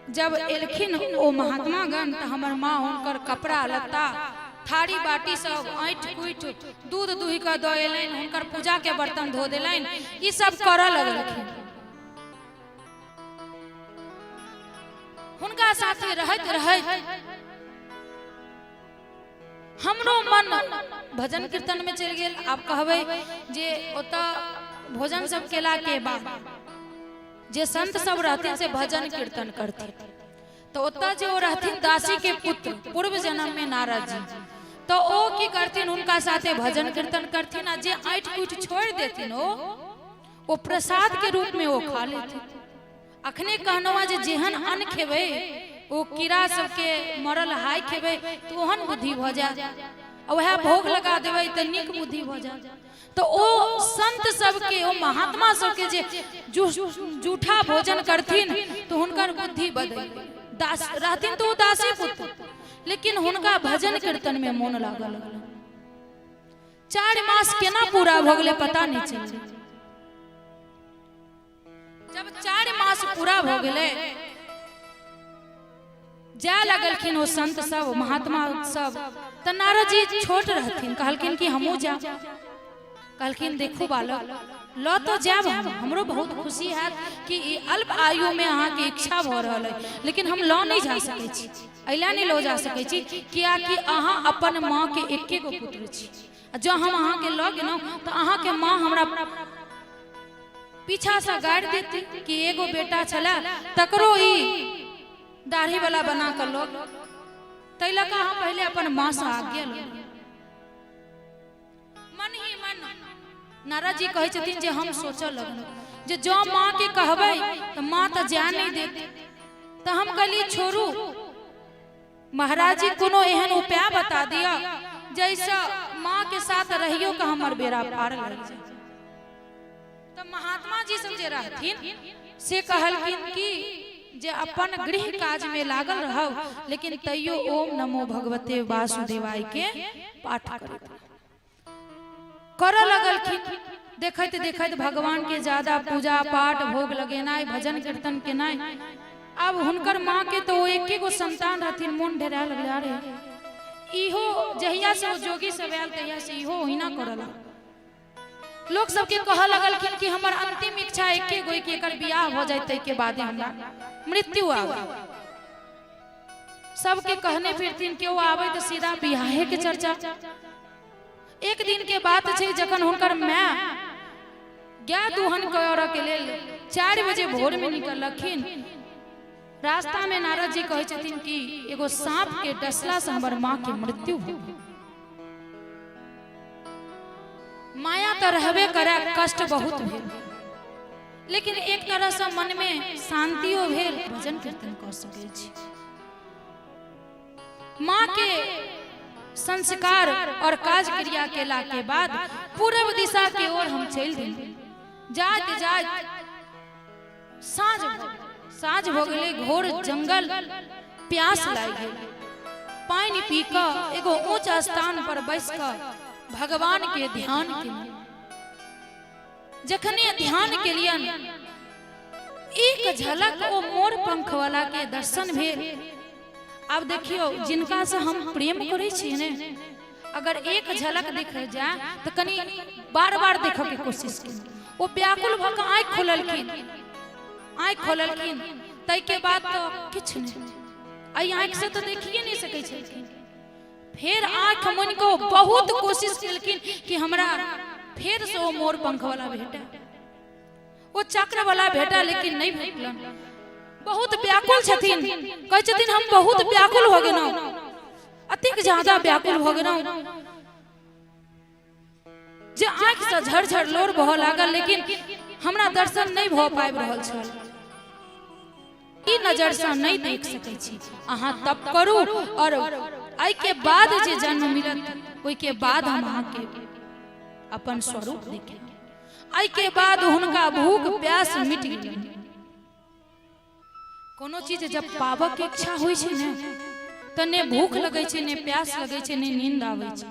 जब एलखिन ओ महात्मा गण तो हमर माँ हुनकर कपड़ा लत्ता थारी बाटी सब ऐंठ कुट दूध दुही के दो एलन, हुनकर पूजा के बर्तन धो देलन, ई सब कर लगलखिन। हुनका साथे रहत हमरो मन भजन कीर्तन में चल गेल। आप कहबे जे ओता भोजन सब केला के बाद जे संत सब रहथिन से भजन कीर्तन करथिन, तो ओता जो रहथिन दासी के पुत्र पूर्व जन्म में नारद जी, तो ओ की करथिन हुनका साथे भजन कीर्तन करथिन आ जे ऐंठ कुट छोड़ देथिन ओ प्रसाद के रूप में वो खा लेथिन। अखने कहनवा जे जेहन अन्न खेबे ओ कीड़ा सबके मरल हाय खेबे तो ओहन बुद्धि भ जाए, वह भोग लगा देवे तो निक बुद्धि भ जाए। तो ओ संत सबके ओ महात्मा सबके जे जूठा भोजन करथिन तो हुनकर बुद्धि बदल दास रहथिन तो दासी पुत्र, लेकिन हुनका भजन कीर्तन में मन लागल। 4 मास केना पूरा भ गेलै पता नहीं चलल। जब 4 मास पूरा भ गेलै जा लगलखिन ओ संत सब महात्मा सब, तो नारद जी छोट रहथिन, कहलखिन कि हमहू जा। कहलखिन देखो बालक लो तो जाब, हमरो बहुत खुशी है कि अल्प आयु में अहाँ के इच्छा भ रहल है, लेकिन हम लो नहीं जा सकै छी। अइला नहीं लो जा सकै छी कियाकि अहाँ अपन माँ के एके गो पुत्र छी। जो हम अहाँ के लो गेलौं तो अहाँ के माँ हमरा पीछा से गाड़ देती कि एगो बेटा छला तकरो ई दाढ़ी वाला बना कर लो, तैला का हम पहले अपन माँ से आज्ञा लो। मन ही मन नारद जी कहे छथिन जे हम सोच लगल जे जो माँ के कहबै तो माँ तो जान नहीं देती, तो हम कहली छोड़ू महाराज जी कोनो एहन उपाय बता दिया जैसा माँ के साथ रहियो का हमर बेड़ा पार लग जाए। तो महात्मा जी सब जे रहथिन से कहलखिन कि जे अपन गृह काज में लागल रहौ, लेकिन तैयो ओम नमो भगवते वासुदेवाय के पाठ कर लगलखिन। देखत देखत भगवान के ज्यादा पूजा पाठ भोग लगेनाय भजन कीर्तन केनाय। अब हुनकर माँ के तो एके गो संतान रहथिन, मन ढेरा लगला रे इहो जहिया से जोगी सब आयल तहिया से इहो ओहिना करला। लोग सबके कह लगलखिन कि हमर अंतिम इच्छा एके गो कि एकर बियाह हो जाए तै के बाद हमरा मृत्यु आवे। सबके कहने फिरथिन केओ आवे तो सीधा बियाहे के चर्चा। एक दिन के बात छै जखन हुनकर माँ गाय दुहन करऽ के लेल 4 बजे भोर में निकलखिन। रास्ता में नारद जी कहे छथिन कि एगो सांप के डसला से हमर माँ के मृत्यु हो। माया तो रहबे करे, कष्ट बहुत भेल, लेकिन एक तरह से मन में शांतियो भेल, भजन कीर्तन कर सकै छी। माँ के संस्कार और काज क्रिया केला के बाद पूर्व दिशा के ओर हम चल दिल। जात जात साँझ हो गए, घोर जंगल प्यास लाग गेल। पानी पी कर एगो ऊंच स्थान पर बैस कर भगवान के ध्यान के जखने ध्यान के लिए एक झलक वो मोर पंख वाला के दर्शन भेल। अब देखियो जिनका से हम प्रेम करे छी ने, अगर एक झलक दिख जाए तो कनी बार बार देखे के कोशिश की। वो व्याकुल भऽ कऽ आँख खोललखिन तै के बाद तो किछ नहीं, आई आँख से तो देखिए नहीं सकै छलखिन। फिर आँख मन को बहुत कोशिश केलखिन कि हमरा फिर से वो मोर पंख वाला भेटा, वो चक्र वाला भेटा, लेकिन नहीं भेटलन। बहुत व्याकुल छथिन, कहै छथिन हम बहुत व्याकुल हो गेलौ, अतिक ज्यादा व्याकुल हो गेलौ जे आँख से झरझर लोर बह लागल, लेकिन हमरा दर्शन नहीं भ पाबि रहल छल। ई नजर से नहीं देख सकै छी अहाँ तप करू और आई के बाद जे जन्म मिलत ओई के बाद हम अहाँ के अपन स्वरूप देखें आई के बाद हुनका भूख प्यास मिट गेल कोनो चीज जब पाबक के इच्छा होई छै ने त ने भूख लगै छै ने प्यास लगै छै ने नींद आबै छै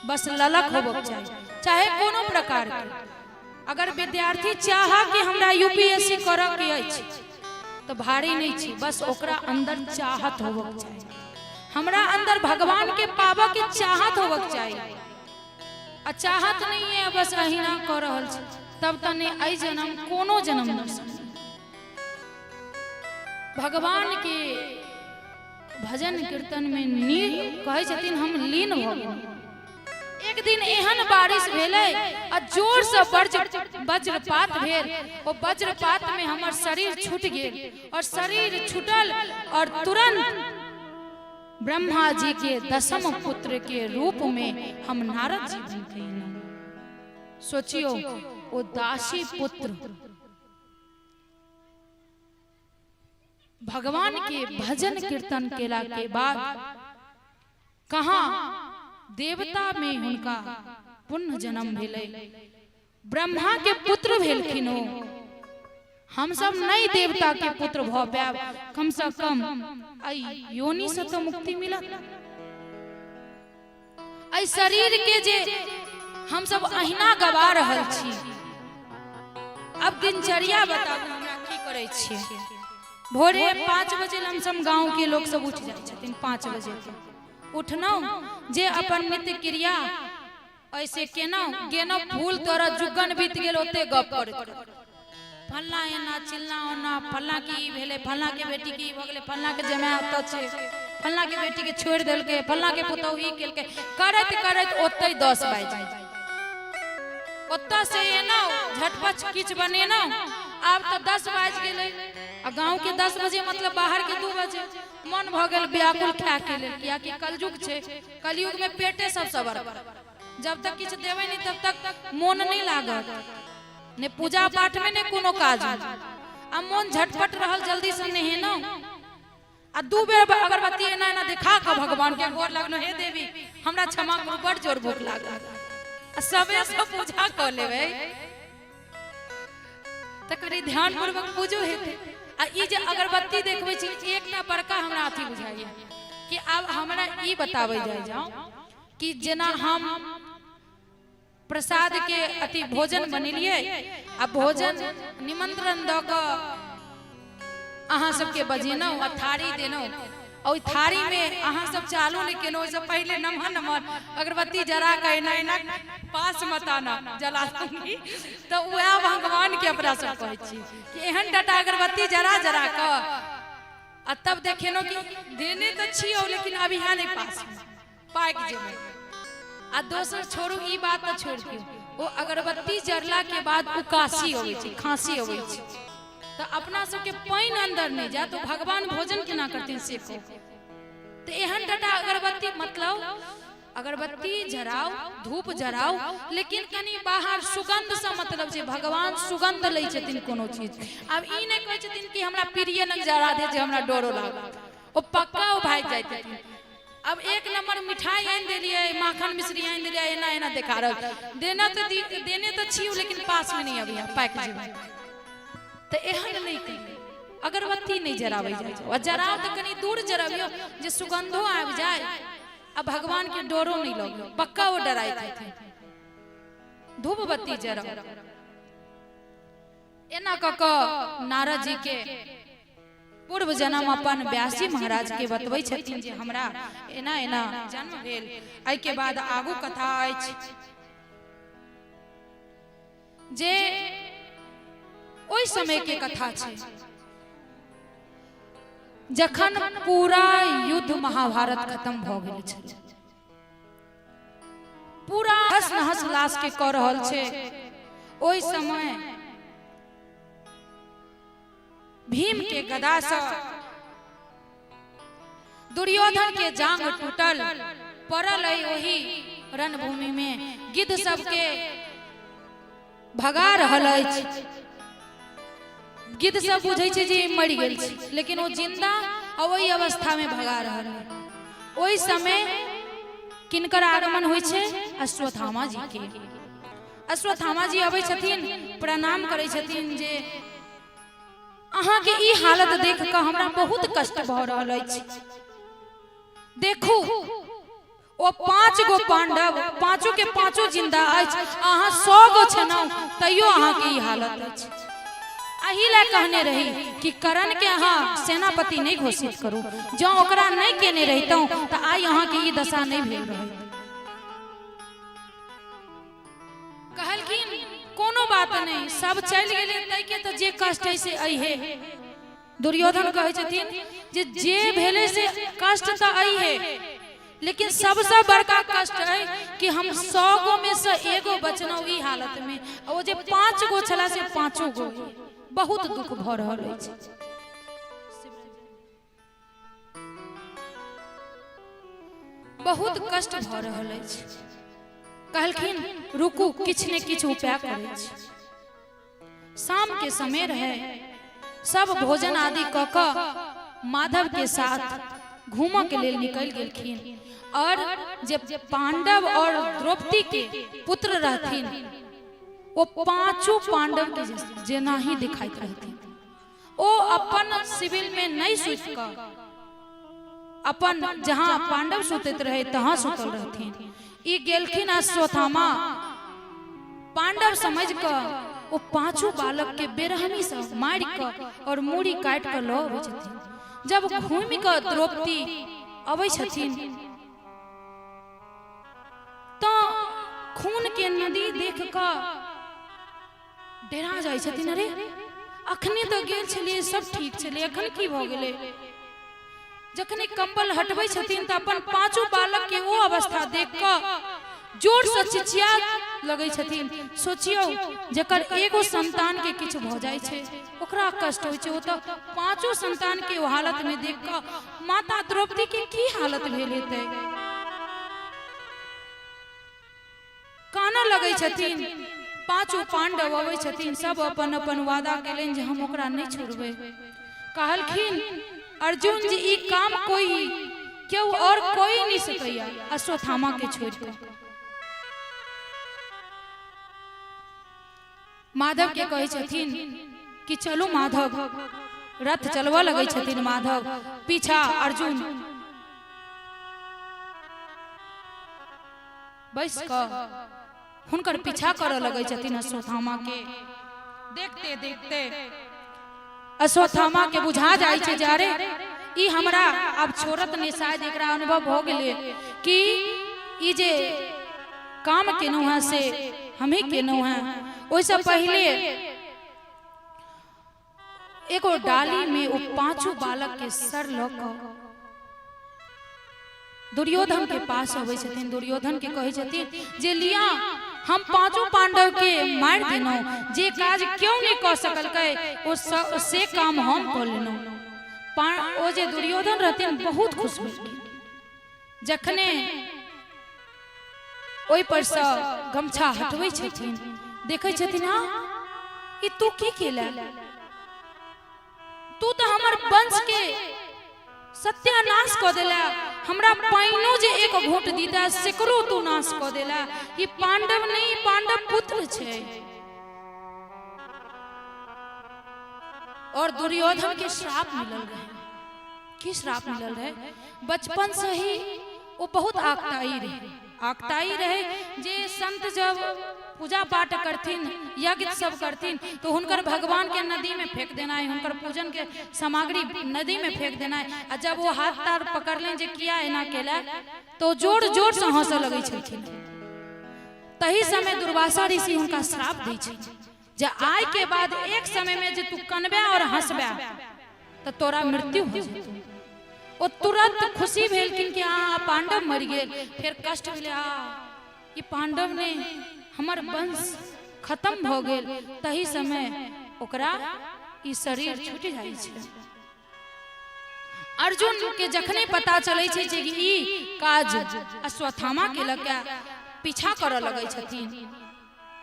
बस ललक होबक चाहिए चाहे कोनो प्रकार के अगर विद्यार्थी चाहा कि हमरा यूपीएससी करऽ के अछि तो भारी नहीं छी बस ओकरा अंदर चाहत होबक चाहिए हमरा अंदर भगवान के पाबक के चाहत होबक चाहिए आ चाहत नहीं है बस अहिना कर रहल छी तब तने आई जन्म कोनो जन्म न सकी भगवान के भजन कीर्तन में कहे छथिन हम लीन भ गेलहुं एक दिन एहन बारिश भेलै आ जोर से वज्रपात भेल ओ वज्रपात में हमर शरीर छूट गेल और शरीर छूटल और तुरंत ब्रह्मा जी के 10म पुत्र के रूप में हम नारद जी बन गए सोचियो वो दासी पुत्र भगवान के भजन कीर्तन केला के बाद कहां देवता में हुनका पुण्य जन्म भेलै ब्रह्मा के पुत्र भेलखिन हो हम सब नहीं देवता के पुत्र भ पाएब कम से कम आई योनि से तो मुक्ति मिलत आई शरीर के जे हम सब अहिना गवा रहल छी अब दिनचर्या बताबू हमरा की करै छी भोरे 5 बजे लमसम गांव के लोग सब उठ जाय छथिन 5 बजे उठनौ जे अपन नित्य क्रिया ऐसे केनौ गेनौ फूल तोरा जुगन बीत गेल ओते गप करत फल्ला एना चिल्ला ओना फल्ला की भेले फल्ला के बेटी की भ गेले फल्ला के जमाय ओत छै फल्ला के बेटी के छोड़ देलके फल्ला के पुतौ ई केलके करत करत ओते 10 बाजि ओत से एनौ झटपट किछ बनेनौ अब तो 10 बाज गेलै आ गांव के 10 बजे मतलब बाहर के 2 बजे मन भ गेल व्याकुल खा के लेल किया कि कलयुग छै कलयुग में पेटे सब सबर जब तक किछ देबै नहीं तब तक मन नहीं लागत ने पूजा पाठ में ने कोनो काज आ मन झटपट रहल जल्दी से नहेनो आ 2 बेर अगरबत्ती एना एना देखा के भगवान के गोर लगनो हे देवी हमरा क्षमा करू बड़ जोर भूख लागल आ सबे सब पूजा क लेबै तकरी ध्यान पूर्वक पूजो हेते आ ई जे अगरबत्ती देखबै छी एकटा बड़का हमरा अथी बुझाइए कि अब हमरा ई बताबै जाओ कि जेना हम प्रसाद के अति भोजन बनेलिए आ भोजन निमंत्रण द क अहाँ सबके बजेनौ आ थारी देनौ और थारी में अहाँ सब चालू नहीं केनो से पहले नमहर अगरबत्ती जरा के एना पास मत आना जला दूंगी तो वह भगवान के अपना सब कहै छी कि एहन टाटा अगरबत्ती जरा के आ तब देखेनो कि देने तो छियो लेकिन अभी यहाँ नहीं पास पाइक जेबै आ दोसर छोड़ू ई बात तो छोड़ दियो वो अगरबत्ती जरला के बाद उकासी होवे छी खांसी होवे छी तो अपना सबके पाइन अंदर नहीं जा तो भगवान भोजन केना करते से को तो एहन टाटा अगरबत्ती मतलब अगरबत्ती जराओ धूप जराओ लेकिन कनी बाहर सुगंध से मतलब जे भगवान सुगंध लै छथिन कोनो चीज अब ई नहीं कहै छथिन कि हमरा प्रिय न जरा दे जे हमरा डरो लागत ओ पक्का ओ भाग जाइत छथिन अब 1 नंबर मिठाई आन देलिए माखन मिश्री आन देलिए एना एना देखा रह देने तो छियो लेकिन पास में नहीं अभी पैक जेबै तो एहन नहीं करिए अगरबत्ती नहीं जराबै जाए जराओ तो कनी दूर जराबियो जे सुगंधो आबि जाए अब भगवान के डरो नहीं लगे पक्का वो डराए थे धूप बत्ती जराओ एना क नारद जी के पूर्व जन्म अपन व्यासी महाराज के बतबै छथिन जे हमरा एना एना जन्म भेल आई के बाद आगू कथा अछि जे ओई समय के कथा छै जखन पूरा युद्ध महाभारत खत्म भ गेल छै पूरा हस नहस लाश के क रहल छै ओई समय भीम के गदा से दुर्योधन के जांग टूटल पड़ल है वही रणभूमि में गिद्ध सबके भगा रहल अछि गिद्ध सब बुझे छे जे मर गेल छे, लेकिन वो जिंदा और वही अवस्था में भगा रहल है। ओई समय किनकर आगमन होय छे? अश्वत्थामा जी के। अश्वत्थामा जी आबै छथिन, प्रणाम करै छथिन जे अहाँ के ई हालत देख के हमरा बहुत कष्ट भ रहल अछि। देखू ओ 5 गो पांडव, पांचों के पांचों जिंदा अछि, अहाँ 100 गो छनौ तैयो अहाँ के ई हालत अछि। एही ला कहने रही कि करण के अहाँ सेनापति नहीं घोषित करू, जो ओकरा नहीं केने रहितौ त आई अहाँ के ई दशा नहीं भेल रहत। कहलखिन कोनो बात नहीं, सब चल गेले तै के त जे कष्ट है से आई है। दुर्योधन कहे छथिन जे भेले से कष्ट त आई है, लेकिन सबसे बड़का कष्ट है कि हम 100 गो में से एगो बचनौ ई हालत में, और जे 5 गो छला से 5 गो। बहुत दुख भ रहल अछि। बहुत कष्ट भ रहल अछि। कहलखिन रुकू, किछ ने किछ उपाय करै छी। शाम के समय रहे, सब भोजन आदि क क माधव के साथ घूम के लेल निकल गेलखिन। और जब पांडव और द्रौपदी के पुत्र रहथिन, वो 5 पांडव के जेना ही दिखाई रहथिन। ओ अपन सिविल में नहीं सुत क अपन जहां पांडव सुतत रहे तहां सुतल रहथिन। ई गेलखिन अश्वत्थामा पांडव समझ क वो 5 बालक के बेरहमी से मार क और मूड़ी काट क लो आबै छथिन। जब घूम क द्रौपदी आबै छथिन तो खून के नदी देख क डेरा जाय छथिन। अरे अखने तो गेल छलिए, सब ठीक छलिए, अखन की भ गेले? जखने कंबल हटबै छथिन त अपन 5 बालक के वो अवस्था देख क जोर से चिचिया लगै छथिन। सोचियो जकर एगो संतान के किछ भ जाय छै ओकरा कष्ट होय छै, ओ त 5 संतान के वो हालत में देख क माता द्रौपदी के की हालत भेल हेतै। काना लगै छथिन। 5 पांडव अबै छथिन, सब अपन अपन वादा केलनि जे हम ओकरा नहीं छोड़बै। कहलखिन अर्जुन जी ई काम कोई क्यों और कोई नहीं सकैया अश्वत्थामा के छोड़ के। माधव के कहे छथिन कि चलो माधव, रथ चलवा लगे छथिन माधव, पीछा अर्जुन बैस क हुनकर पीछा कर लगे छथिन अश्वत्थामा के। देखते देखते अश्वत्थामा के बुझा जाय छै जा रे ई हमरा अब छोड़त ने, शायद एकरा अनुभव हो गेले कि ई जे काम केनु है से हमें केनु है। ओइसे पहले एगो डाली में वो 5 बालक के सर ल क दुर्योधन के पास आबै छथिन। दुर्योधन के कहे छथिन जे लिया हम 5 पांडव के मार देनो, जे काज क्यों नहीं कर सकलकै ओ से काम हम कर लेनो। ओ जे दुर्योधन रहथिन बहुत खुश भेलखिन। जखने ओइ पर से गमछा हटबै छथिन, देखै छथिन हां ई तू की केला? तू तो हमर वंश के सत्यानाश क देला। हमरा पाइनो जे एक घूंट दीदा सेकरो तू नाश क देला। ई पांडव नहीं, पांडव पुत्र छे। और दुर्योधन के श्राप मिलल रहे। की श्राप मिलल रहे? बचपन से ही वो बहुत आकताई रहे जे संत जब पूजा पाठ करथिन, यज्ञ सब करथिन तो हुनकर भगवान के नदी में फेंक देना है, हुनकर पूजन के सामग्री नदी में फेंक देना है। आ जब वो हाथ तार पकड़ लें जे किया एना केला तो जोर जोर से हंसे लगे छथिन। तही समय दुर्वासा ऋषि हुनका श्राप दै छै जे आय के बाद एक समय में जे तू कनबे और हंसबे तो तोरा मृत्यु हो जेतौ। ओ तुरंत खुशी भेलखिन कि हाँ पांडव मर गेल। फिर कष्ट भेले, ये पांडव ने हमर वंश खत्म भ गेल। तही समय ओकरा ई शरीर छूट जाय छै। अर्जुन के जखने पता चले छै जे ई काज अश्वत्थामा के लगे पीछा करऽ लगे छथिन,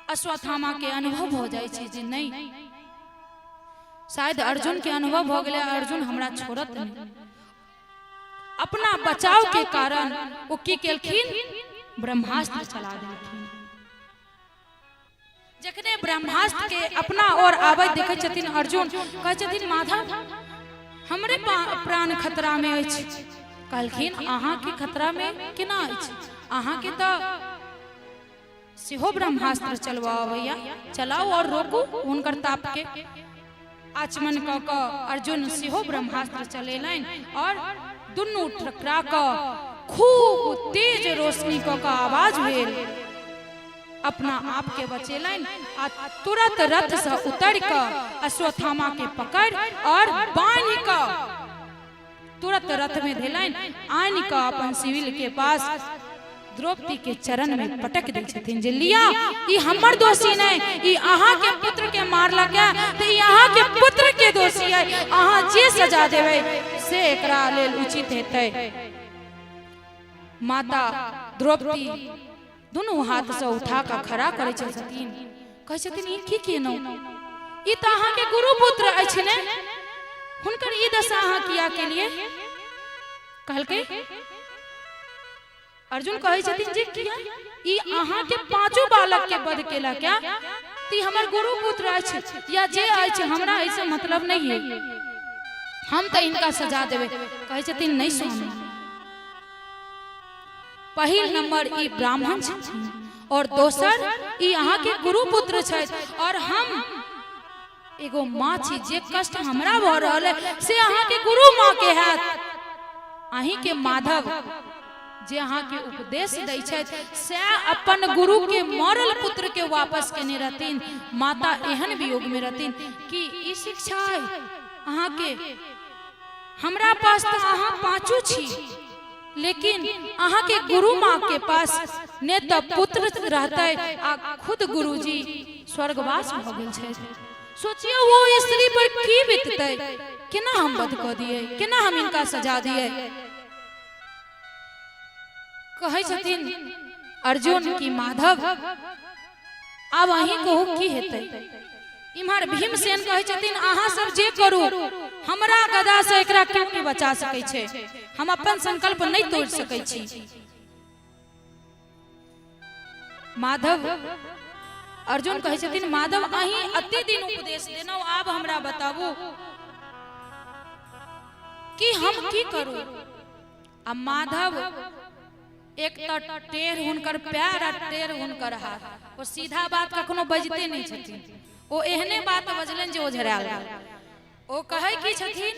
अश्वत्थामा के अनुभव हो जाय छै जे नहीं शायद अर्जुन के अनुभव हो गया, अर्जुन हमरा छोड़त नहीं। अपना बचाव के कारण वो की केलखिन, ब्रह्मास्त्र चला देलखिन। जखने ब्रह्मास्त्र के अपना और आवे देखे छथिन अर्जुन, कहे छथिन माधव हमरे प्राण खतरा में अछि। कहलखिन अहाँ के खतरा में केना अछि, अहाँ के तो सेहो ब्रह्मास्त्र चलवाओ भैया, चलाओ और रोकू हुनकर ताप के। आचमन क क अर्जुन सेहो ब्रह्मास्त्र चलेलन और दुनू टकरा क खूब तेज रोशनी क क आवाज भेल, अपना आप के बचेलन आ तुरंत रथ से उतर क अश्वत्थामा के पकड़ और बांध क तुरंत रथ में धेलन, आन क अपन सिविल के पास द्रौपदी के चरण में पटक दै छथिन जे लिया ई हमर दोषी नहीं, ई अहाँ के पुत्र के मारलक है तो ई अहाँ के पुत्र के दोषी है, अहाँ जे सजा देवे से एकरा लेल उचित हेतै। माता द्रौपदी दोनों हाथ से उठा कर खड़ा करे छथिन, कहे छथिन ई की केनौ, ई त अहाँ के गुरु पुत्र अछि ने, हुनकर ई दशा अहाँ किया के लिए। कहलकै अर्जुन कहे छथिन जे किया ई अहाँ के पांचों बालक के वध केला क्या, ती हमर गुरु पुत्र अछि या जे अछि, हमरा ऐसे मतलब नहीं है, हम तो इनका सजा देवे। कहे छथिन नहीं स्वामी, पहिल नंबर ई ब्राह्मण छथिन और दोसर ई अहाँ के गुरु पुत्र छथि और हम एगो माँ छी, जे कष्ट हमरा भ रहल है से अहाँ के गुरु माँ के हैत। अहीं के माधव जे अहाँ के उपदेश दै छथि से अपन गुरु के मरल पुत्र के वापस केने रहथिन। माता एहन वियोग में रहथिन कि ई शिक्षा है अहाँ के, हमरा पास तो अहाँ पांचों छी, लेकिन अहाँ के गुरु माँ के पास ने तो पुत्र रहते आ खुद गुरुजी स्वर्गवास भ गेल छै। सोचिए वो स्त्री पर की बीतते, केना हम वध क दिए, केना हम इनका सजा दिए। कहे छथिन अर्जुन की माधव अब अहीं कहू की हेतै। इम्हर भीमसेन कहे छथिन अहाँ सब जे करू, हमरा गदा से एकरा क्यों नहीं बचा सकै छै, हम अपन संकल्प नहीं तोड़ सकै छी। माधव अर्जुन कहे छथिन माधव अहीं अति दिन उपदेश देनौ, आब हमरा बताबू कि हम की करू। अब माधव एक तो टेढ़ हुनकर पैर आ टेढ़ हुनकर हाथ, वो सीधा बात कखनो बजते नहीं छथिन, वो एहने बात बजलन जे ओ झराल। ओ कहे की छथिन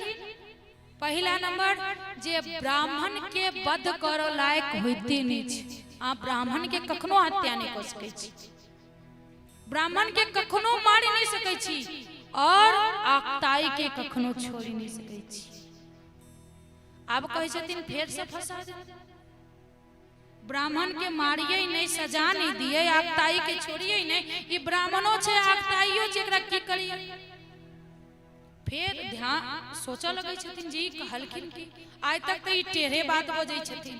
पहला नंबर जे ब्राह्मण के वध करो लायक होइते नहीं छै, आप ब्राह्मण के कखनो हत्या नहीं कर सकै छी, ब्राह्मण के कखनो मारि नहीं सकै छी और आक्ताई के कखनो छोड़ी नहीं सकै छी। अब कहे छथिन फेर से फंसा दे, ब्राह्मण के मारिए नहीं, सजा नहीं दिए, आक्ताई के छोड़िए नहीं, ये ब्राह्मणों छे आक्ताइयो छे, एकरा की करिए। फिर ध्यान सोचा लगे छथिन जी कहलखिन की आज तक तो ये टेढ़े बात बजै छथिन।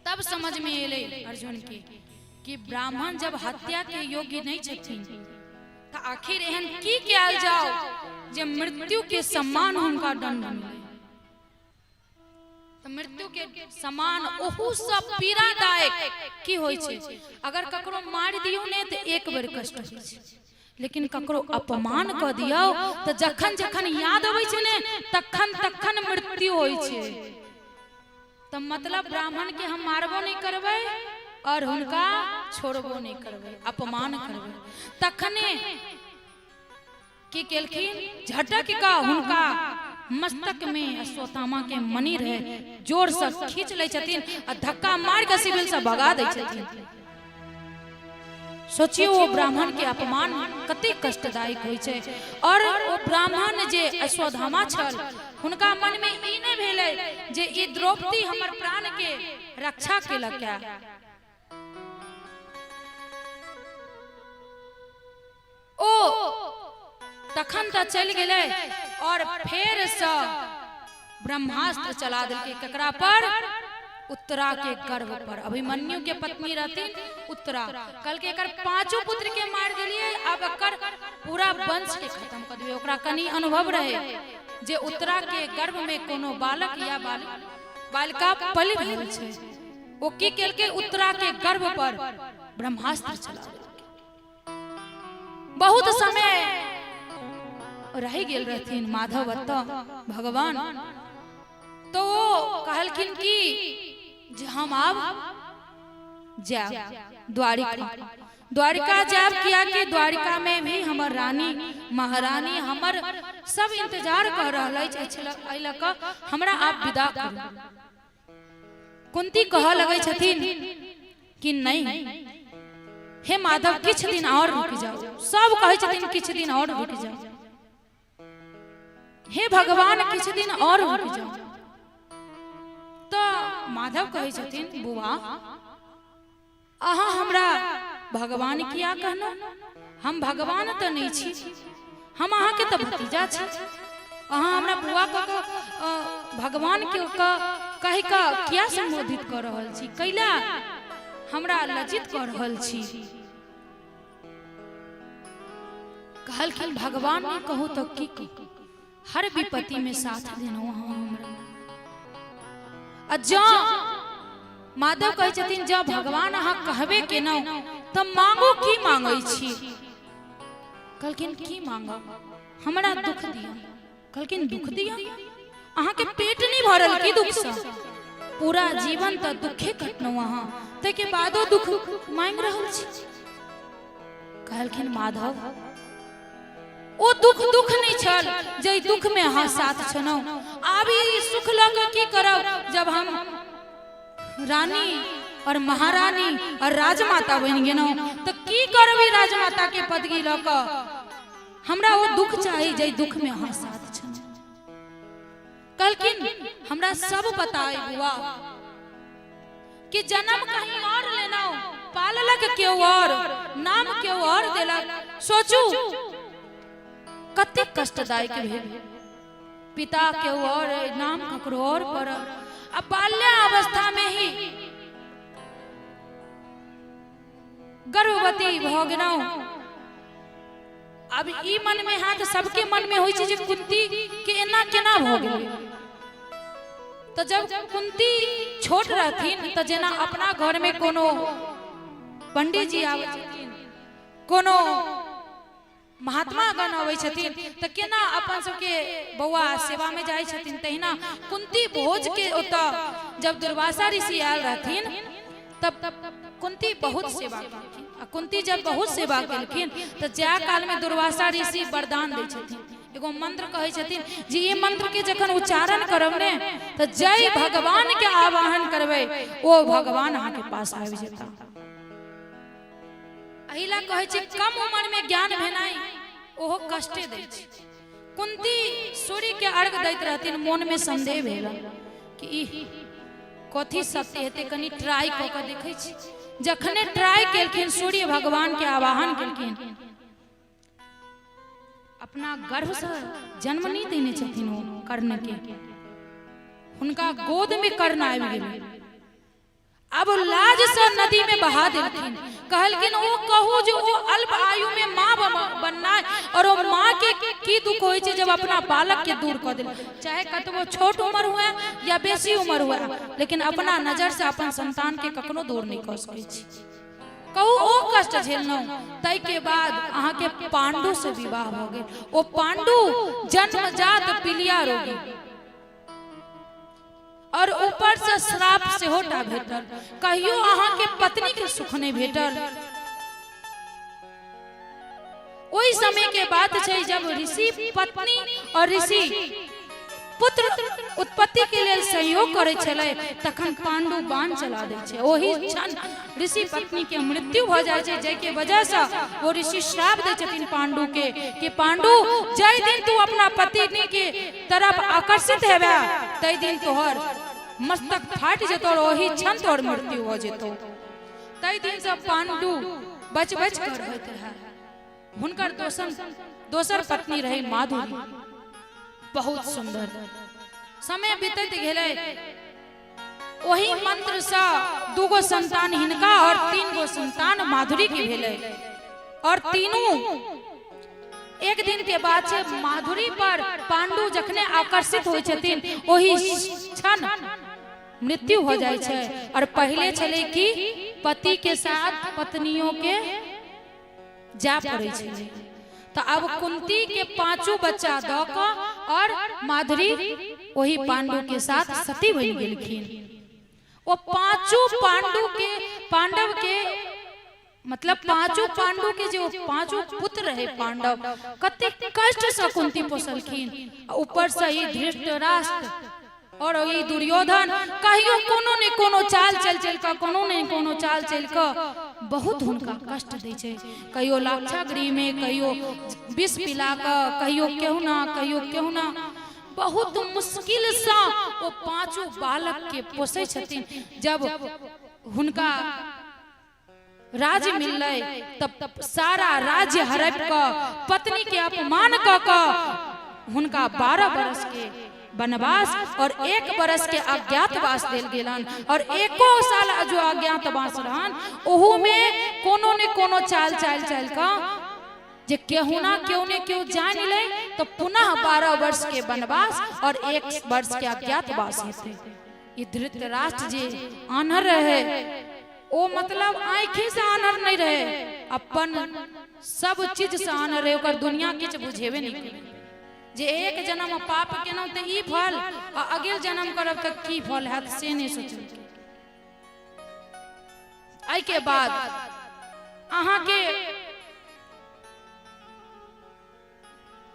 तब समझ में एले अर्जुन के कि ब्राह्मण जब हत्या के योग्य नहीं छथिन तो आखिर एहन की किया जाओ जे मृत्यु के सम्मान हुनका दंड मिले। तो मृत्यु के समान ओहू सब पीड़ादायक की होय छे, अगर ककरो मार दियो ने तो एक बार कष्ट होय छे, लेकिन ककरो अपमान क दियो तो जखन जखन याद आबै छे ने तखन तखन मृत्यु होय छे। तो मतलब ब्राह्मण के हम मारबो नहीं करबै और हुनका छोड़बो नहीं करबै, अपमान करबै। तखने की केलखिन झटक का हुनका मस्तक में अश्वत्थामा के मणि रहे, जोर से खींच ले छथिन और धक्का मार के सिविल से भगा दे छथिन। सोचिए वो ब्राह्मण के अपमान कते कष्टदायक होय छे। और वो ब्राह्मण जे अश्वत्थामा छल हुनका मन में ई नहीं भेलै जे ई द्रौपदी हमर प्राण के रक्षा केलक क्या। ओ तखन तो चल गए और फिर से ब्रह्मास्त्र चला दिलके ककरा पर, उत्तरा के गर्भ पर। अभिमन्यु के पत्नी रहती उत्तरा, कल के एकर 5 पुत्र के मार दिलिए, अब एकर पूरा वंश के खत्म कर दिए। ओकरा कनी अनुभव रहे जे उत्तरा के गर्भ में कोनो बालक या बालिका पलित रहल छै। ओ की केल के उत्तरा के गर्भ पर ब्रह्मास्त्र चला देलकै। बहुत समय रह गेल रहथिन माधव भगवान, तो कहलखिन कि जे हम आब जाब द्वारिका जाब, किया कि द्वारिका में भी हमर रानी महारानी हमर सब इंतजार कर रहल अछि, हमरा आप विदा करू। कुंती कह लगे छथिन कि नहीं हे माधव किछ दिन और रुक जाओ। सब कहे छथिन किछ दिन और रुक जाओ, हे भगवान किछ दिन और रुक जाओ। तो माधव कहे छथिन बुआ अहाँ हमरा भगवान किया कहनो, हम भगवान तो नहीं छी, हम अहाँ के तो भतीजा छी। अहाँ हमरा बुआ को भगवान के कहि का किया संबोधित कर रहल छी, कैला हमरा लज्जित कर रहल छी। कहलखिन भगवान ने कहू तो की हर विपत्ति में साथ देनो हमरा। माधव कहे छथिन जब भगवान अहाँ कहबे केनौ त मांगो की मांगै छी। कहलखिन की मांगो, हमरा दुख दिया। कहलखिन दुख दिया, अहाँ के पेट नहीं भरल की दुख से, पूरा जीवन त दुखे कटनौ अहाँ, ते के बादो दुख मांग रहल छी। कहलखिन माधव ओ दुख नहीं छल जे दुख में अहाँ साथ छनौ, आब ई सुख लग की करब जब हम रानी और महारानी और राजमाता बन गेनौ, तो की करबी राजमाता के पदगी लग, हमरा वो दुख चाहिए जे दुख में अहाँ साथ छन। कहलखिन हमरा सब पता है बुआ कि जन्म कहीं और लेनौ, पाललक केओ और, नाम केओ और देलक। सोचू कते कष्टदायक भेल, पिता केओ और नाम ककरो और पड़ल। अब बाल्यावस्था में ही गर्भवती भ गेलौ। अब ई मन में हाथ सबके मन में होई छै जे कुंती के एना केना भ गेल। तो जब कुंती छोट रहथिन तो जेना अपना घर में कोनो पंडित जी आबै छथिन, कोनो महात्मा गण आबै छथिन, तो केना अपन सबके बौआ सेवा में जाय छथिन, तहिना कुंती भोज के ओता जब दुर्वासा ऋषि आयल रहथिन तब कुंती बहुत सेवा केलखिन। आ कुंती जब बहुत सेवा केलखिन तो जा काल में दुर्वासा ऋषि वरदान दै छथिन, एगो मंत्र कहे छथिन जे ये मंत्र के जखन उच्चारण करब ने तो जय भगवान के आवाहन करबै, ओ भगवान अहाँ के पास आबि जेता। अहिला कहे छै कम उम्र में ज्ञान भेनाई ओहो कष्टे दै छै। कुंती सूर्य के अर्घ दैत रहथिन, मन में संदेह भेल कि ई कथी सत्य हेतै, कनी ट्राई क के देखै छी। जखने ट्राई केलखिन, सूर्य भगवान के आवाहन केलखिन, अपना गर्भ से जन्म नहीं देने छथिन ओ कर्ण के, हुनका गोद में कर्ण आबि गेल। अब लाज से नदी में बहा देलखिन। कहलखिन ओ कहू जो ओ अल्प आयु में माँ बनना और वो माँ के की दुख होई छै जब अपना बालक के दूर कर देल, चाहे कतबो छोट उम्र हुए या बेसी उम्र हुए, लेकिन अपना नजर से अपन संतान के कखनो दूर नहीं कर सकै छी। कहू ओ कष्ट झेलनौ, तै के बाद अहाँ के पांडु से विवाह भ गेल। ओ पांडु जन्मजात पीलिया रोगी और ऊपर से श्राप से होटा भेटल, कहियो अहाँ के पत्नी के सुख नहीं भेटल। ओई समय के बात छै जब ऋषि पत्नी और ऋषि पुत्र उत्पत्ति के लिए सहयोग करे छले, तखन पांडु बाण चला दे छै। ओही क्षण ऋषि पत्नी के मृत्यु भ जाय छै, जै के वजह से वो ऋषि श्राप दे छथिन पांडु के कि पांडु जय दिन तू अपना पत्नी के तरफ आकर्षित हेबे, तै दिन तोहर मस्तक फाट जेतो और ओही क्षण तोहर मृत्यु हो जेतो। तै दिन से पांडु बच बच कर रहत रहे। हुनकर दोसर पत्नी रही माधुरी, बहुत सुंदर। समय बीतत गेले, वही मंत्र से 2 गो संतान हिनका और 3 गो संतान माधुरी के भेले और तीनों एक दिन के बाद से माधुरी पर पांडु जखने आकर्षित होय छथिन वही क्षण मृत्यु हो जाय छे। और पहले छले कि पति के साथ पत्नियों के जा पड़े छे। तो अब कुंती के 5 बच्चा द क और माधुरी वही पांडु के साथ सती बन गेलखिन। वो 5 पांडव के मतलब 5 पांडु के जो 5 पुत्र रहे पांडव कते कष्ट से कुंती पोसलखिन। ऊपर से ही धृतराष्ट्र और ये दुर्योधन कहियो कोनो ने कोनो चाल चल का कोनो ने कोनो चाल चल का बहुत हुनका कष्ट दै छै। कहियो लाक्षागृह में कहियो विष पिला का कहियो केहू ना बहुत मुश्किल से वो 5 बालक के पोसै छथिन। जब हुनका राज्य मिललै तब सारा राज्य हड़प क पत्नी के अपमान क हुनका 12 बरस के वनवास और 1 बरस के अज्ञातवास देल गेलन। और 1 साल जो अज्ञातवास रहन ओहू में कोनो ने कोनो चाल का जे केहू ना केहू ने केहू जान ले तो पुनः 12 वर्ष के वनवास और 1 वर्ष के अज्ञातवास हेते। ये धृतराष्ट्र जे आनर रहे ओ मतलब आँखी से आनर नहीं रहे, अपन सब चीज से आनर रहे। ओकर दुनिया किछ बुझेबे नहीं करे जे एक जन्म पाप केनौ त ई फल आ अगिल जन्म करब त की फल हैत से नहीं सोचल। आई के बाद अहाँ के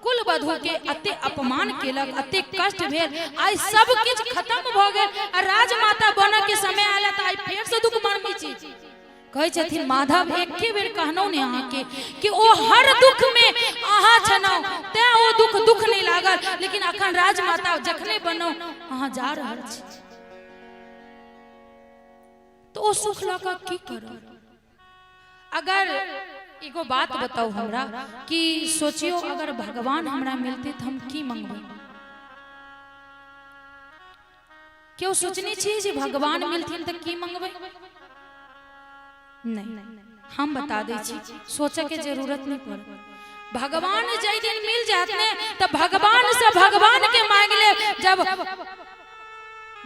कुल वधु के अते अपमान केलक, अते कष्ट भेल। आई सब किछ खत्म भ गेल आ राजमाता बन के समय आला त आई फेर से दुख मरमी चीज कहे छथिन। माधव एके बेर कहनौ ने अहाँ के कि ओ हर दुख में अहाँ छनौ ते ओ दुख नहीं लागल, लेकिन अखन राजमाता जखने बनौ अहाँ जा रहल छी तो ओ सुख ल क की करब। अगर एगो बात बताओ हमरा कि सोचियो अगर भगवान हमरा मिलते तो हम की मंगबै। क्यों सोचनी छी जे भगवान मिलथिन त की मंगबै? नहीं, हम बता दे छी, सोचे के जरूरत नहीं पड़े। भगवान जय दिन मिल जात ने तो भगवान से भगवान के मांग ले। जब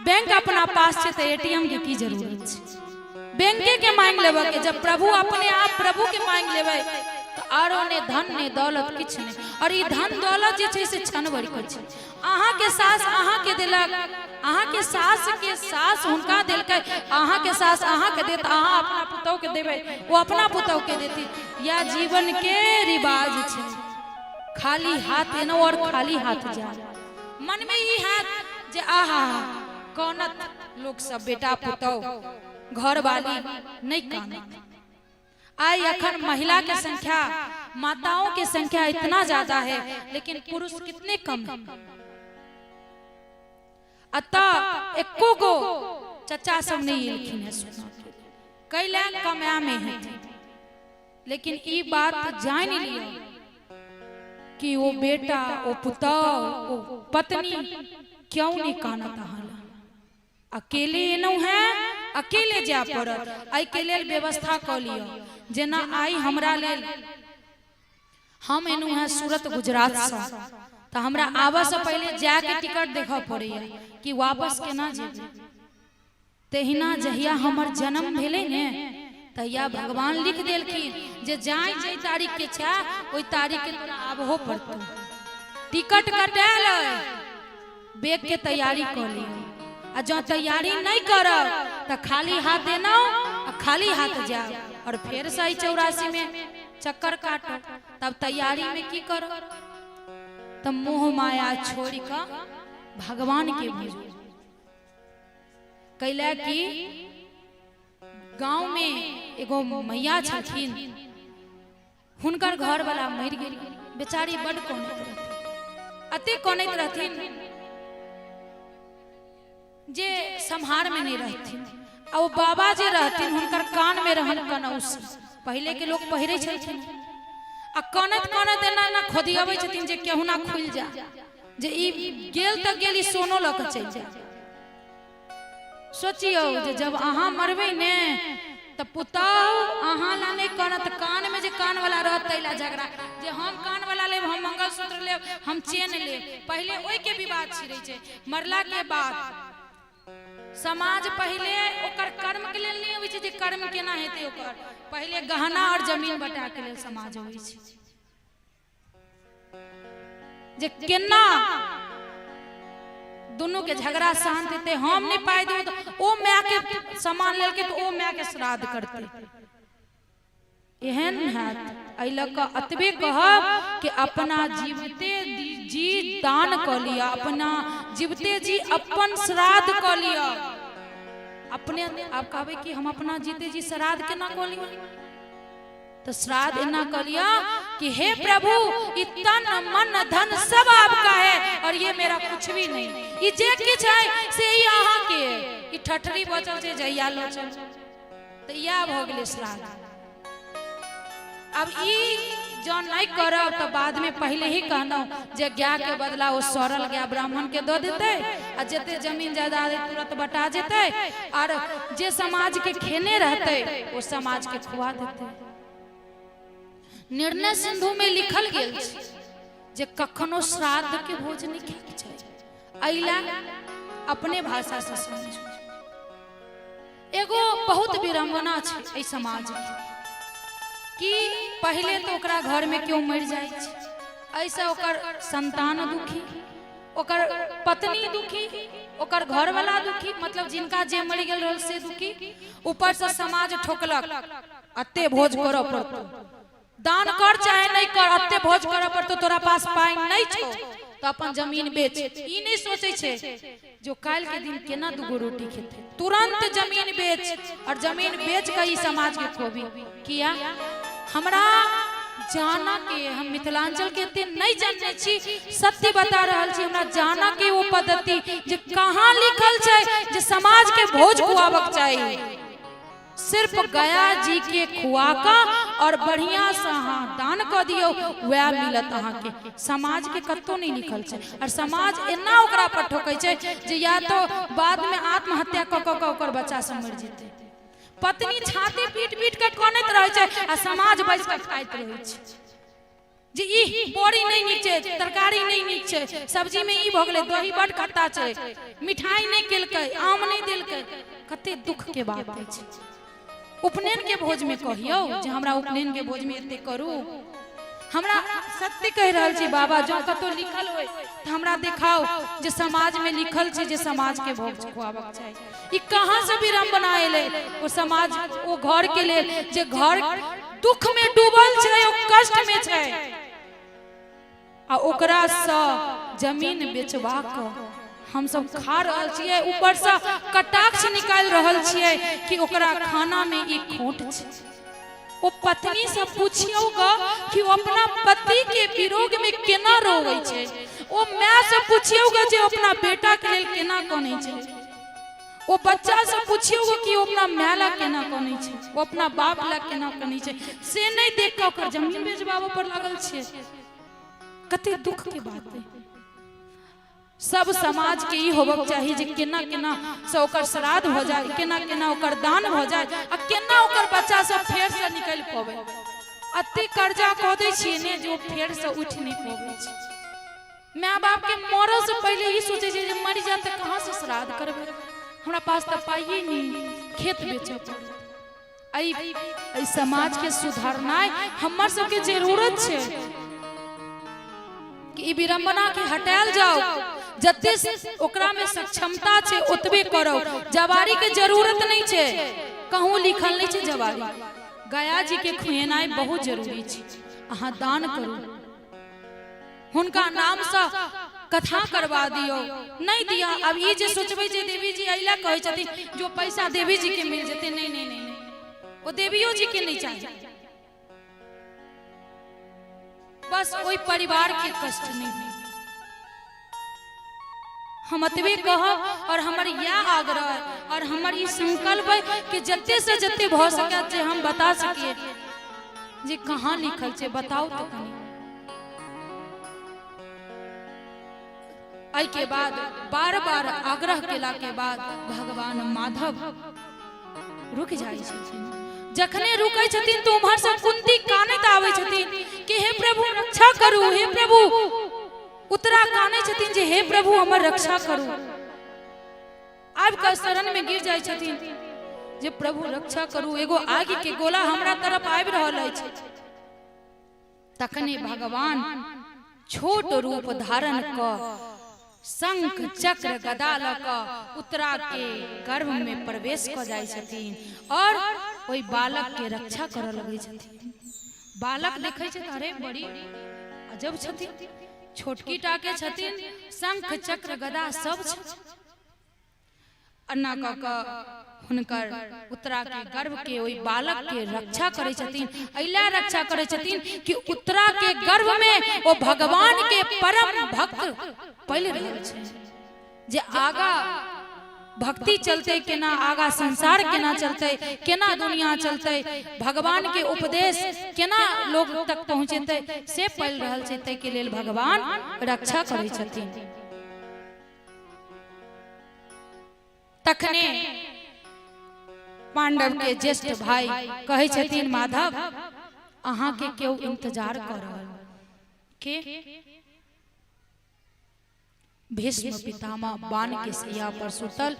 बैंक अपना पास छे तो एटीएम के की जरूरत छे? बैंके के मांग लेबे के। जब प्रभु अपने आप प्रभु के मांग लेबे तो आरो ने धन ने दौलत किछ नहीं। और ई धन दौलत जे छे से क्षण भर के छे। अहाँ के सास अहाँ के देलक, अहाँ के सास हुनका देलकै, अहाँ के सास अहाँ के देत, अहाँ अपना पुतौ के देबै वो अपना पुतौ के देती। या जीवन के रिवाज छे, खाली हाथ एनो और खाली हाथ जा। मन में ई हाथ जे आहा कौनत लोग सब बेटा पुतौ घर वाली नहीं कानत। आई अखन महिला की संख्या माताओं की संख्या इतना ज्यादा है लेकिन पुरुष कितने कम है। अतः एको गो चचा सब नहीं लिखिन है सुना कैला कमया में है। लेकिन ई बात जान लियो कि वो बेटा वो पुतौ वो पत्नी क्यों नहीं कानत हाला। अकेले एनौ है, अकेले जा पड़त। आई के लेल व्यवस्था क लियो। जेना आई हमरा लेल हम एनौ है सूरत गुजरात से तो हमरा आवा से पहले जाके टिकट देखा पड़ैया कि वापस केना जेबै। तहिना जहिया हमर जन्म भेलै ने तहिया भगवान लिख देलखिन जे जाई जे तारीख के छा ओई तारीख के तोरा आबहो पड़तौ। टिकट कटाल बैग के तैयारी कर लियो। आ जो तैयारी नहीं करब तो खाली हाथ देना और खाली हाथ जाओ और फिर से 84 में चक्कर काटो। तब तैयारी में की करो? तब मोह माया छोड़ कर भगवान के भजो। कैला कि गांव में एगो मैया छथिन, हुनकर घर वाला मर गेल। बेचारी बड़ कोनैत रहथिन, अते कोनैत रहथिन जे संहार में नहीं रहथिन। और बाबा जे रहथिन हुनकर कान में रहन कनौस। पहले के लोग पहिरे छथिन आ कनत कनत एना ना खोदियाबै छथिन जे केहू ना खुल जा, जे ई गेल त गेल, ई सोनो ल के चल जा। सोचियो जे जब अहाँ मरबे ने तो पुताऊ अहाँ ला नहीं करत, कान में जे कान वाला रहत तैला झगड़ा, जे हम कान वाला लेब, हम मंगलसूत्र लेब, हम चेन लेब, पहले ओई के विवाद छिड़ै छै। मरला के बाद समाज पहले ओकर कर्म के लेल नहीं होई छै, जे कर्म केना हेतै ओकर पहले गहना और जमीन बटा के लेल समाज होई छै, जे केना दोनों के झगड़ा शांत हेते। हम नहीं पाए दे तो ओ माय के सामान लेल के तो ओ माय के श्राद्ध करते एहन हैत। एहि लग अतबे कहब कि अपना जीवते जी दान क लिया, अपना जीवते जी अपन श्राद्ध क लिया। अपने आप कहबे कि हम अपना जीते जी श्राद्ध केना क लिया, तो श्राद्ध इना कर लिया कि हे प्रभु तन मन धन सब आपका है और ये मेरा कुछ भी नहीं, ये जे किछ है से ही अहाँ के, ये ठठरी बचल छै जइया लोचल, तो या भ गेलै श्राद्ध। अब ई जौन नहीं करब तो बाद में पहले ही कहना जे गाय के बदला वो सड़ल गाय ब्राह्मण के दे देते, आ जते जमीन जायदाद तुरंत बटा जेते, और जे समाज के खेने रहते वो समाज के खुआ देते। निर्णय सिंधु में लिखल गेल छै जे कखनो श्राद्ध के भोज नहीं खाए छै। अइला अपने भाषा से समझो। एगो बहुत विडंबना छै एहि समाज के कि पहले तो ओकरा घर में क्यों मर जाए छै, ऐसा ओकर संतान दुखी, ओकर पत्नी दुखी, ओकर घर वाला दुखी, मतलब जिनका जे मर गेल रहल से दुखी, ऊपर से समाज ठोकलक अत्ते भोज करऽ पड़तो, दान कर चाहे नहीं कर, अत्ते भोज करऽ पड़तो, तोरा पास पाई नहीं छो तो अपन जमीन बेच। ई नहीं सोचे छे जो काल के दिन केना दुगो रोटी खेते, तुरंत जमीन बेच, और जमीन बेच के ई समाज के खोबी किया। हमरा जाना के हम मिथिलांचल के ते नहीं जाने छी, सत्य बता रहल छी, हमरा जाना के वो पद्धति जे कहां लिखल छै जे समाज के भोज खुआबक चाहिए, सिर्फ गया जी के खुआका और बढ़िया से हाँ दान कर दियो वह मिलत अहाँ के। समाज के कत्तो नहीं लिखल छै, और समाज एना ओकरा पर ठोकै छै जे या तो बाद में आत्महत्या क क ओकर बच्चा सब मर जेते, पत्नी छाती पीट पीट के कानैत रहै छै आ समाज बैस के खाइत रहै छै जे ई बोरी नहीं नीक छै, तरकारी नहीं नीक छै, सब्जी में ई भ गेलै, दही बड खट्टा छै, मिठाई नहीं केलकै, आम नहीं देलकै, कते दुख के बात छै। उपनयन के भोज में कहियो जे हमरा उपनयन के भोज में एते करू, हमरा सत्य कह रहल छी बाबा, जो कतो लिखल होय त हमरा देखाओ जे समाज में लिखल छै जे समाज के भोज खुआबक चाही। ई कहां से विडंबना एले ओ समाज ओ घर के लेल जे घर दुख में डूबल छै, ओ कष्ट में छै, आ ओकरा स जमीन बेचवा क हम सब खा रहल छियै, ऊपर से कटाक्ष निकाल रहल छियै कि ओकरा खाना में ई खोट छै। ओ पत्नी से पूछियो ग कि वो अपना पति के विरोध में केना रोवे छै, ओ माय से पूछियो ग जे अपना बेटा के लेल केना कानै छै, ओ बच्चा से पूछियो ग कि ओ अपना माय ला केना कानै छै, ओ अपना बाप ला केना कानै छै, से नहीं देख के ओकर जमीन बेचबाबो पर लागल छै। कते दुख के बात है। सब समाज के ई होबक चाहिए जे केना केना से ओकर श्राद्ध हो जाए, केना केना ओकर दान हो जाए, आ केना ओकर बच्चा सब फेर से निकल पवे। अते कर्जा क दै छियै ने जो फेर से उठ नहीं पवे छै। माय बाप के मरे से पहले ही सोचे जे मर जाए त कहां से श्राद्ध करबे, हमरा पास त पाइए नहीं, खेत बेचब पड़े। आई समाज के सुधारनाय हमर सब के जरूरत छै कि ई विडंबना के हटायल जाओ, जते ओकरा में सक्षमता छै ओतबे करो। जवारी के जरूरत नहीं छै, कहूं लिखल नहीं छै जवारी। गया जी के खुएनाय बहुत जरूरी छै, अहाँ दान करू, हुनका नाम से कथा करवा दियो, नहीं दिया अब ये जे सोचबे जे देवी जी अइला कहै छथिन जो पैसा देवी जी के मिल जेते, नहीं नहीं नहीं, वो देवियो जी के नहीं चाहिए, बस कोई परिवार के कष्ट नहीं है। हम अतबे कहब और हमर यह आग्रह और हमर ई संकल्प है कि जत्ते से जत्ते भ सके जे हम बता सकिए जे कहां लिखल छै, बताओ तो कनी। आई के बाद बार बार आग्रह केला के बाद भगवान माधव रुक जाय छथिन। जखने रुकै छथिन तो उम्हर से कुंती कानैत आबै छथिन कि हे प्रभु रक्षा करू, हे प्रभु। उत्तरा कानै छथिन जे हे प्रभु हमर रक्षा करू। आब के शरण में गिर जाय छथिन जे प्रभु रक्षा करू, एगो आग के गोला हमरा तरफ आबि रहल अछि। तखने भगवान छोट रूप धारण क शंख चक्र गदा ल क उत्तरा के गर्भ में प्रवेश क जाय छथिन और ओई बालक के रक्षा करऽ लगै छथिन। बालक देखै छै अरे बड़ी अजब छथिन, छोटकी टा के छथिन, शंख चक्र गदा सब छै। अन्ना क हुनकर उत्तरा के गर्भ के ओई बालक के रक्षा करे छथिन। अइला रक्षा करे छथिन कि उत्तरा के गर्भ में ओ भगवान के परम भक्त पल रहल छै जे आगा भक्ति चलते केना, आगा संसार केना चलते, केना दुनिया चलते, भगवान के उपदेश केना लोग तक पहुंचेते से पल रहल छै। तै के लेल भगवान रक्षा करे छथिन। तखने पांडव के ज्येष्ठ भाई कहे छथिन माधव अहाँ के केओ इंतजार कर रहल के। भीष्म पितामह बाण के सैया पर सुतल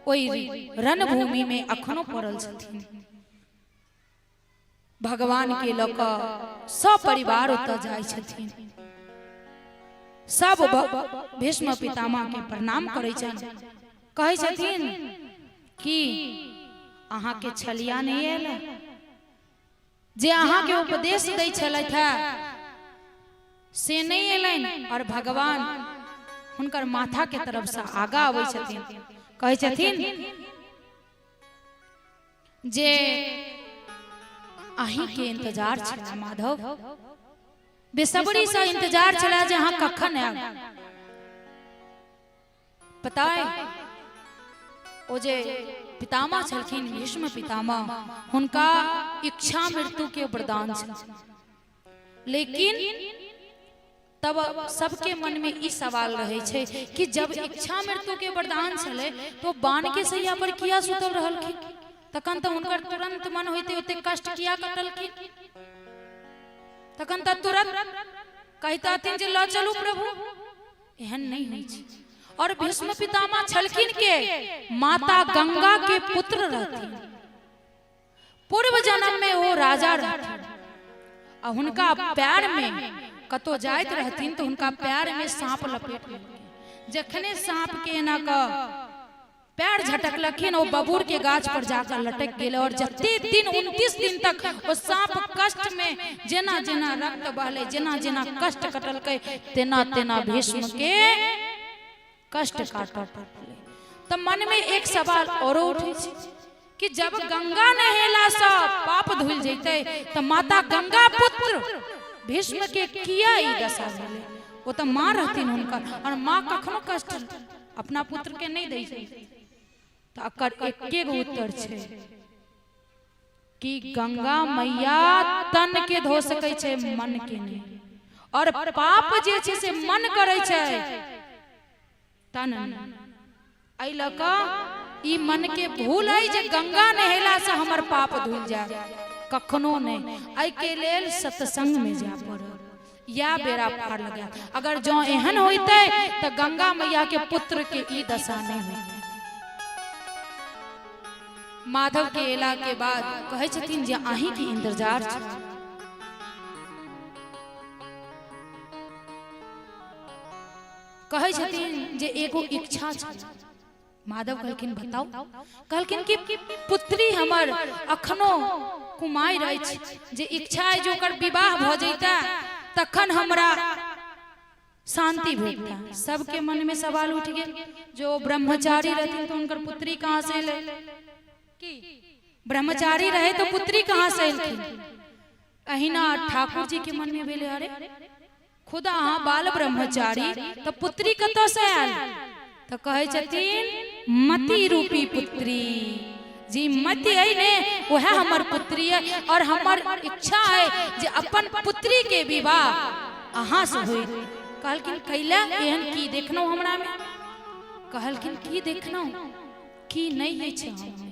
ओई रणभूमि में अखनो पड़ल छथिन। भगवान के लऽ कऽ सब परिवार ओतऽ जाय छथिन। सब भीष्म पितामह के प्रणाम करै छथिन, कहै छथिन कि अहाँ के छलिया नहीं आयल जे अहाँ के उपदेश दै छलथि है से नहीं एलनि। और भगवान हुनकर माथा के तरफ से आगा आबै छथिन, कहै छथिन जे अहीं के इंतजार छला माधव, बेसब्री से इंतजार छला जे अहाँ कखन आयब। पता है ओ जे पितामह छलखिन भीष्म पितामह, हुनका इच्छा मृत्यु के वरदान छल। लेकिन तब सबके मन में ई सवाल रहे छे कि जब इच्छा मृत्यु के वरदान छले तो बाण के सैया पर किया सुतल रहलखिन, तखन तो हुनकर तुरंत मन होइते ओते कष्ट किया कटलखिन। तखन तो तुरंत कहताथिन जे ल चलू प्रभु, एहन नहीं होइ छै। और भीष्म पितामह छलखिन के माता गंगा के पुत्र रहथिन, पूर्व जन्म में वो राजा रहथिन। आ हुनका पैर में कतो जाइत रहथिन तो हुनका पैर में सांप लपेट लेलखिन। जखने सांप के ना का पैर झटकलखिन ओ बबूर के गाछ पर जाकर लटक गेल। और जते दिन 29 दिन तक वो सांप कष्ट में जेना जेना रक्त बहले, जेना जेना कष्ट कटलकै, तेना तेना भीष्म के कष्ट काटऽ पड़लै। तो मन में एक सवाल और उठे कि जब गंगा नहेला से पाप धुल जैते तो माता गंगा पुत्र भीष्म के किया ई दशा भेलै। वो तो माँ रहथिन हुनकर, और माँ कखनो कष्ट अपना पुत्र के नहीं दै छै। तो अकर एके गो उत्तर छै कि गंगा मैया तन के धो सकै छै, मन के नहीं। और पाप जे छै से मन करे छै, तन आई लका ई मन के भूल है जे गंगा नहेला से हमर पाप धुल जाए, कखनो नहीं। आई के लेल सत्संग में जा पड़ल या बेरा पार लगा। अगर जो एहन होते तो गंगा मैया के पुत्र के ई दशा नहीं होती। माधव के एला के बाद कहे छथिन जे आही के इंतजार छै। कहे छथिन जे एगो इच्छा छै। माधव कहलखिन बताओ। कहलखिन कि पुत्री हमर अखनो कुमार अछि, जे इच्छा है जो कर विवाह भ जैता तखन हमरा शांति भेटता। सबके मन में सवाल उठ गेल, जो ब्रह्मचारी रहथिन तो उनकर पुत्री कहाँ से ले, ब्रह्मचारी रहे तो पुत्री कहाँ से एलखिन। अहिना ठाकुर जी के मन में भेले अरे खुदा अहाँ बाल ब्रह्मचारी तो पुत्री कतऽ से आयल। तो कहे छथिन मति रूपी पुत्री जी, मति है ने वह हमर पुत्री है। और हमर इच्छा है जे अपन पुत्री के विवाह अहाँ से हुई। कहलखिन कैला एहन की देखनो हमरा में कहलखिन की देखनो की नहीं है छै हम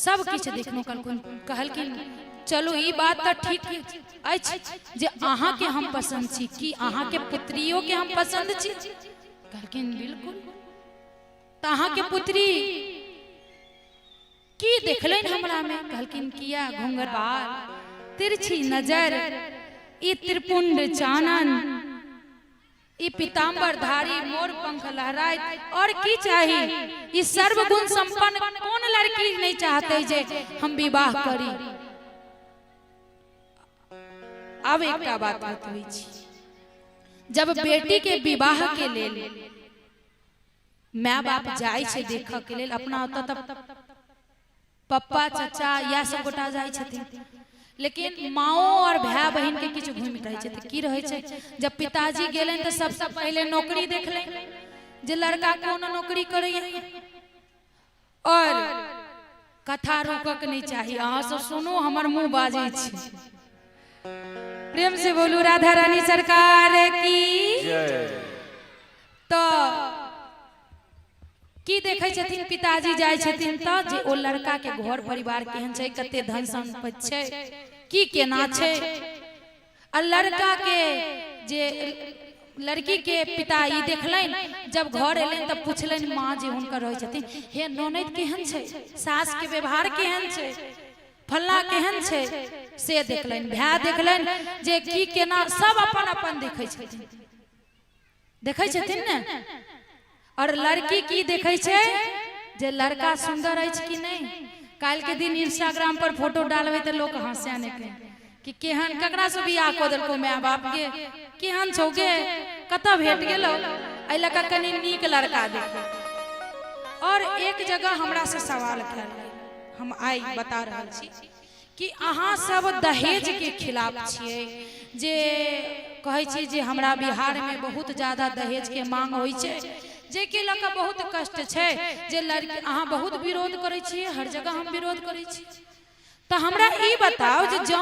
सब किछ देखनो कहलखिन चलो ई बात तो ठीक अछि जे अहाँ के हम पसंद छी कि अहाँ के पुत्रियों के हम पसंद छी कहलखिन बिल्कुल त अहाँ के पुत्री की देखलन हमरा में कहलखिन किया घुंघर बाल तिरछी नजर ई त्रिपुंड चानन ई पीतांबर धारी मोर पंख लहराए और की चाहिए ई सर्वगुण संपन्न कौन लड़की नहीं चाहते जे हम विवाह करी अब एक का बात बतबै छी जब बेटी के विवाह के लेल माय बाप जाय छै देख के लेल अपना ओत तब पप्पा चाचा या सब गोटा जाय छथिन लेकिन माओ और भाई बहन के किछु घूम रहे छै त की रहे छै जब पिताजी गेलन त सबसे पहले नौकरी देखलन जे लड़का कोन नौकरी करैया और कथा रोकक नहीं चाहिए अहाँ सब सुनो हमर मुंह बाजै छी प्रेम से बोलू राधा रानी सरकार की जय। तो की देखे छथिन पिताजी जाय छथिन त जे ओ लड़का के घर परिवार केहन छै कते धन संपत्ति छै की केना छै आ लड़का के जे लड़की के पिता ई देखलन जब घर एलन त पूछलन मां जे हुनकर रहै छथिन हे ननद केहन छै सास के व्यवहार केहन छै फल्ला केहन छै से देखलन भाई देखलन जे की केना सब अपन अपन देखै छथिन ने और लड़की की देखै छै जे लड़का सुंदर अछि कि नहीं काल के दिन इंस्टाग्राम पर फोटो डालबे त लोग हंसे ने कि केहन ककरा से बियाह क देलको माय बाप के केहन छौ गे कत भेट गेलो एहि लका कनी नीक लड़का देखे और एक जगह हमरा से सवाल कैल हम आई बता रहल छी कि अहाँ सब दहेज के खिलाफ छिए जे कहै छी जे हमरा बिहार में बहुत ज्यादा दहेज के मांग होई छै जे के लका बहुत कष्ट छै जे लड़की अहाँ बहुत विरोध करै छी हर जगह हम विरोध करै छी त हमरा ई बताओ जे जँ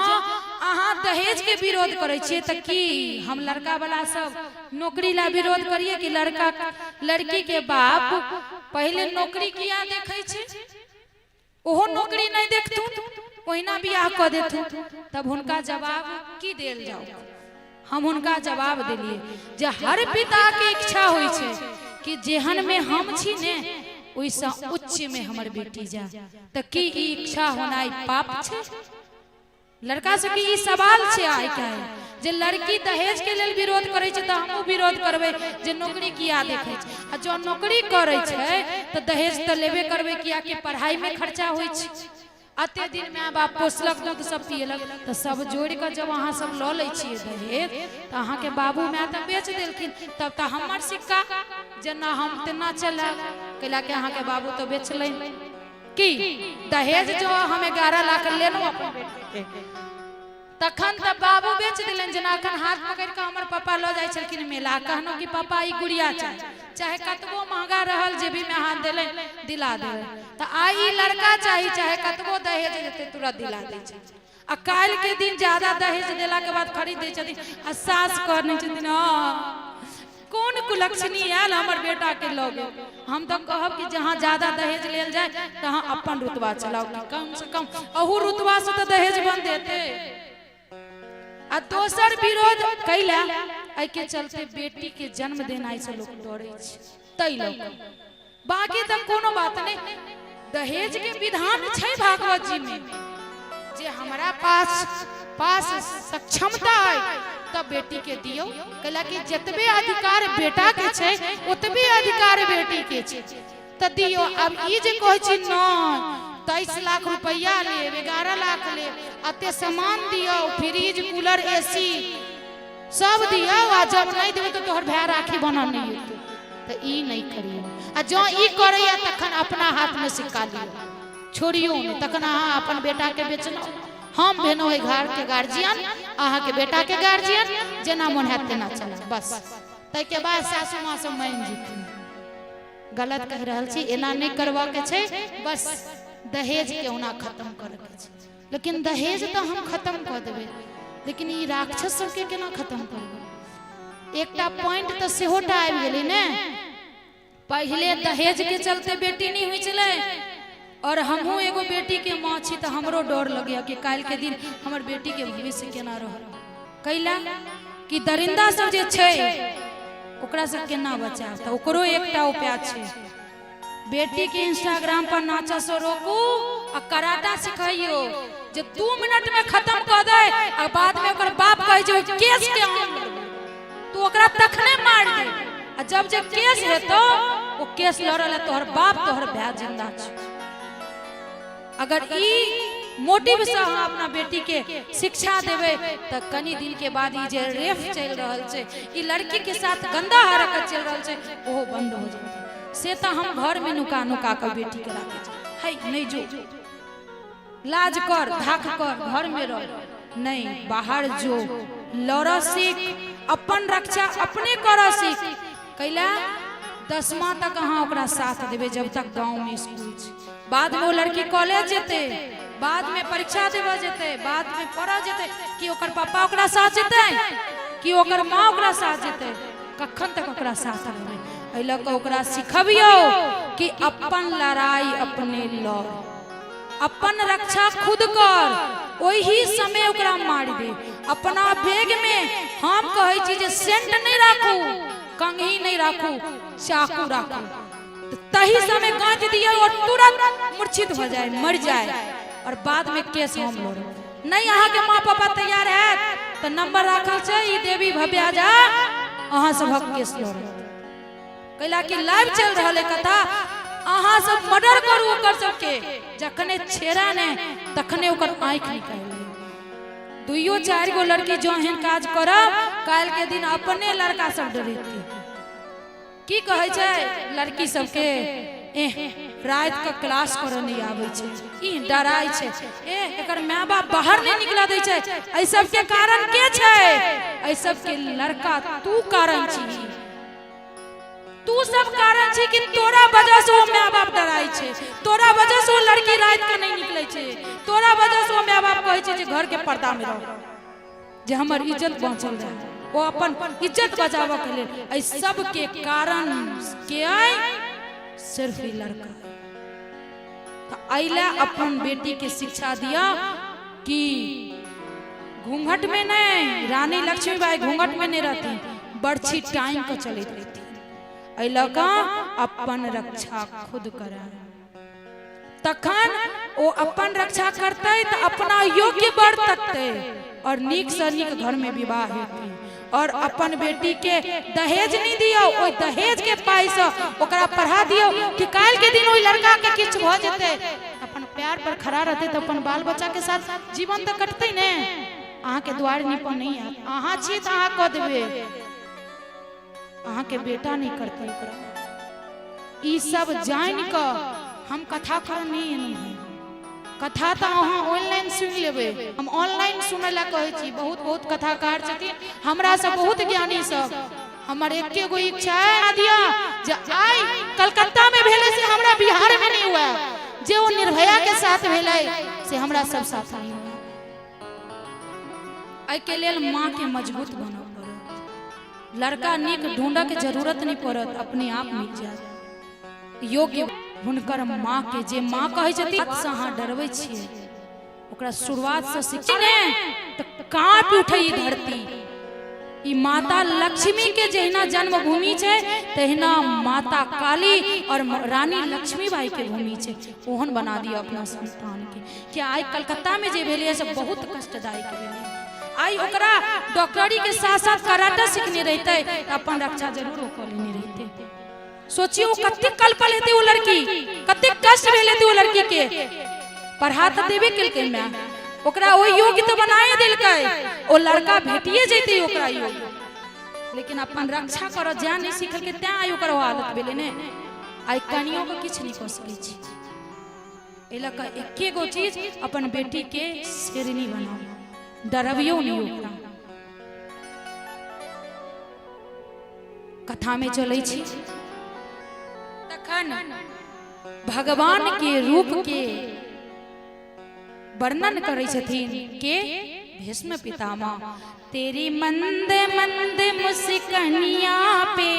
अहाँ दहेज के विरोध करै छी त की हम लड़का वाला सब नौकरी ला विरोध करिए कि लड़का लड़की के बाप पहले नौकरी किया देखै छै ओहो नौकरी नहीं देखतू ओहिना बियाह क देथू तब हुनका जवाब की देल जाओ हम हुनका जवाब देलिए जे हर पिता के इच्छा होई छै कि जेहन में हम छी ने ओइसा उच्च में हमर बेटी जा त की ई इच्छा होनाई पाप छै लड़का से की ई सवाल छै आइ काल्हि जे लड़की दहेज के लेल विरोध करे छै त हमहु विरोध करबै जे नौकरी किया देखै छै आ जो नौकरी करे छै त दहेज त लेबे करबै किया कि पढ़ाई में खर्चा होई छै अते दिन माय बाप पोसलक दूध सब पियलक त सब जोड़ के जब अहाँ सब ल लै छिए दहेज त अहाँ के बाबू माय त बेच देलखिन तब त हमर सिक्का जेना हम तेना चलब कैला के अहाँ के बाबू तो बेचलन की दहेज जो हम 11 लाख लेनो अपन बेटी के तखन त बाबू बेच दिलन जना अखन हाथ पकड़ के हमर पापा ल जाय छलखिन मेला कहनो कि पापा ई गुड़िया चाहे कतबो महंगा रहल जे भी में हाथ देलन दिला देलन त आई लड़का चाहे कतबो दहेज देते तुरंत दिला दे छै आ काल के दिन ज्यादा दहेज देला के बाद खरीद दे छथिन आ सास करने छथिन कौन कुलक्षणी आयल हमर बेटा के लगे हम तो कहब कि जहाँ ज्यादा दहेज लेल जाए तहाँ अपन रुतबा चलाओ कि कम से कम अहू रुतबा से तो दहेज बन देते आ दोसर विरोध कैला आई के चलते बेटी के जन्म देना से लोग डरे छै तै लोग बाकी त कोनो बात नहीं दहेज के विधान छै भागवत जी में जे हमरा पास सक्षमता है तब बेटी के दियो कैला कि जतबे अधिकार बेटा के छै ओतबे अधिकार बेटी के छै त दियो अब ई जे कहै छी न 23 लाख रुपया ले 11 लाख ले अते सामान दियो फ्रिज कूलर एसी सब दियो आ जब नहीं देबे तो तोहर भाई राखी बना नहीं हेतौ त ई नहीं करियो आ जो ई करैया तखन अपना हाथ में सिक्का लियो छोड़ियो नहीं तखन अहाँ अपन बेटा के बेचनो हम भेनो है घर के गार्जियन अहाँ के बेटा के गार्जियन जेना मन है तेना चला बस तै के बाद सासू मां से मान जेती गलत कह रहल छी एना नहीं करवा के छै बस दहेज के ओना खत्म करे के छै लेकिन दहेज तो हम खत्म कर देबे लेकिन ई राक्षस सब के केना खत्म करबे एकटा पॉइंट तो सेहोटा आबि गेलै ने। पहले दहेज के चलते बेटी नहीं हुई चले, और हमहू एगो बेटी के माँ छी तो हमरो डर लगे कि काल के दिन हमर बेटी के भविष्य केना रह कैला कि दरिंदा सब जे छै ओकरा से केना बचाव। तो ओकरो एकटा उपाय छै, बेटी के इंस्टाग्राम पर नाचा से रोकू आ कराटा सिखाइयो जे 2 मिनट में खत्म कर दे, और बाद में ओकर बाप कहे जे केस के हम तू ओकरा तखने मार दे, और जब जब केस हेतो वो केस लड़ल है तोहर बाप तोहर भाई जिंदा छ। अगर ई मोटिव से हम अपना बेटी के शिक्षा देवे तो कनी दिन के बाद ई जे रेप चल रहल छै, ई लड़की के साथ गंदा हरकत चल रहल छै, ओहो बंद हो जाए। से तो हम घर में नुका नुका कर बेटी के राखे छै, है नहीं जो लाज कर धाक कर घर में रह, नहीं बाहर जो लड़ सीख, अपन रक्षा अपने कर सीख। कैला 10वां तक अहाँ ओकरा साथ देवे जब तक गांव में स्कूल छै, बाद में वो लड़की कॉलेज जेते, बाद में परीक्षा देवे जेते, बाद में पढ़ा जेते कि ओकर पापा ओकरा साथ जेते कि ओकर माँ ओकरा साथ जेते, कखन तक ओकरा साथ रहबे। एहि लऽ कऽ ओकरा सिखबियो कि अपन लड़ाई अपने लड़, अपन रक्षा खुद कर, वही समय ओकरा मार दे। अपना बैग में हम कहे छी जे सेंट नहीं राखू, कंघी नहीं राखू, चाकू राखू, तही समय गांठ दिया और तुरंत मूर्छित हो जाए, मर जाए, और बाद में केस हम लड़। नहीं अहाँ के माँ पापा तैयार है तो नंबर राखल छै, ई देवी भव्या जा अहाँ सबक केस लड़। कैला कि लाइव चल रहा है कथा, अहाँ सब मर्डर करू ओकर सबके, जखने छेड़ा ने तखने ओकर आँख निकाल ले। 2-4 गो लड़की जो एहन काज करब काल के दिन अपने लड़का सब डरेती। की कहे छै लड़की सबके रात का क्लास करऽ नहीं आबै छै, ई डराई छै, एकर माय बाप बाहर नहीं निकला दै छै। एहि सब के कारण के छै? एहि सब के लड़का तू कारण छी, तू सब कारण छी कि तोरा वजह से वो माय बाप डराई छै, तोरा वजह से वो लड़की रात के नहीं निकले छै, तोरा वजह से वो माय बाप कहे छै जे घर के पर्दा में रहो, जे हमर इज्जत बचल रहे, वो अपन इज्जत बचाव के लिए। एहि सब के कारण के आए सिर्फ ही लड़का। तो अइला अपन बेटी के शिक्षा दिया कि घूंघट में नहीं, रानी लक्ष्मीबाई घूंघट में नहीं रहती, बर्छी टाइम को चले रहती। लगा अपन रक्षा खुद करा, तखन वो अपन रक्षा करते तो अपना योग्य बर तकते और नीक से नीक घर में विवाह हेती, और अपन बेटी के दहेज नहीं दियो, ओइ दहेज के पाई से ओकरा पढ़ा दियो कि काल के दिन ओइ लड़का के किछ भ जेते, अपन पैर पर खड़ा रहते तो अपन बाल बच्चा के साथ जीवन तो कटते ने। अहाँ के द्वार निपन नहीं आत, अहाँ छी तो अहाँ कह देबे, अहाँ के बेटा नहीं करते ओकरा। ई सब जान क हम कथा करनी नहीं, कथा तो अहाँ ऑनलाइन सुन लेबे, हम ऑनलाइन सुने ला कहे छी। बहुत बहुत कथाकार छथिन, हमरा से बहुत ज्ञानी सब। हमर एके गो इच्छा है दिया जे आई कलकत्ता में भेले से हमरा बिहार में नहीं हुआ, जे वो निर्भया के साथ भेले से हमरा सब साथ नहीं हुआ। आई के लेल माँ के मजबूत बनो, लड़का नीक ढूंढ के जरूरत नहीं पड़त, अपने आप मिल जाए। योग्य हुनकर माँ के जे माँ कहे छथिन से अहाँ डरबै छियै, ओकरा शुरुआत से शिक्षा ने तो कांप उठे ई धरती। ई माता लक्ष्मी के जहिना जन्मभूमि छै तहिना माता काली और रानी लक्ष्मीबाई के भूमि छै, ओहन बना दिया अपना संतान के। क्या आई कलकत्ता में जे भेलै से बहुत कष्टदायक भेलै, आई ओकरा डॉक्टरी के साथ साथ कराटा सीखने रहते अपन रक्षा जरूर कर लेने रहते। सोचियो कते कल्पल हेते वो लड़की, कते कष्ट भेल हेते वो लड़की के, पढ़ा त देबे केलकै मैं, ओकरा ओइ योग्य तो बनाए देलकै, ओ लड़का भेटिए जैते ओकरा योग्य, लेकिन अपन रक्षा कर जा नहीं सीखल के तै आई ओकर हालत भेलै ने। आई कनियो के किछ नहीं कर सकै छी, एला का एके गो चीज अपन बेटी के शेरनी बनाओ, डरबियो नहीं ओकरा। कथा में चलै छी तखन भगवान के रूप के वर्णन करै छथिन के भीष्म पितामह। तेरी मंद मंद मुस्कनिया पे,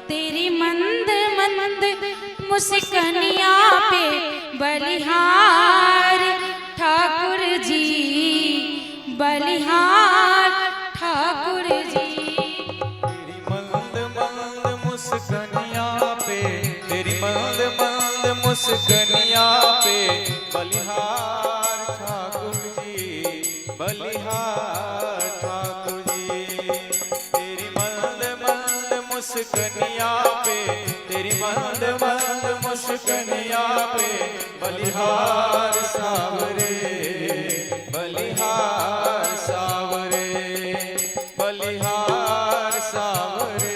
तेरी मंद मंद मुस्कनिया पे बलिहार ठाकुर जी, बलिहार ठाकुर जी। तेरी मंद मंद मुस्कनिया पे, तेरी मंद मंद मुस्कनिया पे बलिहार ठाकुर जी, बलिहार ठाकुर जी। तेरी मंद मंद मुस्कनिया पे, तेरी मंद मंद मुस्कनिया पे बलिहार सावरे, बलिहार सावरे, बलिहार सावरे,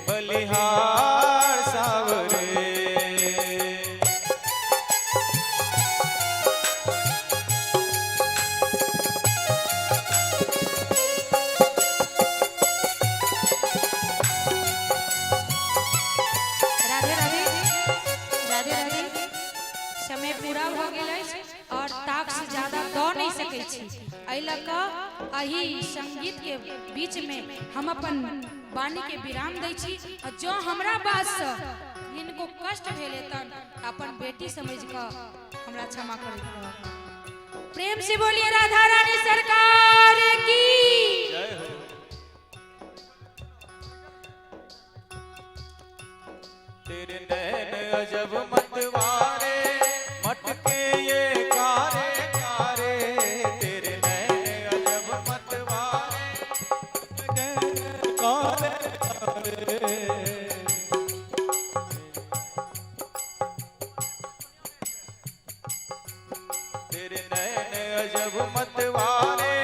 बलिहार सावरे। राधे राधे, राधे राधे। समय पूरा भ गेल अछि और ताक से ज्यादा दौड़ नहीं सकै छी। एहि लऽ कऽ एहि संगीत के बीच में हम अपन वाणी के विराम दै छी। और जो हमरा बात से जिनको कष्ट भेले तन अपन बेटी समझ कऽ हमरा क्षमा करें। प्रेम से बोलिए राधा रानी सरकार की। तेरे नैन अजब मतवारे, मटके ये कारे कारे। तेरे नैन अजब मतवारे, नैन कारे कारे। तेरे नैन अजब मतवारे,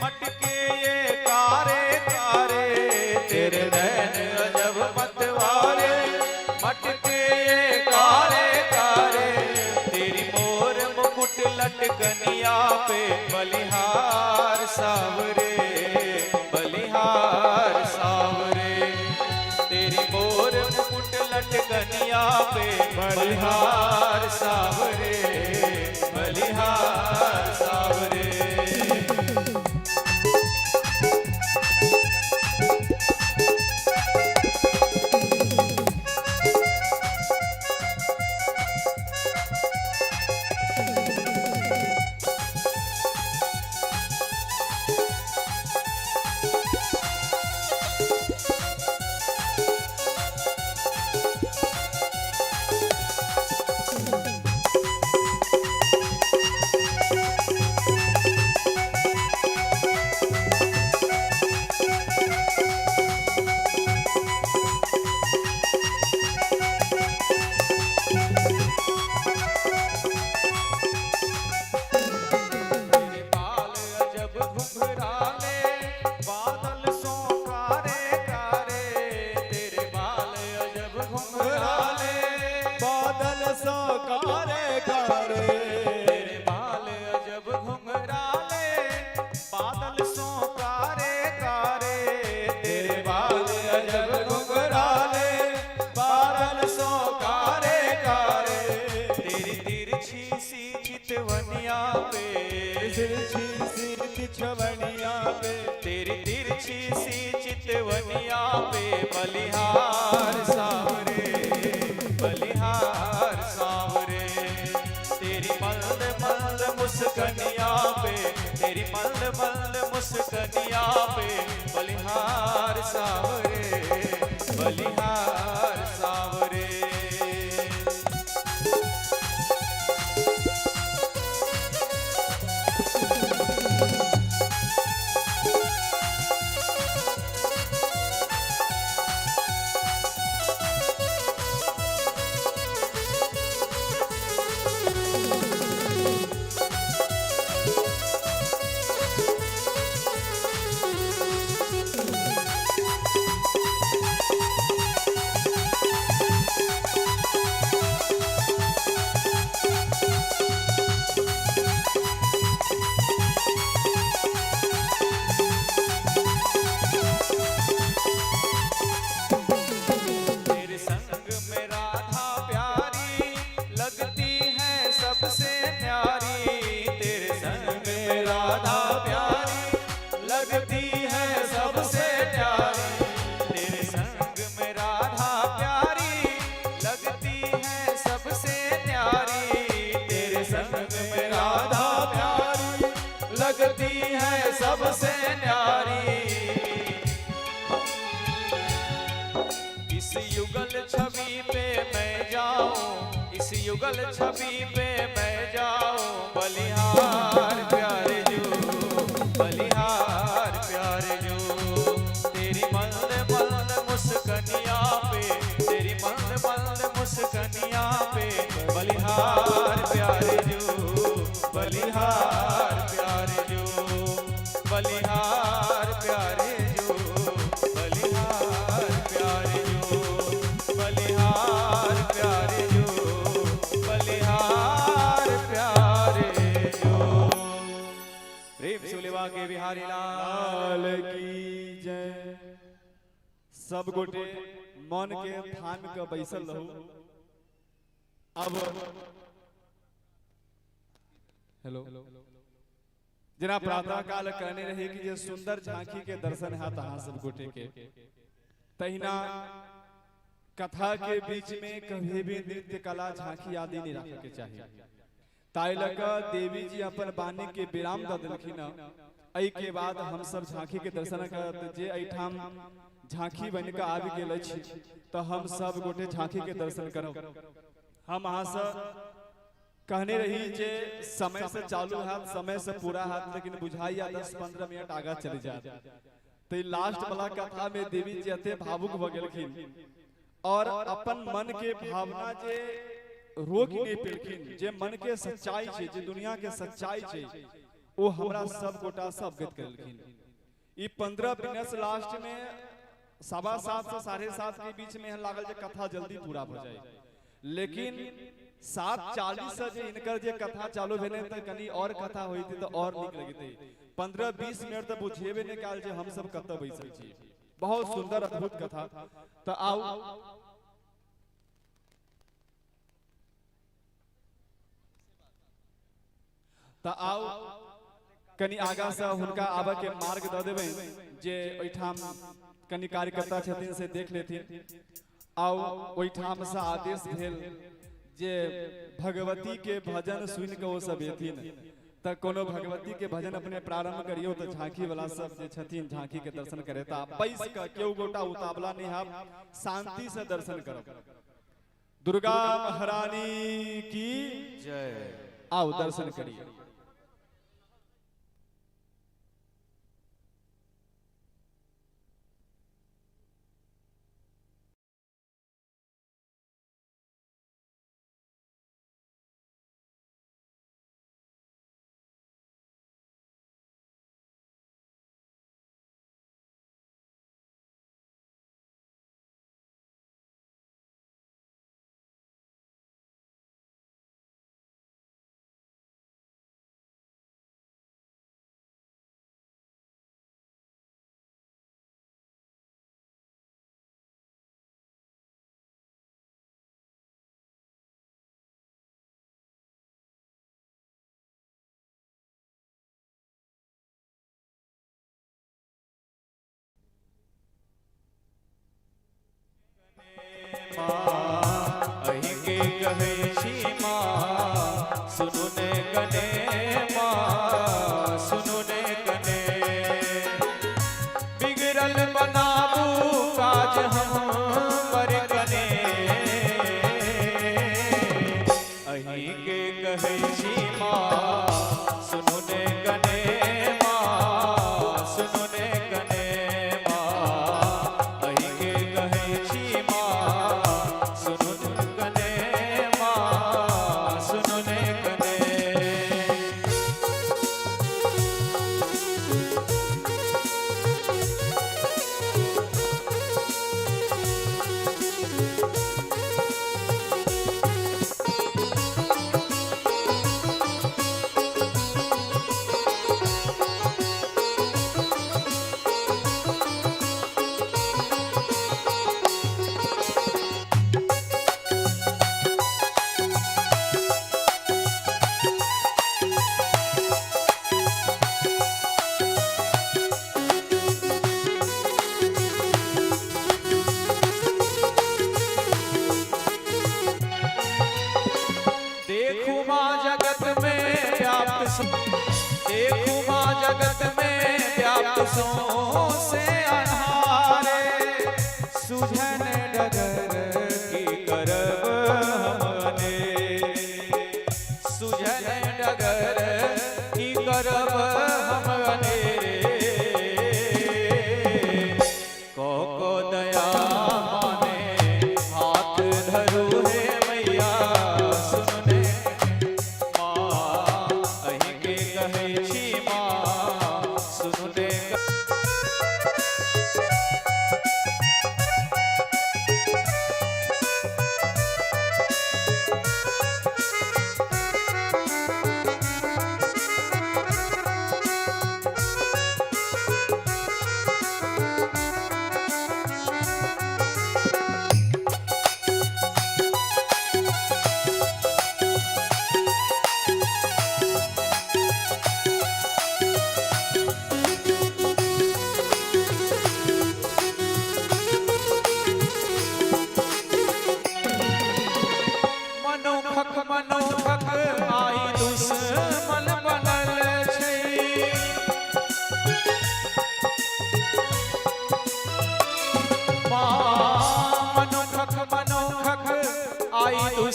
मटके ये कारे कारे। तेरे नैन अजब मतवारे, मटके ये कारे कारे। तेरी मोर मुकुट लटकनिया पे बलिहार सावरे, बलिहार सावरे। तेरी मोर मुकुट लटकनिया पे बलिहार सावरे, बलिहार सावरे। तेरे बाल अजब घुंघराले, बादल सो कारे कारे। तेरे बाल अजब घुंघराले, बादल सो कारे कारे। तेरे बाल अजब घुंघराले, बादल सो कारे कारे। तेरे बाल अजब घुंघराले, बादल सो कारे कारे। तेरी तिरछी सी चितवनिया पे, तिरछी सी चितवनिया पे। तेरी तिरछी सी चितवनिया पे बलिहार सावरे, बलिहार सावरे। तेरी मल्ल मल्ल मुस्कनिया पे, तेरी मल्ल मल्ल मुस्कनिया पे बलिहार सावरे, बलिहार सावरे। इस युगल छवि पे मैं जाऊं, इस युगल छवि पे मैं जाऊं, बलिहार प्यारे जो, बलिहार प्यारे जो, तेरी मल्ल मल्ल मुस्कनिया पे, तेरी मल्ल मल्ल मुस्कनिया पे, बलिहार प्यारे जो, बलिहार प्यारे जो, बलिहार प्यारे जो, बलिहार प्यारे जो, बलिहार प्यारे जो, बलिहार प्यारे जो। प्रेम सुलेवा के बिहारी लाल की जय। सब गोटे मन के थान के बैसल रहू। अब हेलो जना प्रातः काल कहने रही कि जे सुंदर झांकी के दर्शन है तहाँ सब गोटे के तहिना कथा के बीच में कभी भी नृत्य कला झांकी आदि नहीं रखे के चाहिए। ताई लग देवी जी अपन बानी के विराम द दिलखिन। एहि के बाद हम सब झांकी के दर्शन करत जे एठाम झांकी बन के आबि गेल अछि तो हम सब गोटे झांकी के दर्शन करब। हम अहाँ से कहने रही जे समय से चालू हाथ समय से पूरा हाथ, लेकिन बुझाई 10-15 मिनट आगा चले जाए। तो लास्ट वाला कथा में देवी जी अते भावुक भ गेलखिन और अपन मन के भावना जे रोक नहीं पेलखिन, जे मन के सच्चाई छे, जे दुनिया के सच्चाई छे, वो हमरा सब गोटा से अवगत करलखिन। ई 15 मिनट लास्ट में 7:15 से 7:30 के बीच में लागल जे कथा जल्दी पूरा हो जाए, लेकिन 7:40 से जे इनकर जे कथा चालू भेने त कनी और कथा होई थी तो और नीक लगिते। 15-20 मिनट तो बुझेबे नहीं काल जे हम सब कत बैसल छी। बहुत सुंदर अद्भुत कथा। तो आओ कनी आगा से हुनका आबे के मार्ग द देबे जे ओइठाम कनी कार्यकर्ता छथिन से देख लेथिन। आओ ओइठाम से आदेश भेल जे भगवती के भजन सुन के वो सब एथिन। त कोनो भगवती के भजन अपने प्रारंभ करियो तो झांकी वाला सब जे छथिन झांकी के दर्शन करे ता पैस के केउ गोटा उतावला नहीं हाब शांति से दर्शन करो। दुर्गा महारानी की जय। आओ दर्शन करिए। अहि के कहे छी माँ सुनु ने कने, माँ सुनु ने कने, बिगड़ल बनाबू काज हम पर कने। अहि के कहे छी माँ सुनु ने कने, माँ सुनु ने कने, माँ अहि के कहे छी माँ सुनु ने कने, माँ सुनु ने कने।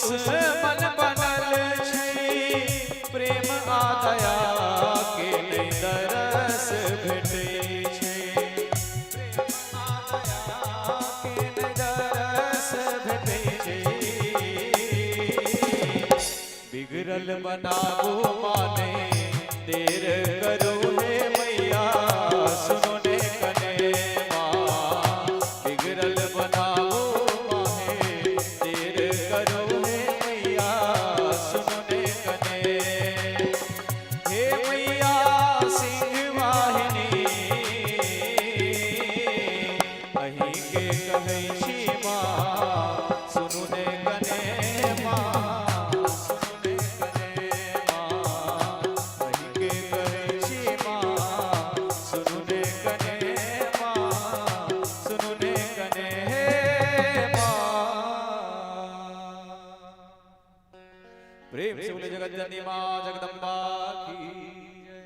दुश्मन बनल छै, प्रेम आ दया के नहीं दरस भेटै छै। प्रेम आ दया के नहीं दरस भेटै छै। बिगड़ल बनाबो माने देर करो हे मैया, सुनो ने कने माँ। बिगड़ल बनाबो माने देर करो हे मैया, सुनो ने कने। हे मैया सिंह वाहिनी, अहीं के कहै छी माँ, सुनु ने कने माँ, सुनु ने कने माँ। अहीं के कहै छी माँ, सुनु ने कने माँ, सुनु ने कने माँ। प्रेम से बोले जगत जननी माँ जगदम्बा की जय।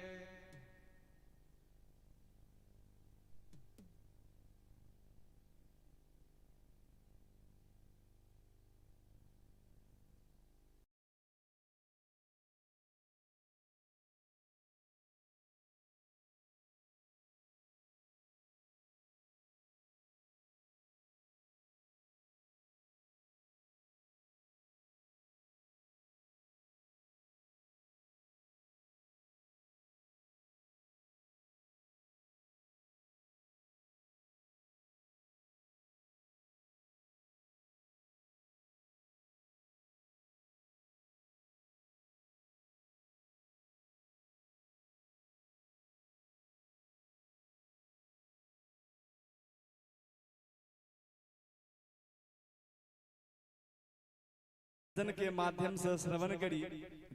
भजन के माध्यम से श्रवण करी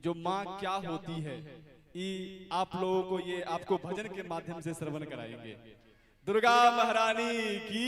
जो माँ क्या होती है, ये आप लोगों को ये आपको भजन के माध्यम से श्रवण कराएंगे। दुर्गा महारानी की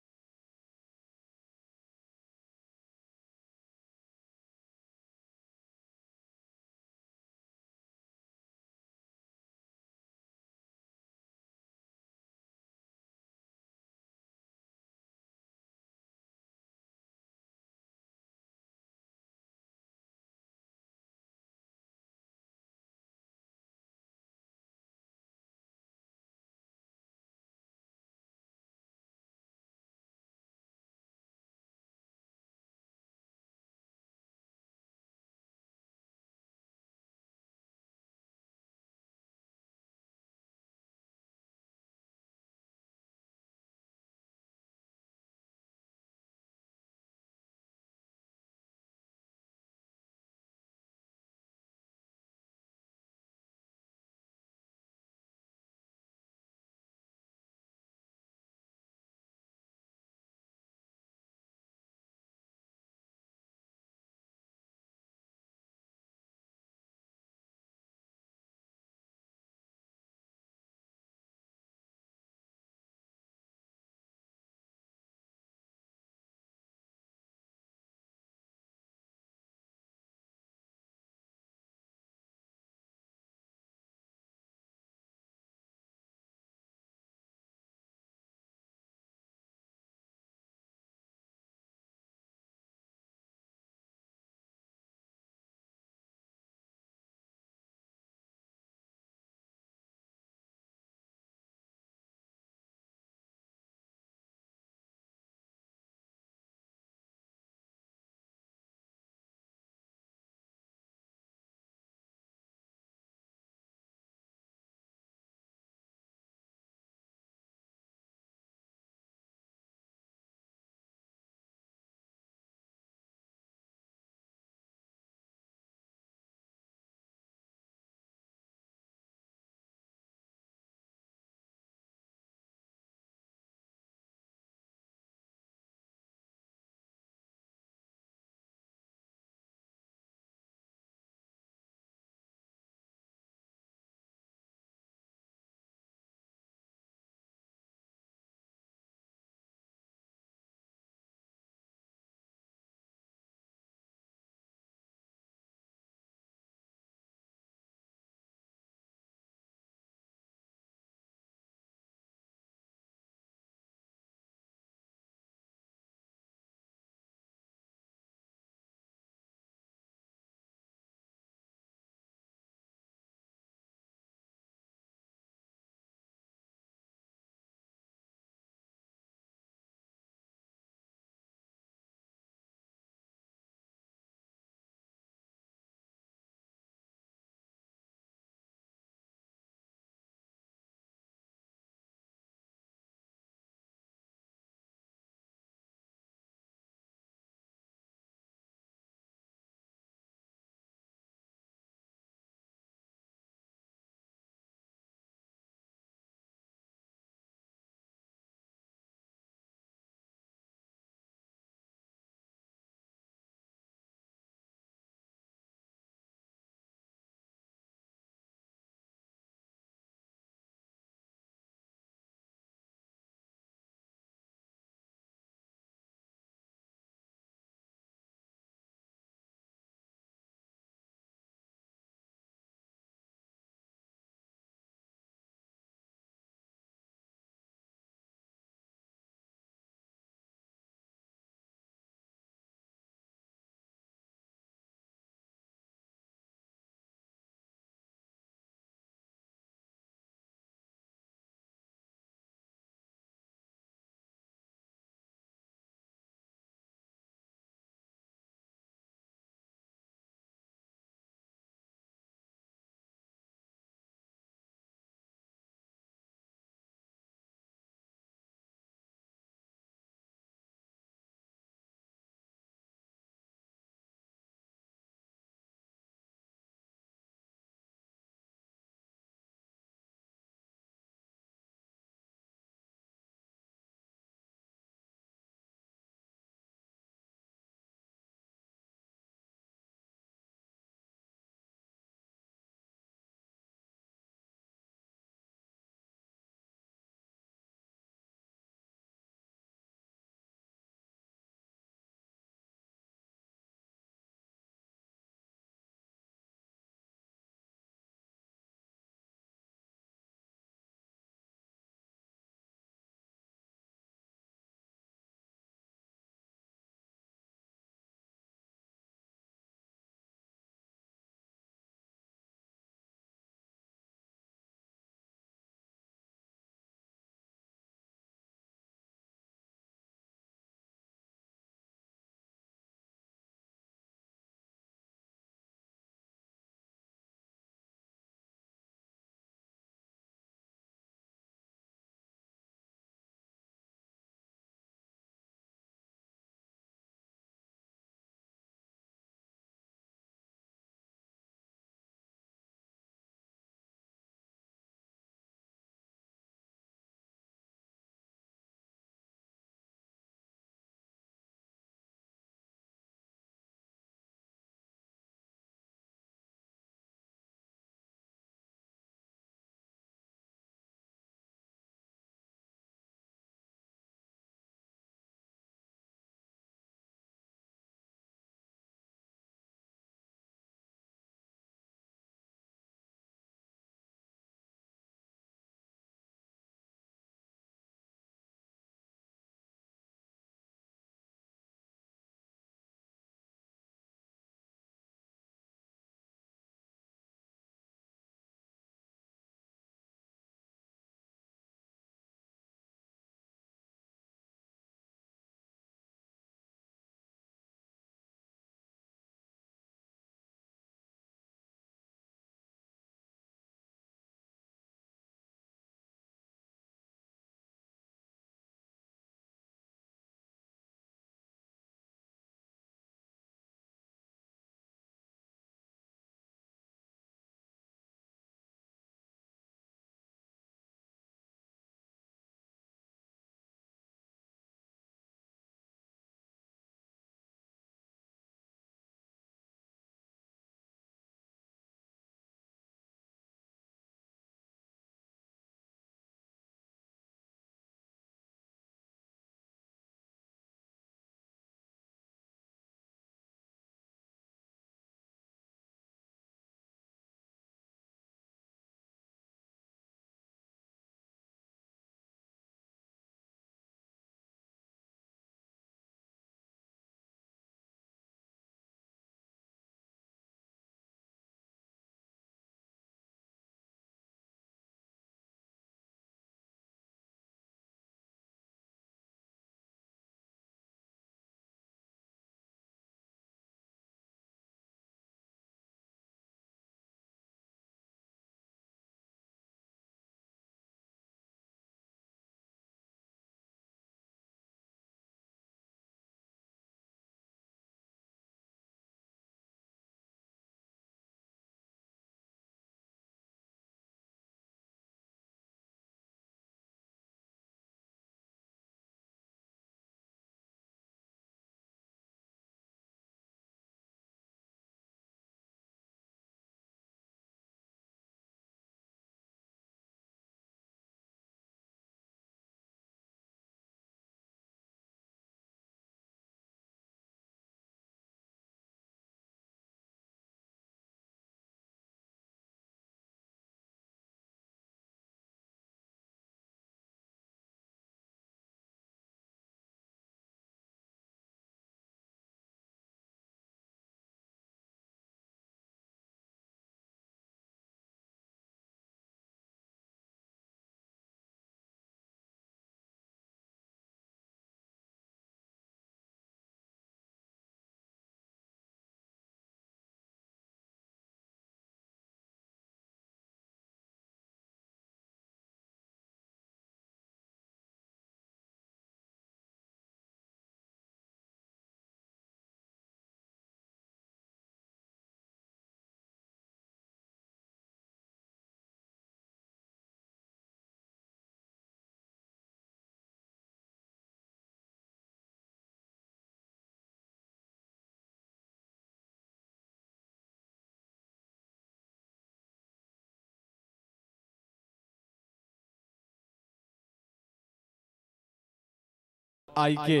आई के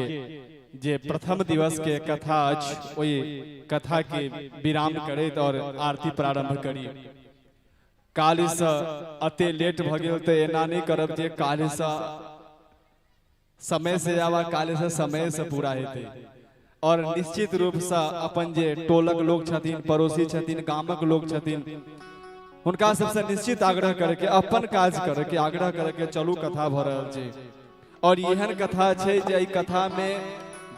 जे प्रथम दिवस के कथा अछि ओई कथा के विराम करैत और आरती प्रारंभ करी। काली से अते लेट भ गेल त एना नहीं करब जे काली से समय से आवा, काली से समय से पूरा हेते। और निश्चित रूप से अपन जे टोलक लोग छथिन, पड़ोसी छथिन, गामक लोग छथिन, उनका सबसे निश्चित आग्रह करके अपन काज करके आग्रह करके चलू कथा भ रहल छै। और एहन कथा छै जे ई कथा में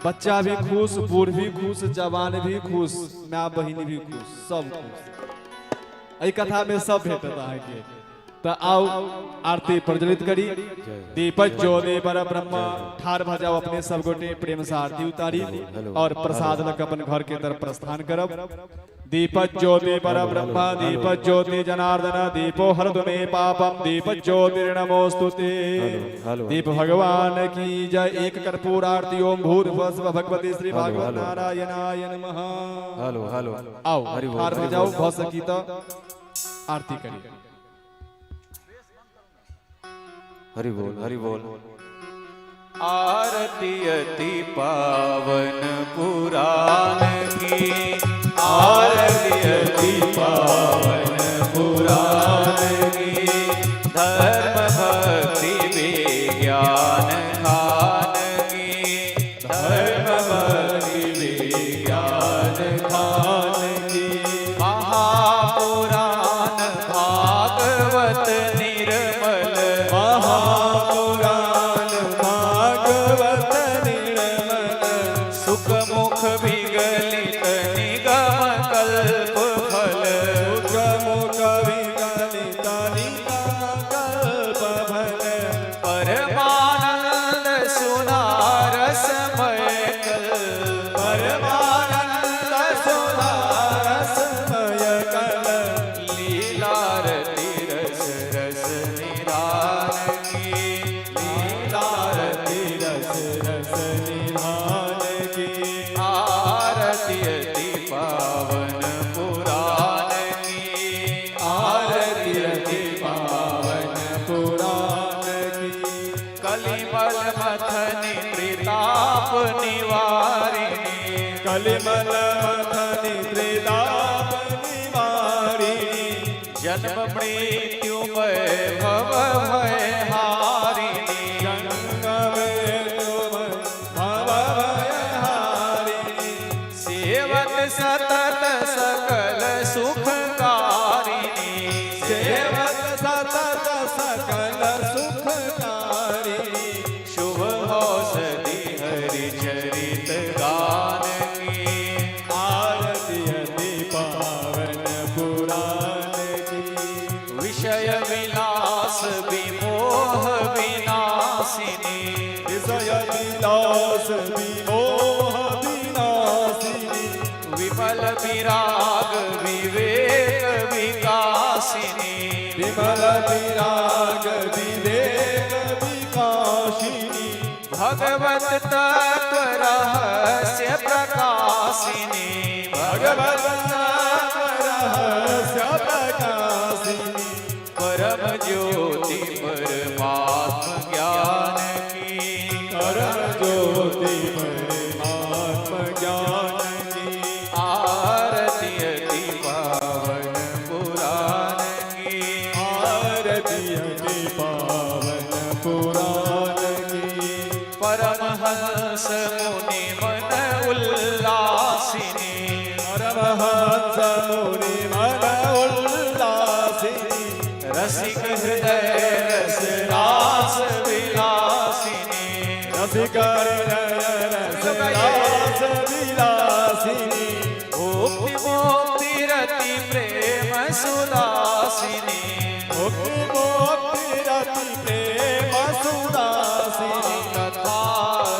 बच्चा भी खुश, बूढ़ भी खुश, जवान भी खुश, माँ बहिन भी खुश, सब खुश। ई कथा में सब भेटत अहाँके। तो आओ आरती प्रज्वलित करी। दीपक ज्योति पर ब्रह्म ठार भजाओ अपने सब गोटे प्रेम से आरती उतारी और प्रसाद लक अपन घर के तरफ प्रस्थान करब। दीपक ज्योति पर ब्रह्म दीपक ज्योति जनार्दन दीपो हरतु मे पापम दीपक ज्योति नमोस्तुते। दीप भगवान की जय। एक कर्पूर आरती ओम भूर्भुवस्सुः भगवती श्री भागवत नारायणाय नमः। हेलो हेलो आओ ठार भजाओ भ सकी तो आरती करी। हरि बोल हरि बोल। आरती अति पावन पुराण की, आरती अति पावन पुराण की, धर्म भक्ति विज्ञान खान की, धर्म भक्ति विज्ञान खान की, महापुराण भागवत निर्मल, महापुराण भागवत निर्मल, सुख मुख विगलित निगम कल्प फल, सुख मुख विगलित निगम कल्प फल, परमानंद सुना रसमय कल, परमानंद सुना रसमय कल, लीला रति रस रस निधान की, लीला रति रस रस निधान की, आरती अति पावन पुराण की, आरती अति पावन पुराण की, कलिमल मथनि त्रिताप निवारिणी, कलिमल मथनि त्रिताप निवारिणी, जन्म मृत्यु भव भय हारिणी, जन्म मृत्यु भव भय हारिणी, सेवक सतत सकल सुखकारिणी, सेवक सतत सकल सुखकारिणी, शुभ औषधि हरि चरित गान की, आरती अति पावन पुराण की, विषय विलास विमोह विनाशिनी, विषय विलास विमोह विनाशिनी, विमल विराग विवेक विकासिनी, विमल विराग विवेक विकासिनी, भगवत तत्व रहस्य प्रकाशिनी, भगवत तत्व रहस्य प्रकाशिनी, परम ज्योति परमात्म ज्ञान की, परम ज्योति परमात्म ज्ञान की, आरती अति पावन पुराण की, आरती अति पावन पुराण की, परमहंस मुनि मन उल्लासिनी, परमहंस मुनि मन उल्लासिनी, रसिक हृदय रस रास विलासिनी, रसिक हृदय रस रास विलासिनी, मुक्ति मुक्ति रति प्रेम सुदासिनी, मुक्ति मुक्ति रति प्रेम सुदासिनी, कथा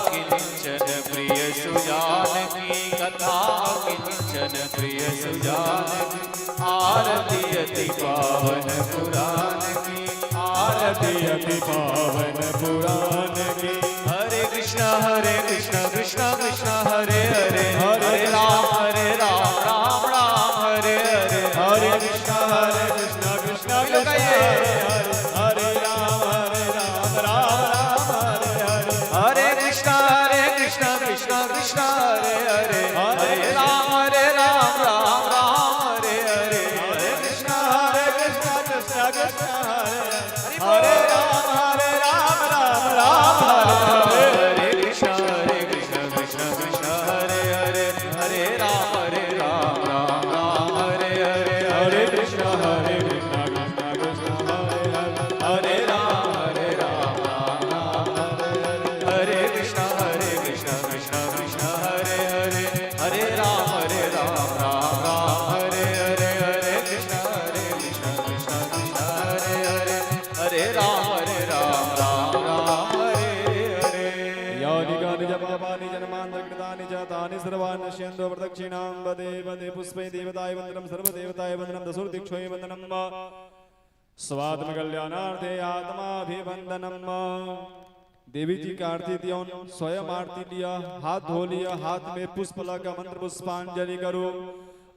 किंचन प्रिय सुजान की, कथा किंचन प्रिय सुजान की, आरती अति पावन पुराण की, आरती अति पावन पुराण की, हरे कृष्ण कृष्ण कृष्ण हरे हरे, हरे राम राम राम हरे हरे, हरे कृष्ण कृष्ण कृष्ण हरे हरे, हरे राम राम राम हरे हरे, हरे कृष्ण हरे राम राम राम हरे हरे हरे कृष्ण कृष्ण कृष्ण हरे हरे हरे राम राम हरे हरे यानि कानि च पापानि जन्मान्तरकृतानि च तानि सर्वाणि नश्यन्तो प्रदक्षिणां वदे वदे पुष्पै देवताय वन्दनं सर्वदेवताय वन्दनं दशुर्दिक्षोय वन्दनं स्वात्मकल्याणार्थे आत्माभिवन्दनं। देवी जी का आरती दिया, स्वयं आरती लिया, हाथ धो लिया, हाथ में पुष्प लगा, मंत्र पुष्पांजलि करो।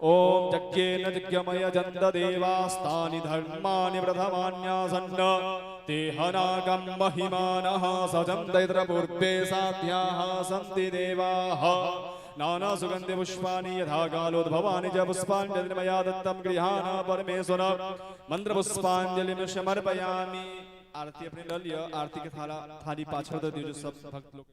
ओम यज्ञेन यज्ञमय जन्त देवास्तानि धर्माणि प्रथमान्यासन्न तेहनागं महिमानः सजन्त यत्र पूर्वे साध्याः सन्ति देवाः नाना सुगन्धि पुष्पाणि यथा कालोद्भवानि च पुष्पाञ्जलि मया दत्तं गृहाण परमेश्वर मंत्र पुष्पांजलि समर्पयामि। आरती अपने ल लिया, आरती के थाली पाछड़ दे दियो जो सब भक्त लोग